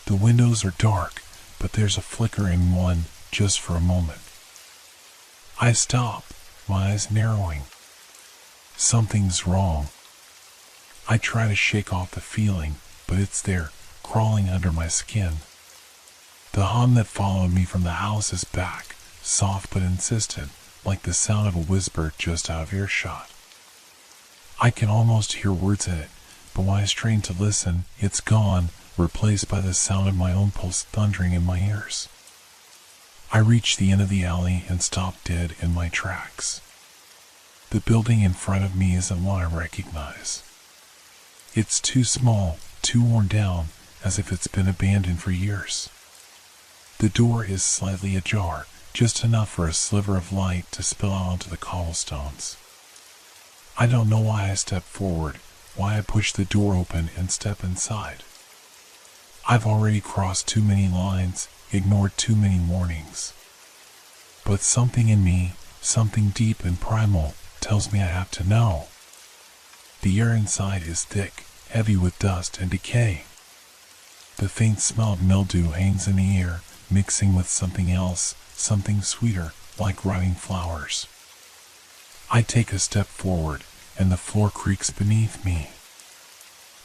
The windows are dark, but there's a flicker in one, just for a moment. I stop, my eyes narrowing. Something's wrong. I try to shake off the feeling, but it's there, crawling under my skin. The hum that followed me from the house is back, soft but insistent, like the sound of a whisper just out of earshot. I can almost hear words in it, but when I strain to listen, it's gone, replaced by the sound of my own pulse thundering in my ears. I reach the end of the alley and stop dead in my tracks. The building in front of me isn't one I recognize. It's too small, too worn down, as if it's been abandoned for years. The door is slightly ajar, just enough for a sliver of light to spill out onto the cobblestones. I don't know why I step forward, why I push the door open and step inside. I've already crossed too many lines, ignored too many warnings. But something in me, something deep and primal, tells me I have to know. The air inside is thick, heavy with dust and decay. The faint smell of mildew hangs in the air, mixing with something else, something sweeter, like rotting flowers. I take a step forward, and the floor creaks beneath me.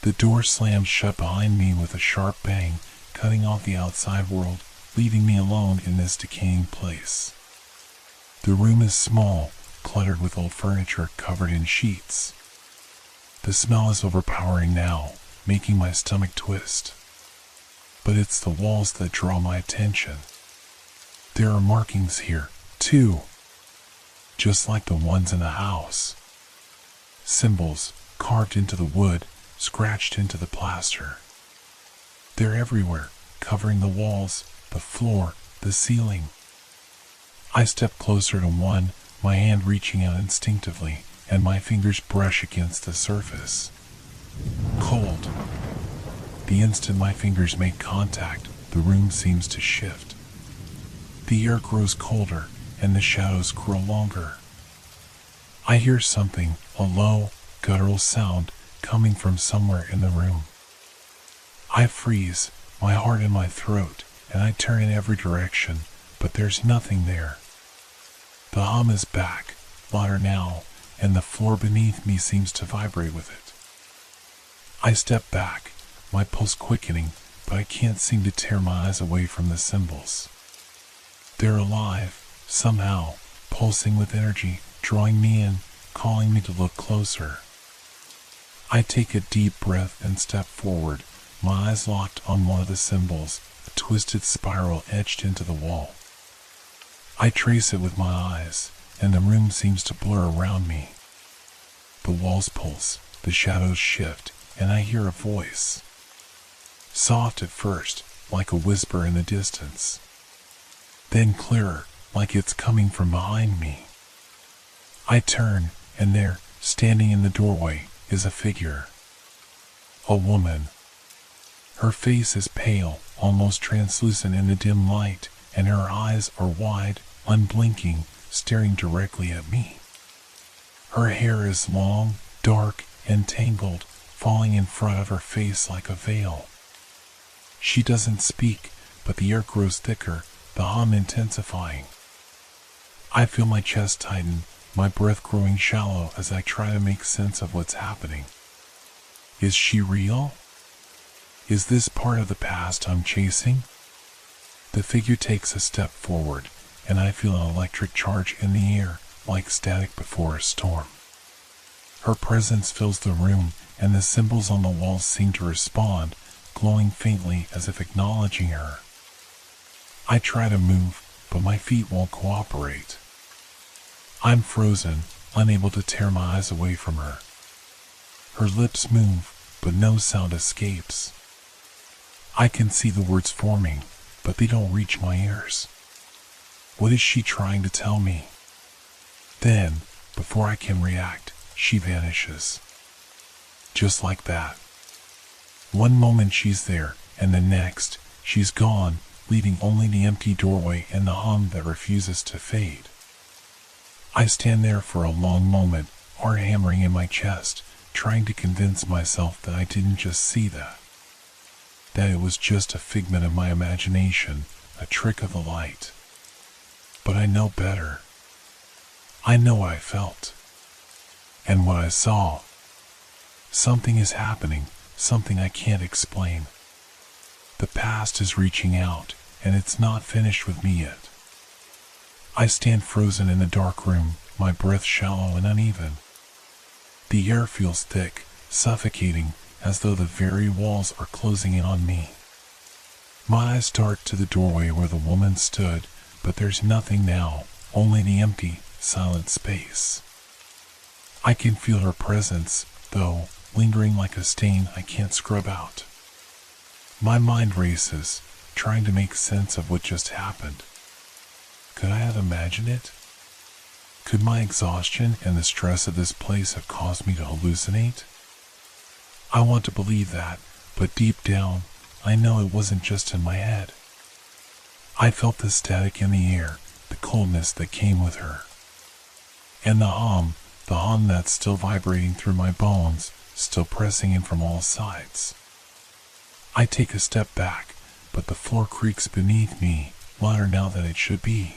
The door slams shut behind me with a sharp bang, cutting off the outside world, leaving me alone in this decaying place. The room is small, cluttered with old furniture covered in sheets. The smell is overpowering now, making my stomach twist. But it's the walls that draw my attention. There are markings here, too. just like the ones in the house. Symbols carved into the wood, scratched into the plaster. They're everywhere, covering the walls, the floor, the ceiling. I step closer to one, my hand reaching out instinctively, and my fingers brush against the surface. Cold. The instant my fingers make contact, the room seems to shift. The air grows colder, and the shadows grow longer. I hear something, a low, guttural sound, coming from somewhere in the room. I freeze, my heart in my throat, and I turn in every direction, but there's nothing there. The hum is back, louder now, and the floor beneath me seems to vibrate with it. I step back, my pulse quickening, but I can't seem to tear my eyes away from the symbols. They're alive, somehow, pulsing with energy, drawing me in, calling me to look closer. I take a deep breath and step forward, my eyes locked on one of the symbols, a twisted spiral etched into the wall. I trace it with my eyes, and the room seems to blur around me. The walls pulse, the shadows shift, and I hear a voice. Soft at first, like a whisper in the distance. Then clearer, like it's coming from behind me. I turn, and there, standing in the doorway, is a figure. A woman. Her face is pale, almost translucent in the dim light, and her eyes are wide, unblinking, staring directly at me. Her hair is long, dark, and tangled, falling in front of her face like a veil. She doesn't speak, but the air grows thicker, the hum intensifying. I feel my chest tighten, my breath growing shallow as I try to make sense of what's happening. Is she real? Is this part of the past I'm chasing? The figure takes a step forward, and I feel an electric charge in the air, like static before a storm. Her presence fills the room, and the symbols on the walls seem to respond, glowing faintly as if acknowledging her. I try to move, but my feet won't cooperate. I'm frozen, unable to tear my eyes away from her. Her lips move, but no sound escapes. I can see the words forming, but they don't reach my ears. What is she trying to tell me? Then, before I can react, she vanishes. Just like that. One moment she's there, and the next, she's gone, leaving only the empty doorway and the hum that refuses to fade. I stand there for a long moment, heart hammering in my chest, trying to convince myself that I didn't just see that it was just a figment of my imagination, a trick of the light. But I know better. I know what I felt. And what I saw. Something is happening, something I can't explain. The past is reaching out, and it's not finished with me yet. I stand frozen in the dark room, my breath shallow and uneven. The air feels thick, suffocating, as though the very walls are closing in on me. My eyes dart to the doorway where the woman stood, but there's nothing now, only the empty, silent space. I can feel her presence, though, lingering like a stain I can't scrub out. My mind races, trying to make sense of what just happened. Could I have imagined it? Could my exhaustion and the stress of this place have caused me to hallucinate? I want to believe that, but deep down, I know it wasn't just in my head. I felt the static in the air, the coldness that came with her. And the hum that's still vibrating through my bones, still pressing in from all sides. I take a step back, but the floor creaks beneath me, louder now than it should be.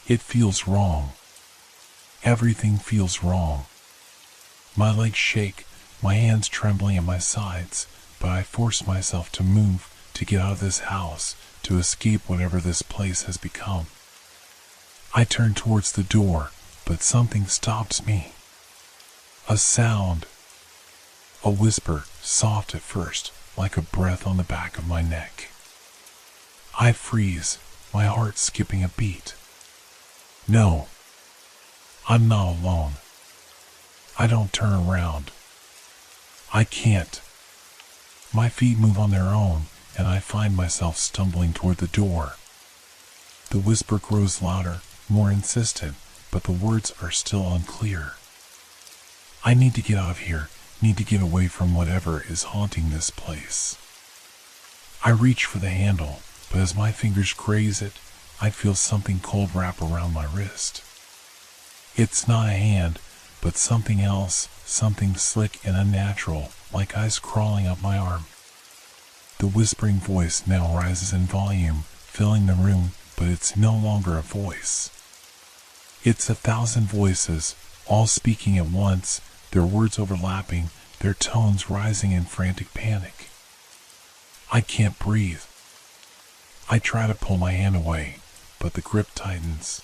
It feels wrong. Everything feels wrong. My legs shake, my hands trembling at my sides, but I force myself to move, to get out of this house, to escape whatever this place has become. I turn towards the door, but something stops me. A sound. A whisper, soft at first, like a breath on the back of my neck. I freeze, my heart skipping a beat. No. I'm not alone. I don't turn around. I can't. My feet move on their own, and I find myself stumbling toward the door. The whisper grows louder, more insistent, but the words are still unclear. I need to get out of here, need to get away from whatever is haunting this place. I reach for the handle, but as my fingers graze it, I feel something cold wrap around my wrist. It's not a hand, but something else, something slick and unnatural, like ice crawling up my arm. The whispering voice now rises in volume, filling the room, but it's no longer a voice. It's 1,000 voices, all speaking at once, their words overlapping, their tones rising in frantic panic. I can't breathe. I try to pull my hand away, but the grip tightens.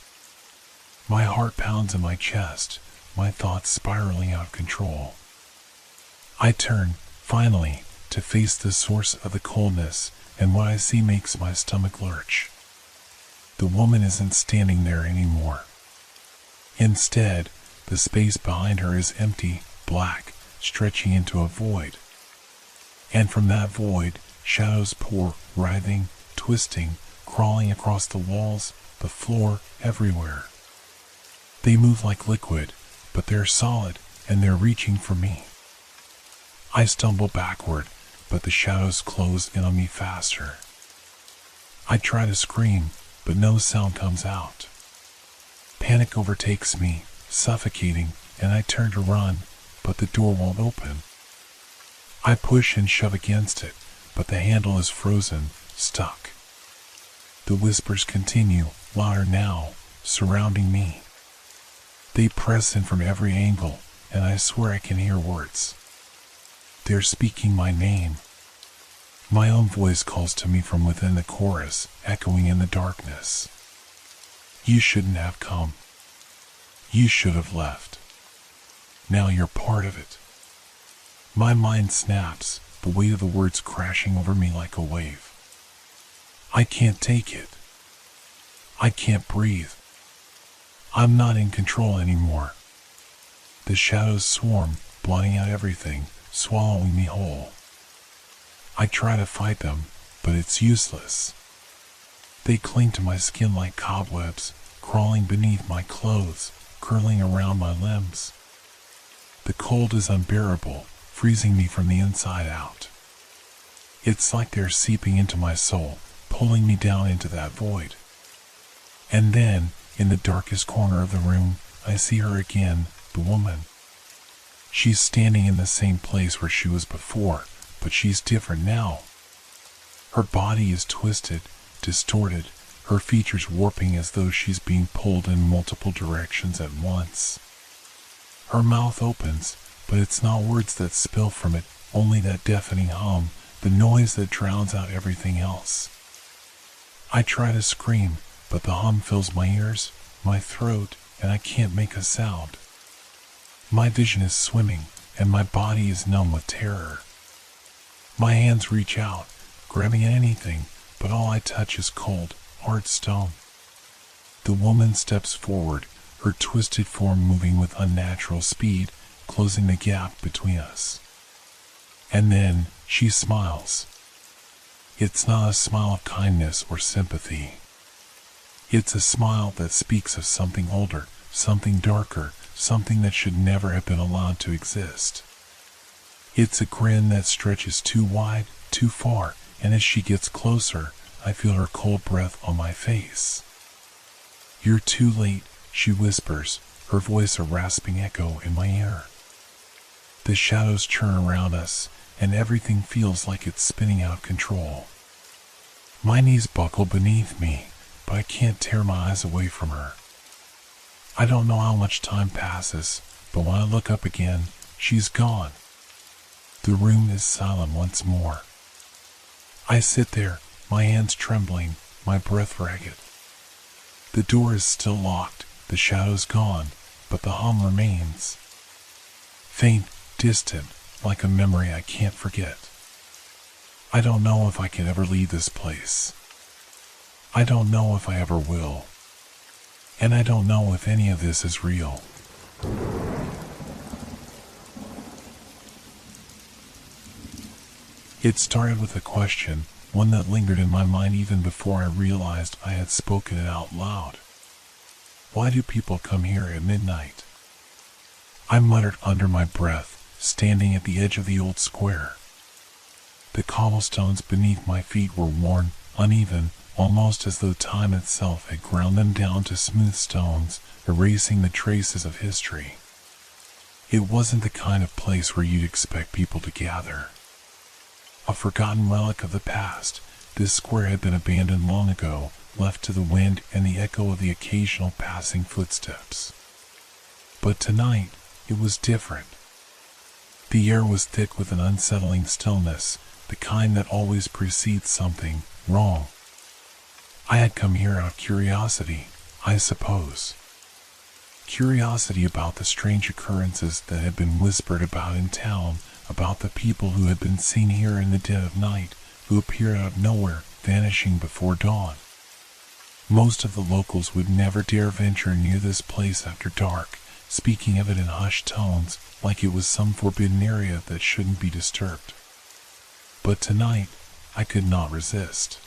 My heart pounds in my chest, my thoughts spiraling out of control. I turn, finally, to face the source of the coldness, and what I see makes my stomach lurch. The woman isn't standing there anymore. Instead, the space behind her is empty, black, stretching into a void. And from that void, shadows pour, writhing, twisting, crawling across the walls, the floor, everywhere. They move like liquid, but they're solid, and they're reaching for me. I stumble backward, but the shadows close in on me faster. I try to scream, but no sound comes out. Panic overtakes me, suffocating, and I turn to run, but the door won't open. I push and shove against it, but the handle is frozen, stuck. The whispers continue, louder now, surrounding me. They press in from every angle, and I swear I can hear words. They're speaking my name. My own voice calls to me from within the chorus, echoing in the darkness. You shouldn't have come. You should have left. Now you're part of it. My mind snaps, the weight of the words crashing over me like a wave. I can't take it. I can't breathe. I'm not in control anymore. The shadows swarm, blotting out everything, swallowing me whole. I try to fight them, but it's useless. They cling to my skin like cobwebs, crawling beneath my clothes, curling around my limbs. The cold is unbearable, freezing me from the inside out. It's like they're seeping into my soul, pulling me down into that void. And then, in the darkest corner of the room, I see her again, the woman. She's standing in the same place where she was before, but she's different now. Her body is twisted, distorted, her features warping as though she's being pulled in multiple directions at once. Her mouth opens, but it's not words that spill from it, only that deafening hum, the noise that drowns out everything else. I try to scream, but the hum fills my ears, my throat, and I can't make a sound. My vision is swimming, and my body is numb with terror. My hands reach out, grabbing at anything, but all I touch is cold, hard stone. The woman steps forward, her twisted form moving with unnatural speed, closing the gap between us. And then, she smiles. It's not a smile of kindness or sympathy. It's a smile that speaks of something older, something darker, something that should never have been allowed to exist. It's a grin that stretches too wide, too far, and as she gets closer, I feel her cold breath on my face. You're too late, she whispers, her voice a rasping echo in my ear. The shadows churn around us, and everything feels like it's spinning out of control. My knees buckle beneath me, but I can't tear my eyes away from her. I don't know how much time passes, but when I look up again, she's gone. The room is silent once more. I sit there, my hands trembling, my breath ragged. The door is still locked, the shadows gone, but the hum remains. Faint, distant, like a memory I can't forget. I don't know if I can ever leave this place. I don't know if I ever will. And I don't know if any of this is real. It started with a question, one that lingered in my mind even before I realized I had spoken it out loud. Why do people come here at midnight? I muttered under my breath, standing at the edge of the old square. The cobblestones beneath my feet were worn, uneven, almost as though time itself had ground them down to smooth stones, erasing the traces of history. It wasn't the kind of place where you'd expect people to gather. A forgotten relic of the past, this square had been abandoned long ago, left to the wind and the echo of the occasional passing footsteps. But tonight, it was different. The air was thick with an unsettling stillness, the kind that always precedes something wrong. I had come here out of curiosity, I suppose. Curiosity about the strange occurrences that had been whispered about in town, about the people who had been seen here in the dead of night, who appeared out of nowhere, vanishing before dawn. Most of the locals would never dare venture near this place after dark, speaking of it in hushed tones, like it was some forbidden area that shouldn't be disturbed. But tonight, I could not resist.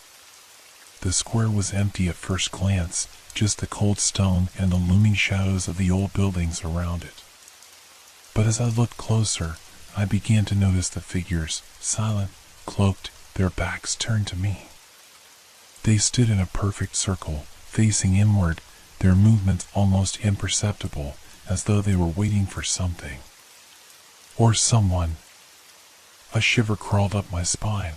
The square was empty at first glance, just the cold stone and the looming shadows of the old buildings around it. But as I looked closer, I began to notice the figures, silent, cloaked, their backs turned to me. They stood in a perfect circle, facing inward, their movements almost imperceptible, as though they were waiting for something. Or someone. A shiver crawled up my spine.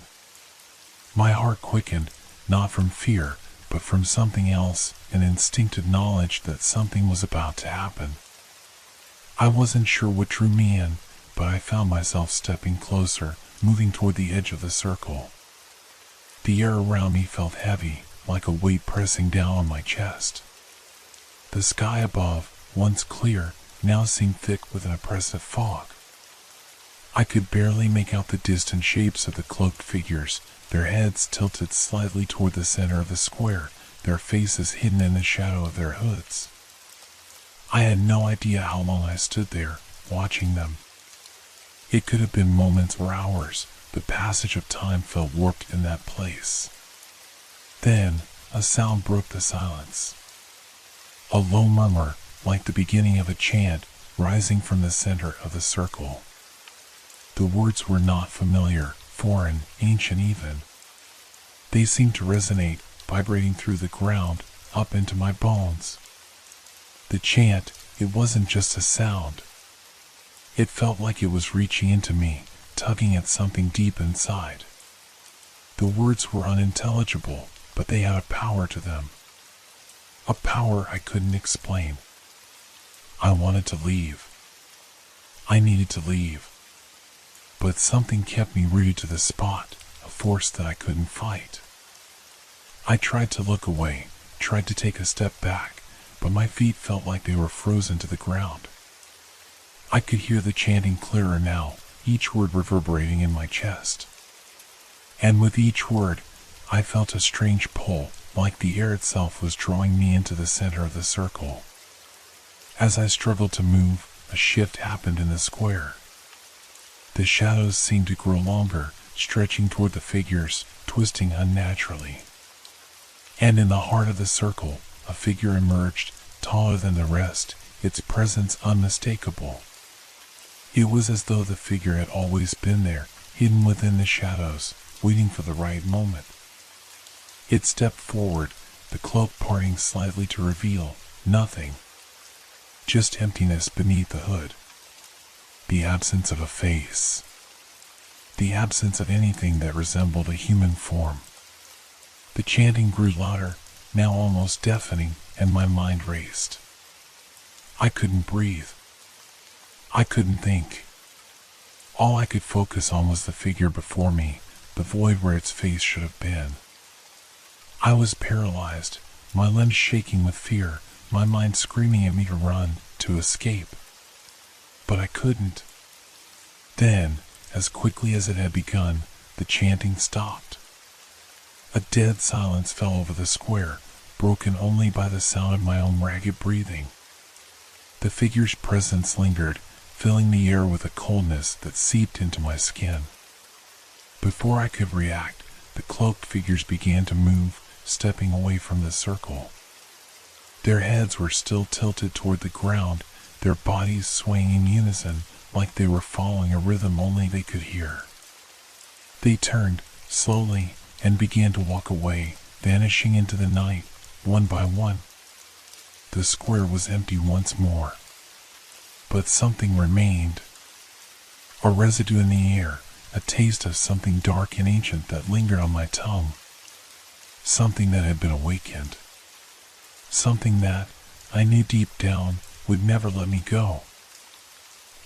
My heart quickened, not from fear, but from something else, an instinctive knowledge that something was about to happen. I wasn't sure what drew me in, but I found myself stepping closer, moving toward the edge of the circle. The air around me felt heavy, like a weight pressing down on my chest. The sky above, once clear, now seemed thick with an oppressive fog. I could barely make out the distant shapes of the cloaked figures, their heads tilted slightly toward the center of the square, their faces hidden in the shadow of their hoods. I had no idea how long I stood there, watching them. It could have been moments or hours. The passage of time felt warped in that place. Then, a sound broke the silence. A low murmur, like the beginning of a chant, rising from the center of the circle. The words were not familiar, foreign, ancient even. They seemed to resonate, vibrating through the ground, up into my bones. The chant, it wasn't just a sound. It felt like it was reaching into me, tugging at something deep inside. The words were unintelligible, but they had a power to them. A power I couldn't explain. I wanted to leave. I needed to leave. But something kept me rooted to the spot, a force that I couldn't fight. I tried to look away, tried to take a step back, but my feet felt like they were frozen to the ground. I could hear the chanting clearer now, each word reverberating in my chest. And with each word, I felt a strange pull, like the air itself was drawing me into the center of the circle. As I struggled to move, a shift happened in the square. The shadows seemed to grow longer, stretching toward the figures, twisting unnaturally. And in the heart of the circle, a figure emerged, taller than the rest, its presence unmistakable. It was as though the figure had always been there, hidden within the shadows, waiting for the right moment. It stepped forward, the cloak parting slightly to reveal nothing. Just emptiness beneath the hood. The absence of a face. The absence of anything that resembled a human form. The chanting grew louder, now almost deafening, and my mind raced. I couldn't breathe. I couldn't think. All I could focus on was the figure before me, the void where its face should have been. I was paralyzed, my limbs shaking with fear, my mind screaming at me to run, to escape. But I couldn't. Then, as quickly as it had begun, the chanting stopped. A dead silence fell over the square, broken only by the sound of my own ragged breathing. The figure's presence lingered, filling the air with a coldness that seeped into my skin. Before I could react, the cloaked figures began to move, stepping away from the circle. Their heads were still tilted toward the ground, their bodies swaying in unison like they were following a rhythm only they could hear. They turned, slowly, and began to walk away, vanishing into the night, one by one. The square was empty once more. But something remained. A residue in the air, a taste of something dark and ancient that lingered on my tongue. Something that had been awakened. Something that, I knew deep down, would never let me go.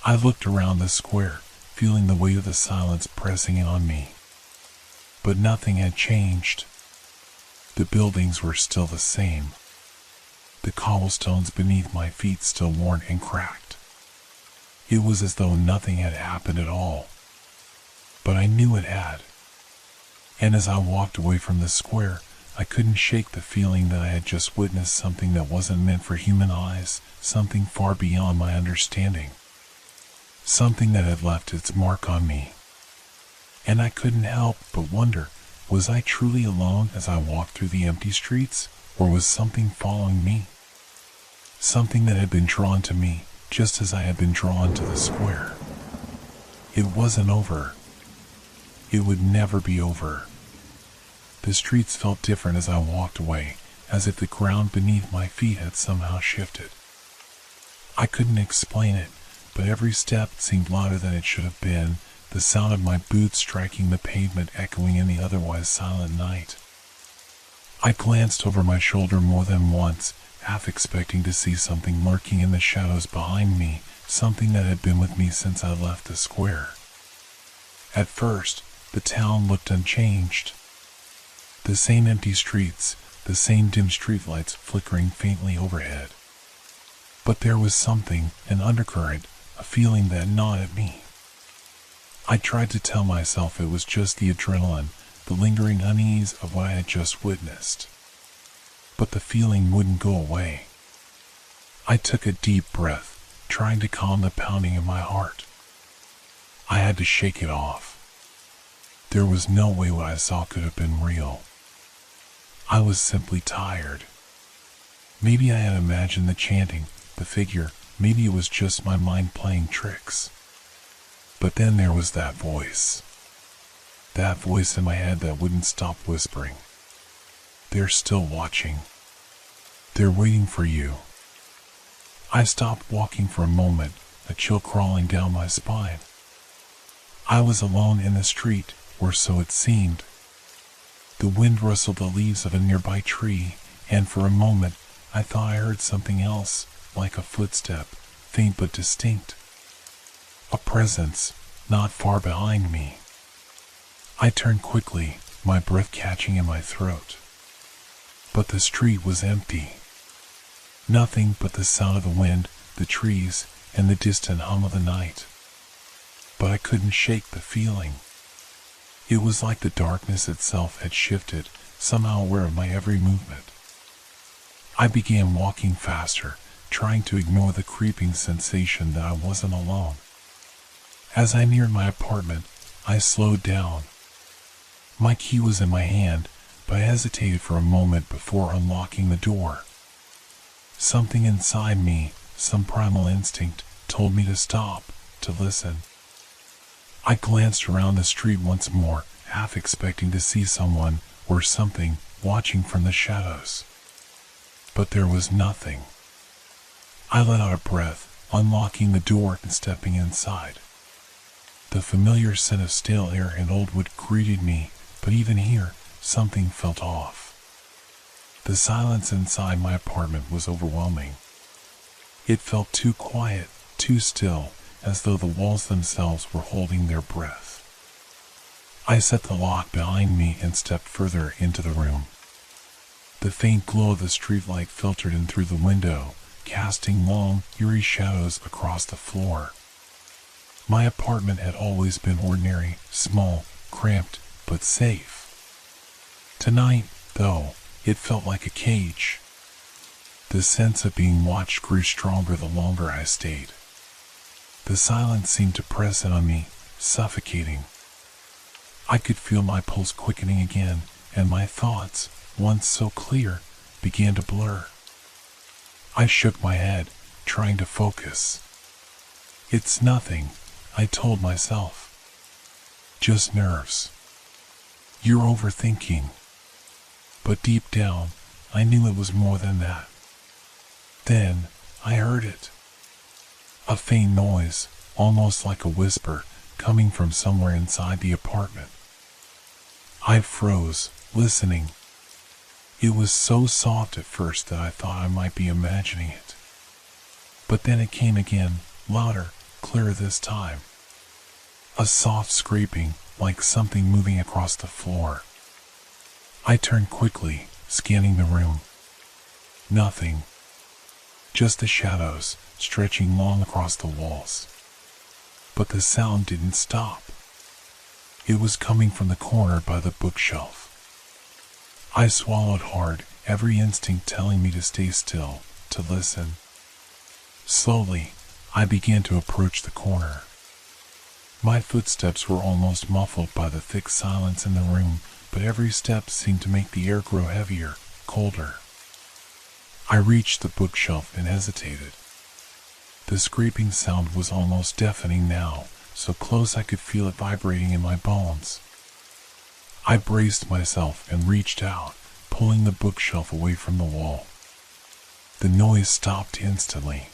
I looked around the square, feeling the weight of the silence pressing in on me. But nothing had changed. The buildings were still the same. The cobblestones beneath my feet still worn and cracked. It was as though nothing had happened at all. But I knew it had. And as I walked away from the square, I couldn't shake the feeling that I had just witnessed something that wasn't meant for human eyes, something far beyond my understanding. Something that had left its mark on me. And I couldn't help but wonder, was I truly alone as I walked through the empty streets, or was something following me? Something that had been drawn to me, just as I had been drawn to the square. It wasn't over. It would never be over. The streets felt different as I walked away, as if the ground beneath my feet had somehow shifted. I couldn't explain it, but every step seemed louder than it should have been, the sound of my boots striking the pavement echoing in the otherwise silent night. I glanced over my shoulder more than once, half expecting to see something lurking in the shadows behind me, something that had been with me since I left the square. At first, the town looked unchanged. The same empty streets, the same dim streetlights flickering faintly overhead. But there was something, an undercurrent, a feeling that gnawed at me. I tried to tell myself it was just the adrenaline, the lingering unease of what I had just witnessed. But the feeling wouldn't go away. I took a deep breath, trying to calm the pounding in my heart. I had to shake it off. There was no way what I saw could have been real. I was simply tired. Maybe I had imagined the chanting, the figure, maybe it was just my mind playing tricks. But then there was that voice. That voice in my head that wouldn't stop whispering. They're still watching. They're waiting for you. I stopped walking for a moment, a chill crawling down my spine. I was alone in the street, or so it seemed. The wind rustled the leaves of a nearby tree, and for a moment I thought I heard something else, like a footstep, faint but distinct. A presence, not far behind me. I turned quickly, my breath catching in my throat. But the street was empty. Nothing but the sound of the wind, the trees, and the distant hum of the night. But I couldn't shake the feeling. It was like the darkness itself had shifted, somehow aware of my every movement. I began walking faster, trying to ignore the creeping sensation that I wasn't alone. As I neared my apartment, I slowed down. My key was in my hand, but I hesitated for a moment before unlocking the door. Something inside me, some primal instinct, told me to stop, to listen. I glanced around the street once more, half expecting to see someone, or something, watching from the shadows. But there was nothing. I let out a breath, unlocking the door and stepping inside. The familiar scent of stale air and old wood greeted me, but even here, something felt off. The silence inside my apartment was overwhelming. It felt too quiet, too still, as though the walls themselves were holding their breath. I set the lock behind me and stepped further into the room. The faint glow of the streetlight filtered in through the window, casting long, eerie shadows across the floor. My apartment had always been ordinary, small, cramped, but safe. Tonight, though, it felt like a cage. The sense of being watched grew stronger the longer I stayed. The silence seemed to press in on me, suffocating. I could feel my pulse quickening again, and my thoughts, once so clear, began to blur. I shook my head, trying to focus. "It's nothing," I told myself. "Just nerves. You're overthinking." But deep down, I knew it was more than that. Then, I heard it. A faint noise, almost like a whisper, coming from somewhere inside the apartment. I froze, listening. It was so soft at first that I thought I might be imagining it. But then it came again, louder, clearer this time. A soft scraping, like something moving across the floor. I turned quickly, scanning the room. Nothing. Just the shadows, stretching long across the walls. But the sound didn't stop. It was coming from the corner by the bookshelf. I swallowed hard, every instinct telling me to stay still, to listen. Slowly, I began to approach the corner. My footsteps were almost muffled by the thick silence in the room, but every step seemed to make the air grow heavier, colder. I reached the bookshelf and hesitated. The scraping sound was almost deafening now, so close I could feel it vibrating in my bones. I braced myself and reached out, pulling the bookshelf away from the wall. The noise stopped instantly,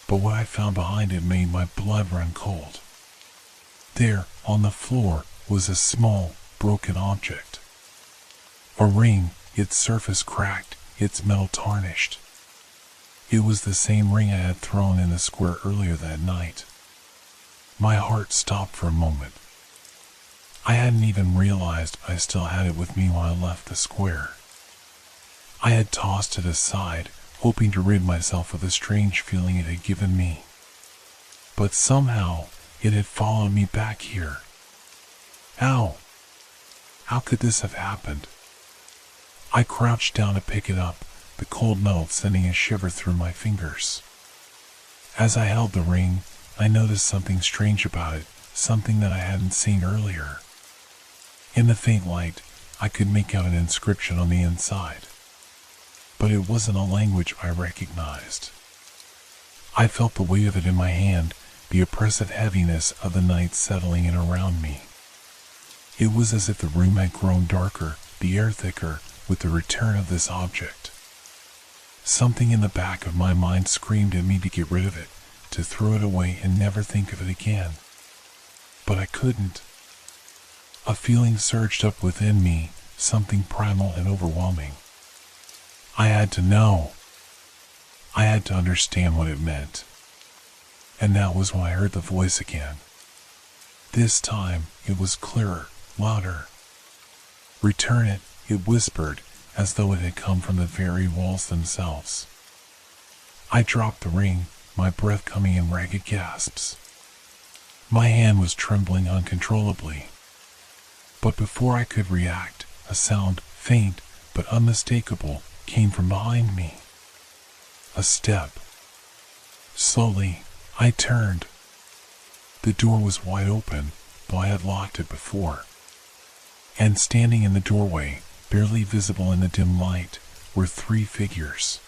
but what I found behind it made my blood run cold. There, on the floor, was a small, broken object. A ring, its surface cracked, its metal tarnished. It was the same ring I had thrown in the square earlier that night. My heart stopped for a moment. I hadn't even realized I still had it with me when I left the square. I had tossed it aside, hoping to rid myself of the strange feeling it had given me. But somehow, it had followed me back here. How? How could this have happened? I crouched down to pick it up, the cold metal sending a shiver through my fingers. As I held the ring, I noticed something strange about it, something that I hadn't seen earlier. In the faint light, I could make out an inscription on the inside. But it wasn't a language I recognized. I felt the weight of it in my hand, the oppressive heaviness of the night settling in around me. It was as if the room had grown darker, the air thicker, with the return of this object. Something in the back of my mind screamed at me to get rid of it, to throw it away and never think of it again. But I couldn't. A feeling surged up within me, something primal and overwhelming. I had to know. I had to understand what it meant. And that was when I heard the voice again. This time, it was clearer, louder. "Return it," it whispered, as though it had come from the very walls themselves. I dropped the ring, my breath coming in ragged gasps. My hand was trembling uncontrollably. But before I could react, a sound, faint but unmistakable, came from behind me. A step. Slowly, I turned. The door was wide open, though I had locked it before. And standing in the doorway, barely visible in the dim light, were 3 figures.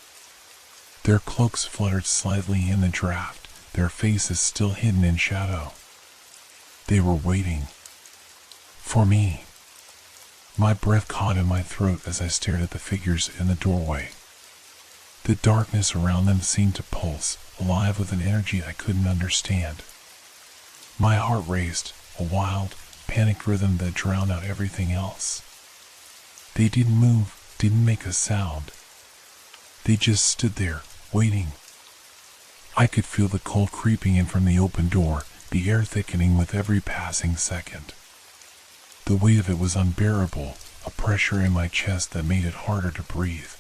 Their cloaks fluttered slightly in the draft, their faces still hidden in shadow. They were waiting. For me. My breath caught in my throat as I stared at the figures in the doorway. The darkness around them seemed to pulse, alive with an energy I couldn't understand. My heart raced, a wild, panicked rhythm that drowned out everything else. They didn't move, didn't make a sound. They just stood there, waiting. I could feel the cold creeping in from the open door, the air thickening with every passing second. The weight of it was unbearable, a pressure in my chest that made it harder to breathe.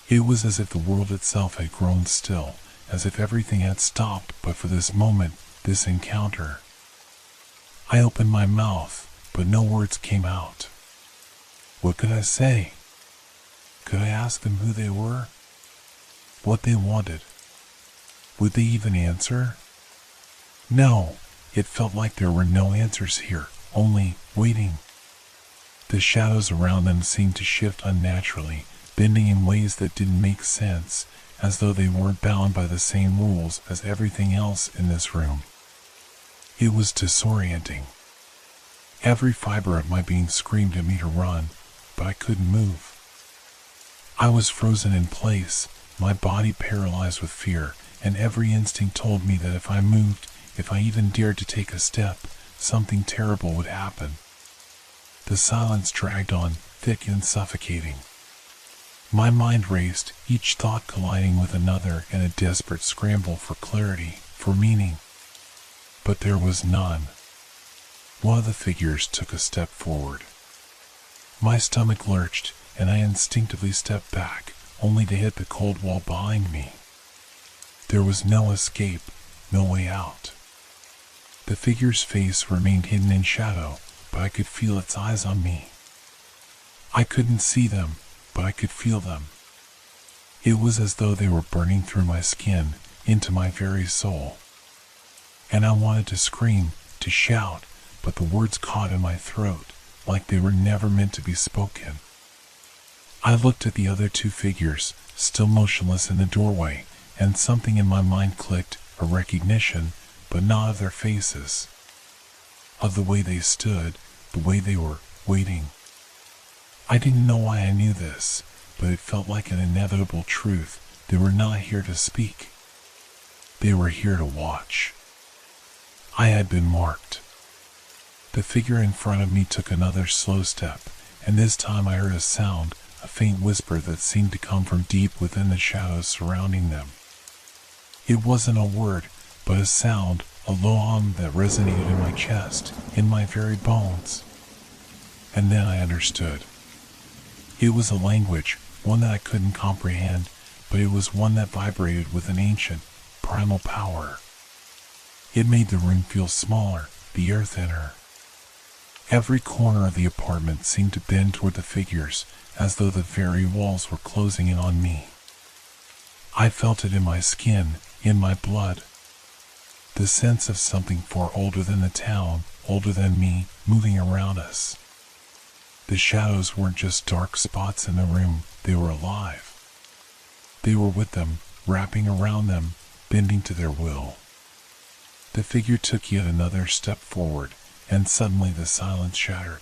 It was as if the world itself had grown still, as if everything had stopped but for this moment, this encounter. I opened my mouth, but no words came out. What could I say? Could I ask them who they were? what they wanted. Would they even answer? No, it felt like there were no answers here, only waiting. The shadows around them seemed to shift unnaturally, bending in ways that didn't make sense, as though they weren't bound by the same rules as everything else in this room. It was disorienting. Every fiber of my being screamed at me to run, but I couldn't move. I was frozen in place, my body paralyzed with fear, and every instinct told me that if I moved, if I even dared to take a step, something terrible would happen. The silence dragged on, thick and suffocating. My mind raced, each thought colliding with another in a desperate scramble for clarity, for meaning. But there was none. One of the figures took a step forward. My stomach lurched, and I instinctively stepped back, only to hit the cold wall behind me. There was no escape, no way out. The figure's face remained hidden in shadow, but I could feel its eyes on me. I couldn't see them, but I could feel them. It was as though they were burning through my skin, into my very soul. And I wanted to scream, to shout, but the words caught in my throat, like they were never meant to be spoken. I looked at the other two figures, still motionless in the doorway, and something in my mind clicked, a recognition, but not of their faces. Of the way they stood, the way they were waiting. I didn't know why I knew this, but it felt like an inevitable truth. They were not here to speak. They were here to watch. I had been marked. The figure in front of me took another slow step, and this time I heard a sound, a faint whisper that seemed to come from deep within the shadows surrounding them. It wasn't a word, but a sound, a low hum that resonated in my chest, in my very bones. And then I understood. It was a language, one that I couldn't comprehend, but it was one that vibrated with an ancient, primal power. It made the room feel smaller, the air thinner. Every corner of the apartment seemed to bend toward the figures, as though the very walls were closing in on me. I felt it in my skin, in my blood. The sense of something far older than the town, older than me, moving around us. The shadows weren't just dark spots in the room, they were alive. They were with them, wrapping around them, bending to their will. The figure took yet another step forward, and suddenly the silence shattered.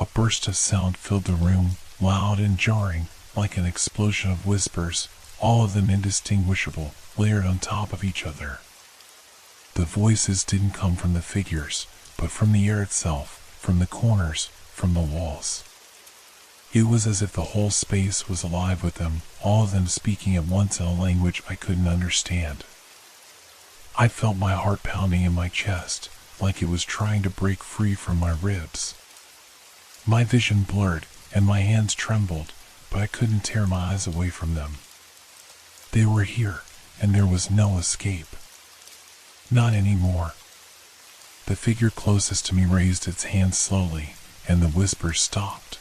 A burst of sound filled the room, loud and jarring, like an explosion of whispers, all of them indistinguishable, layered on top of each other. The voices didn't come from the figures, but from the air itself, from the corners, from the walls. It was as if the whole space was alive with them, all of them speaking at once in a language I couldn't understand. I felt my heart pounding in my chest, like it was trying to break free from my ribs. My vision blurred, and my hands trembled, but I couldn't tear my eyes away from them. They were here, and there was no escape. Not anymore. The figure closest to me raised its hand slowly, and the whispers stopped.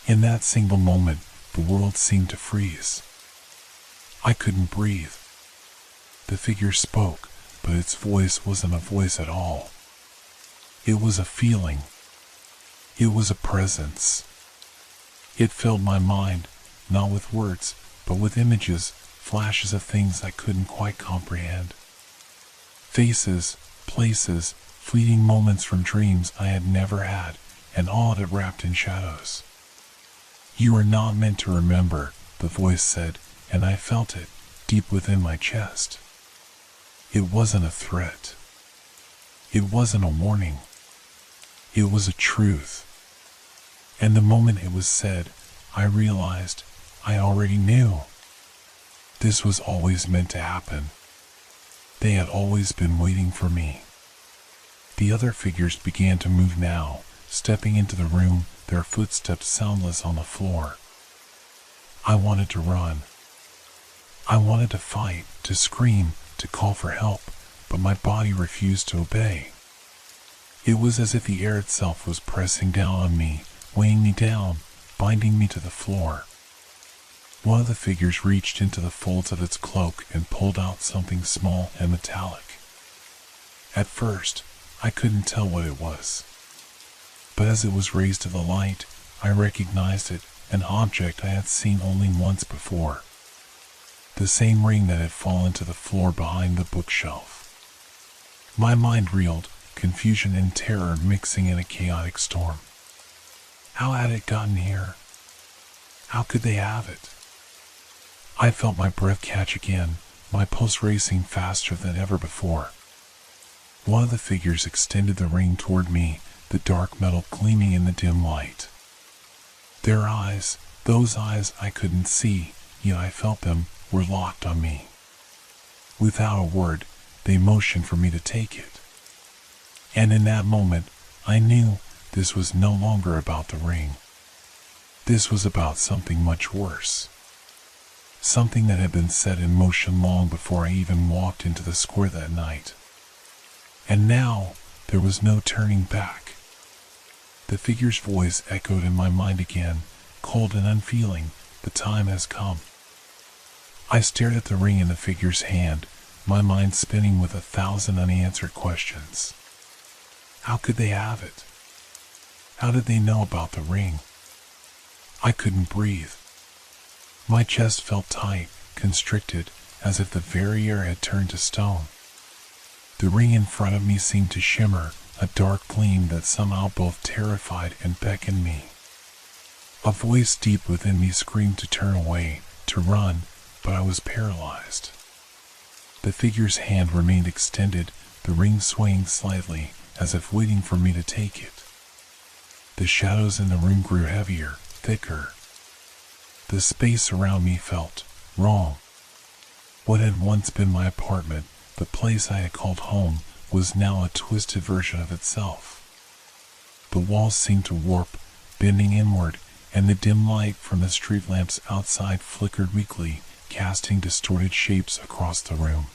In that single moment, the world seemed to freeze. I couldn't breathe. The figure spoke, but its voice wasn't a voice at all. It was a feeling. It was a presence. It filled my mind, not with words, but with images, flashes of things I couldn't quite comprehend. Faces, places, fleeting moments from dreams I had never had, and all of it wrapped in shadows. You are not meant to remember, the voice said, and I felt it, deep within my chest. It wasn't a threat. It wasn't a warning. It was a truth. And the moment it was said, I realized I already knew. This was always meant to happen. They had always been waiting for me. The other figures began to move now, stepping into the room, their footsteps soundless on the floor. I wanted to run. I wanted to fight, to scream, to call for help, but my body refused to obey. It was as if the air itself was pressing down on me, weighing me down, binding me to the floor. One of the figures reached into the folds of its cloak and pulled out something small and metallic. At first, I couldn't tell what it was. But as it was raised to the light, I recognized it, an object I had seen only once before. The same ring that had fallen to the floor behind the bookshelf. My mind reeled, confusion and terror mixing in a chaotic storm. How had it gotten here? How could they have it? I felt my breath catch again, my pulse racing faster than ever before. One of the figures extended the ring toward me, the dark metal gleaming in the dim light. Their eyes, those eyes I couldn't see, yet I felt them, were locked on me. Without a word, they motioned for me to take it. And in that moment, I knew this was no longer about the ring. This was about something much worse. Something that had been set in motion long before I even walked into the square that night. And now, there was no turning back. The figure's voice echoed in my mind again, cold and unfeeling. The time has come. I stared at the ring in the figure's hand, my mind spinning with 1,000 unanswered questions. How could they have it? How did they know about the ring? I couldn't breathe. My chest felt tight, constricted, as if the very air had turned to stone. The ring in front of me seemed to shimmer, a dark gleam that somehow both terrified and beckoned me. A voice deep within me screamed to turn away, to run, but I was paralyzed. The figure's hand remained extended, the ring swaying slightly, as if waiting for me to take it. The shadows in the room grew heavier, thicker. The space around me felt wrong. What had once been my apartment, the place I had called home, was now a twisted version of itself. The walls seemed to warp, bending inward, and the dim light from the street lamps outside flickered weakly, casting distorted shapes across the room.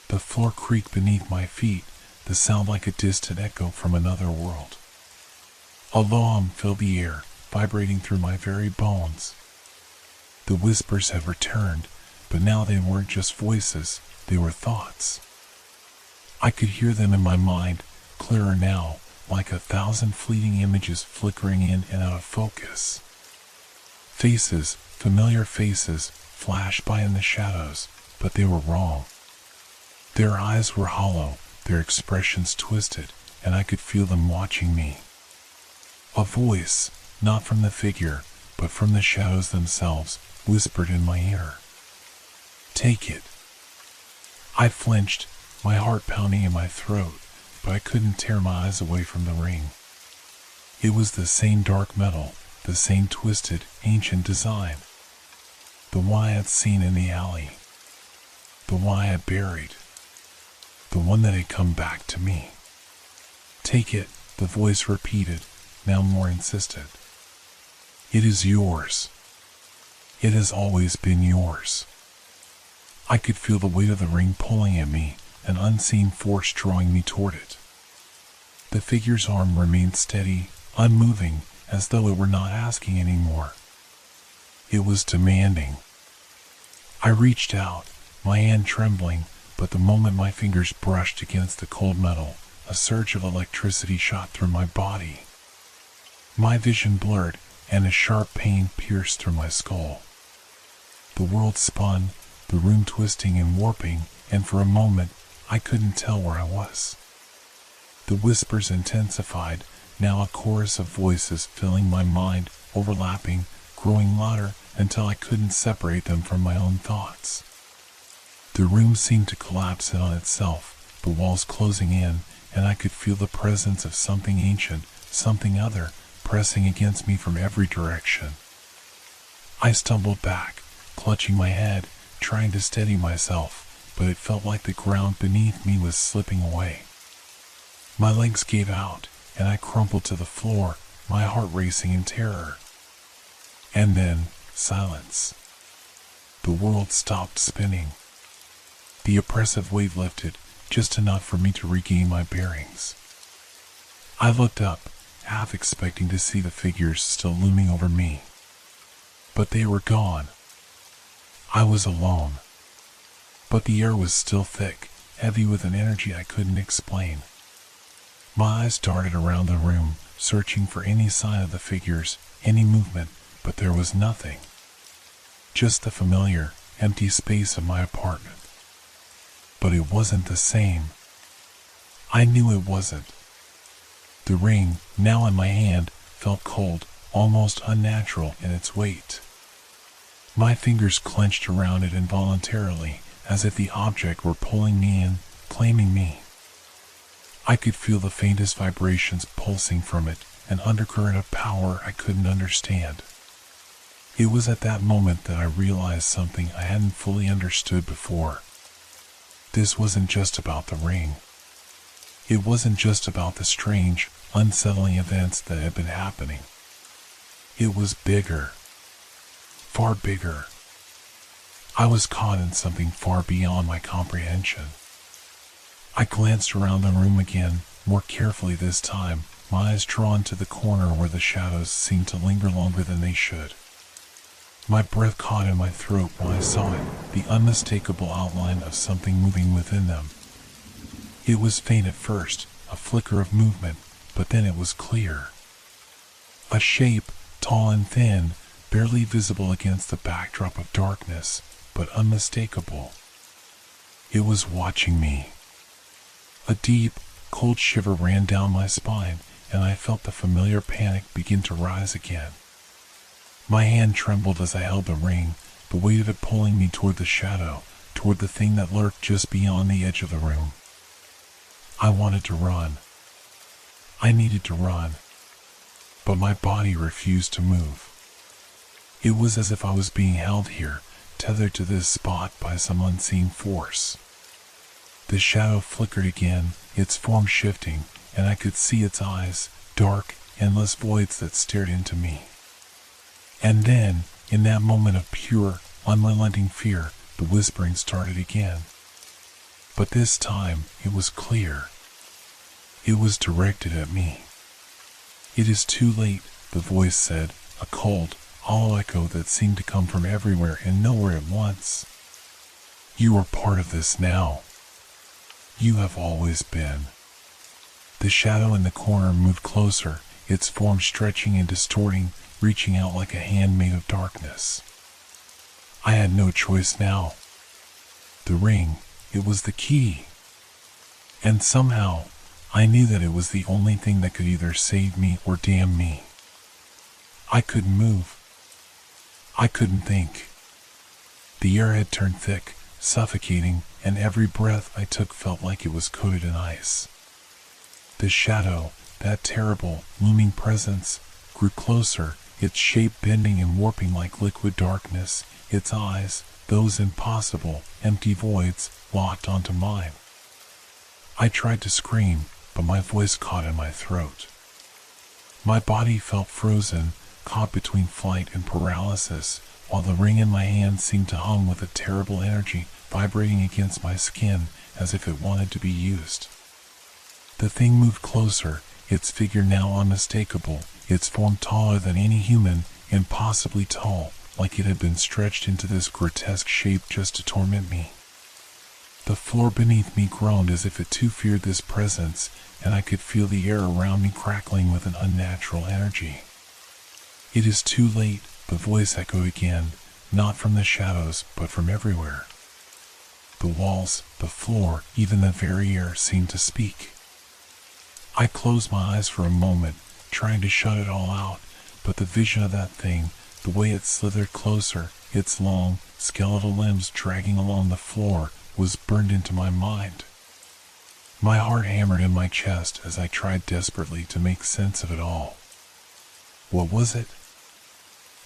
The floor creaked beneath my feet, the sound like a distant echo from another world. A alarm filled the air, vibrating through my very bones. The whispers had returned, but now they weren't just voices, they were thoughts. I could hear them in my mind, clearer now, like 1,000 fleeting images flickering in and out of focus. Faces, familiar faces, flashed by in the shadows, but they were wrong. Their eyes were hollow, their expressions twisted, and I could feel them watching me. A voice, not from the figure, but from the shadows themselves, whispered in my ear. "Take it." I flinched, my heart pounding in my throat, but I couldn't tear my eyes away from the ring. It was the same dark metal, the same twisted, ancient design. The one I had seen in the alley. The one I had buried. The one that had come back to me. "Take it," the voice repeated, now more insistent. "It is yours. It has always been yours." I could feel the weight of the ring pulling at me, an unseen force drawing me toward it. The figure's arm remained steady, unmoving, as though it were not asking anymore. It was demanding. I reached out, my hand trembling, but the moment my fingers brushed against the cold metal, a surge of electricity shot through my body. My vision blurred, and a sharp pain pierced through my skull. The world spun, the room twisting and warping, and for a moment, I couldn't tell where I was. The whispers intensified, now a chorus of voices filling my mind, overlapping, growing louder until I couldn't separate them from my own thoughts. The room seemed to collapse in on itself, the walls closing in, and I could feel the presence of something ancient, something other, pressing against me from every direction. I stumbled back, clutching my head, trying to steady myself, but it felt like the ground beneath me was slipping away. My legs gave out, and I crumpled to the floor, my heart racing in terror. And then, silence. The world stopped spinning. The oppressive weight lifted, just enough for me to regain my bearings. I looked up, half expecting to see the figures still looming over me. But they were gone. I was alone, but the air was still thick, heavy with an energy I couldn't explain. My eyes darted around the room, searching for any sign of the figures, any movement, but there was nothing. Just the familiar, empty space of my apartment. But it wasn't the same. I knew it wasn't. The ring, now in my hand, felt cold, almost unnatural in its weight. My fingers clenched around it involuntarily, as if the object were pulling me in, claiming me. I could feel the faintest vibrations pulsing from it, an undercurrent of power I couldn't understand. It was at that moment that I realized something I hadn't fully understood before. This wasn't just about the ring. It wasn't just about the strange, unsettling events that had been happening. It was bigger. Far bigger. I was caught in something far beyond my comprehension. I glanced around the room again, more carefully this time, my eyes drawn to the corner where the shadows seemed to linger longer than they should. My breath caught in my throat when I saw it, the unmistakable outline of something moving within them. It was faint at first, a flicker of movement, but then it was clear. A shape, tall and thin, barely visible against the backdrop of darkness, but unmistakable. It was watching me. A deep, cold shiver ran down my spine, and I felt the familiar panic begin to rise again. My hand trembled as I held the ring, the weight of it pulling me toward the shadow, toward the thing that lurked just beyond the edge of the room. I wanted to run. I needed to run. But my body refused to move. It was as if I was being held here, tethered to this spot by some unseen force. The shadow flickered again, its form shifting, and I could see its eyes, dark, endless voids that stared into me. And then, in that moment of pure, unrelenting fear, the whispering started again. But this time, it was clear. It was directed at me. "It is too late," the voice said, a cold, hollow echo that seemed to come from everywhere and nowhere at once. "You are part of this now. You have always been." The shadow in the corner moved closer, its form stretching and distorting, reaching out like a hand made of darkness. I had no choice now. The ring, it was the key. And somehow, I knew that it was the only thing that could either save me or damn me. I couldn't move. I couldn't think. The air had turned thick, suffocating, and every breath I took felt like it was coated in ice. The shadow, that terrible, looming presence, grew closer, its shape bending and warping like liquid darkness, its eyes, those impossible, empty voids, locked onto mine. I tried to scream, but my voice caught in my throat. My body felt frozen, caught between flight and paralysis, while the ring in my hand seemed to hum with a terrible energy, vibrating against my skin as if it wanted to be used. The thing moved closer, its figure now unmistakable, its form taller than any human, impossibly tall, like it had been stretched into this grotesque shape just to torment me. The floor beneath me groaned as if it too feared this presence, and I could feel the air around me crackling with an unnatural energy. "It is too late," the voice echoed again, not from the shadows, but from everywhere. The walls, the floor, even the very air seemed to speak. I closed my eyes for a moment, trying to shut it all out, but the vision of that thing, the way it slithered closer, its long, skeletal limbs dragging along the floor, was burned into my mind. My heart hammered in my chest as I tried desperately to make sense of it all. What was it?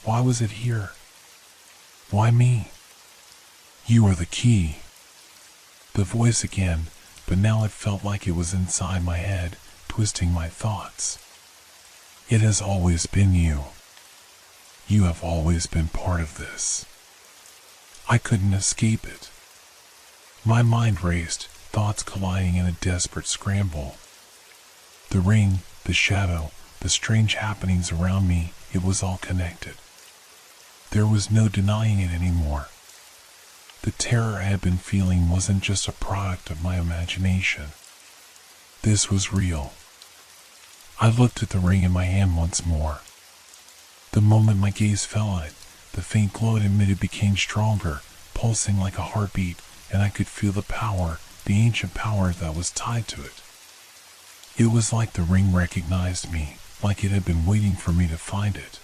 Why was it here? Why me? "You are the key." The voice again, but now it felt like it was inside my head, twisting my thoughts. "It has always been you. You have always been part of this." I couldn't escape it. My mind raced, thoughts colliding in a desperate scramble. The ring, the shadow, the strange happenings around me, it was all connected. There was no denying it anymore. The terror I had been feeling wasn't just a product of my imagination. This was real. I looked at the ring in my hand once more. The moment my gaze fell on it, the faint glow it emitted became stronger, pulsing like a heartbeat, and I could feel the power, the ancient power that was tied to it. It was like the ring recognized me, like it had been waiting for me to find it,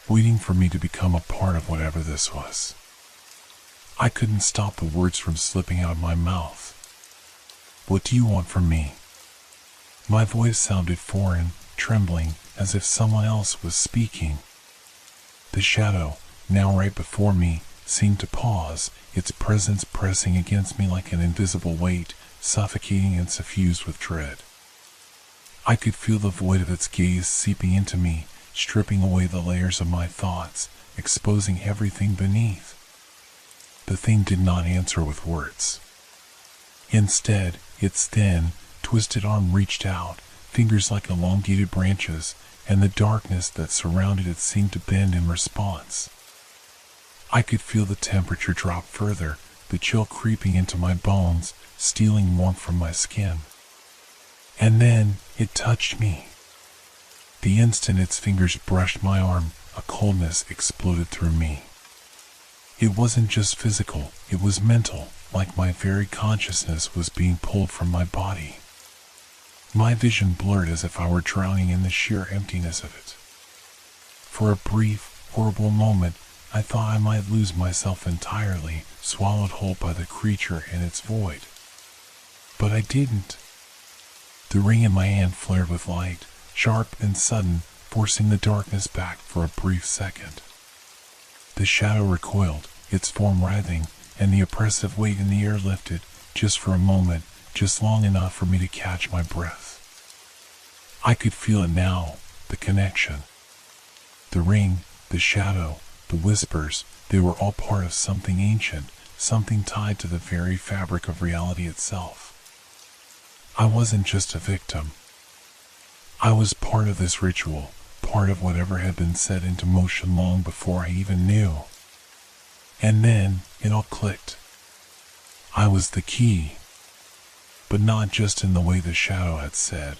waiting for me to become a part of whatever this was. I couldn't stop the words from slipping out of my mouth. "What do you want from me?" My voice sounded foreign, trembling, as if someone else was speaking. The shadow, now right before me, seemed to pause, its presence pressing against me like an invisible weight, suffocating and suffused with dread. I could feel the void of its gaze seeping into me, stripping away the layers of my thoughts, exposing everything beneath. The thing did not answer with words. Instead, its thin, twisted arm reached out, fingers like elongated branches, and the darkness that surrounded it seemed to bend in response. I could feel the temperature drop further, the chill creeping into my bones, stealing warmth from my skin. And then, it touched me. The instant its fingers brushed my arm, a coldness exploded through me. It wasn't just physical, it was mental, like my very consciousness was being pulled from my body. My vision blurred as if I were drowning in the sheer emptiness of it. For a brief, horrible moment, I thought I might lose myself entirely, swallowed whole by the creature and its void. But I didn't. The ring in my hand flared with light, sharp and sudden, forcing the darkness back for a brief second. The shadow recoiled, its form writhing, and the oppressive weight in the air lifted, just for a moment, just long enough for me to catch my breath. I could feel it now, the connection. The ring, the shadow, the whispers, they were all part of something ancient, something tied to the very fabric of reality itself. I wasn't just a victim. I was part of this ritual, part of whatever had been set into motion long before I even knew. And then, it all clicked. I was the key. But not just in the way the shadow had said.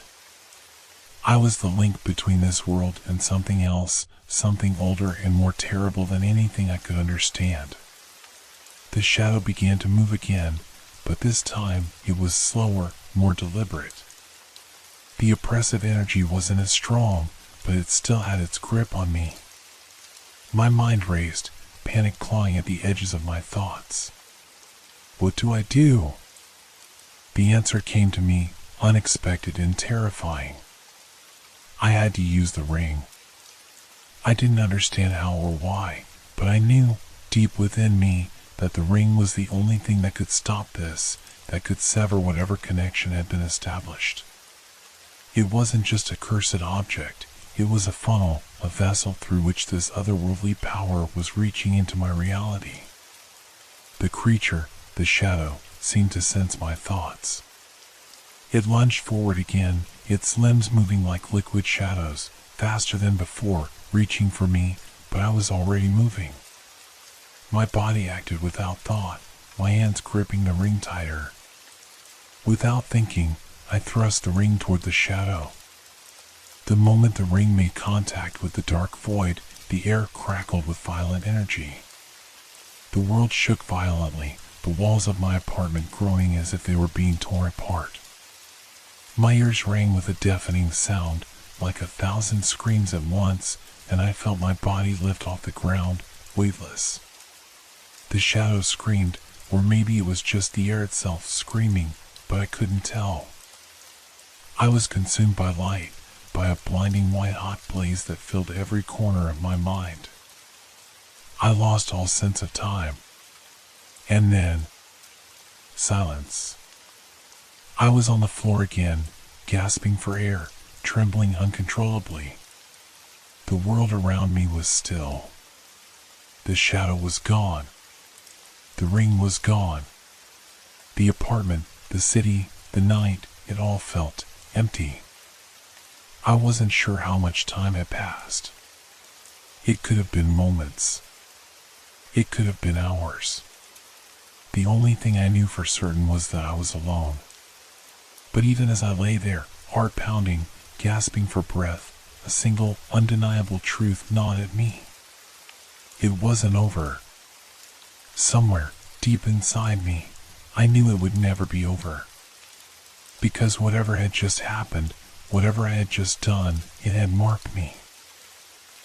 I was the link between this world and something else, something older and more terrible than anything I could understand. The shadow began to move again, but this time it was slower, more deliberate. The oppressive energy wasn't as strong, but it still had its grip on me. My mind raced, panic clawing at the edges of my thoughts. What do I do? The answer came to me, unexpected and terrifying. I had to use the ring. I didn't understand how or why, but I knew, deep within me, that the ring was the only thing that could stop this, that could sever whatever connection had been established. It wasn't just a cursed object, it was a funnel, a vessel through which this otherworldly power was reaching into my reality. The creature, the shadow, seemed to sense my thoughts. It lunged forward again, its limbs moving like liquid shadows, faster than before, reaching for me, but I was already moving. My body acted without thought, my hands gripping the ring tighter. Without thinking, I thrust the ring toward the shadow. The moment the ring made contact with the dark void, the air crackled with violent energy. The world shook violently, the walls of my apartment groaning as if they were being torn apart. My ears rang with a deafening sound, like 1,000 screams at once, and I felt my body lift off the ground, weightless. The shadow screamed, or maybe it was just the air itself screaming, but I couldn't tell. I was consumed by light, by a blinding white-hot blaze that filled every corner of my mind. I lost all sense of time. And then, silence. I was on the floor again, gasping for air, trembling uncontrollably. The world around me was still. The shadow was gone. The ring was gone. The apartment, the city, the night, it all felt empty. I wasn't sure how much time had passed. It could have been moments. It could have been hours. The only thing I knew for certain was that I was alone. But even as I lay there, heart pounding, gasping for breath, a single, undeniable truth gnawed at me. It wasn't over. Somewhere, deep inside me, I knew it would never be over. Because whatever had just happened, whatever I had just done, it had marked me.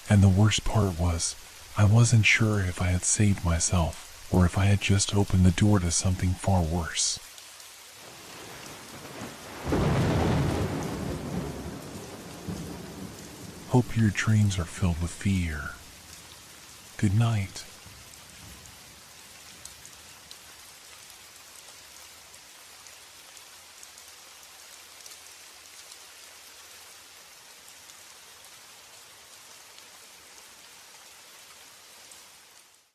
And the worst part was, I wasn't sure if I had saved myself, or if I had just opened the door to something far worse. Hope your dreams are filled with fear. Good night.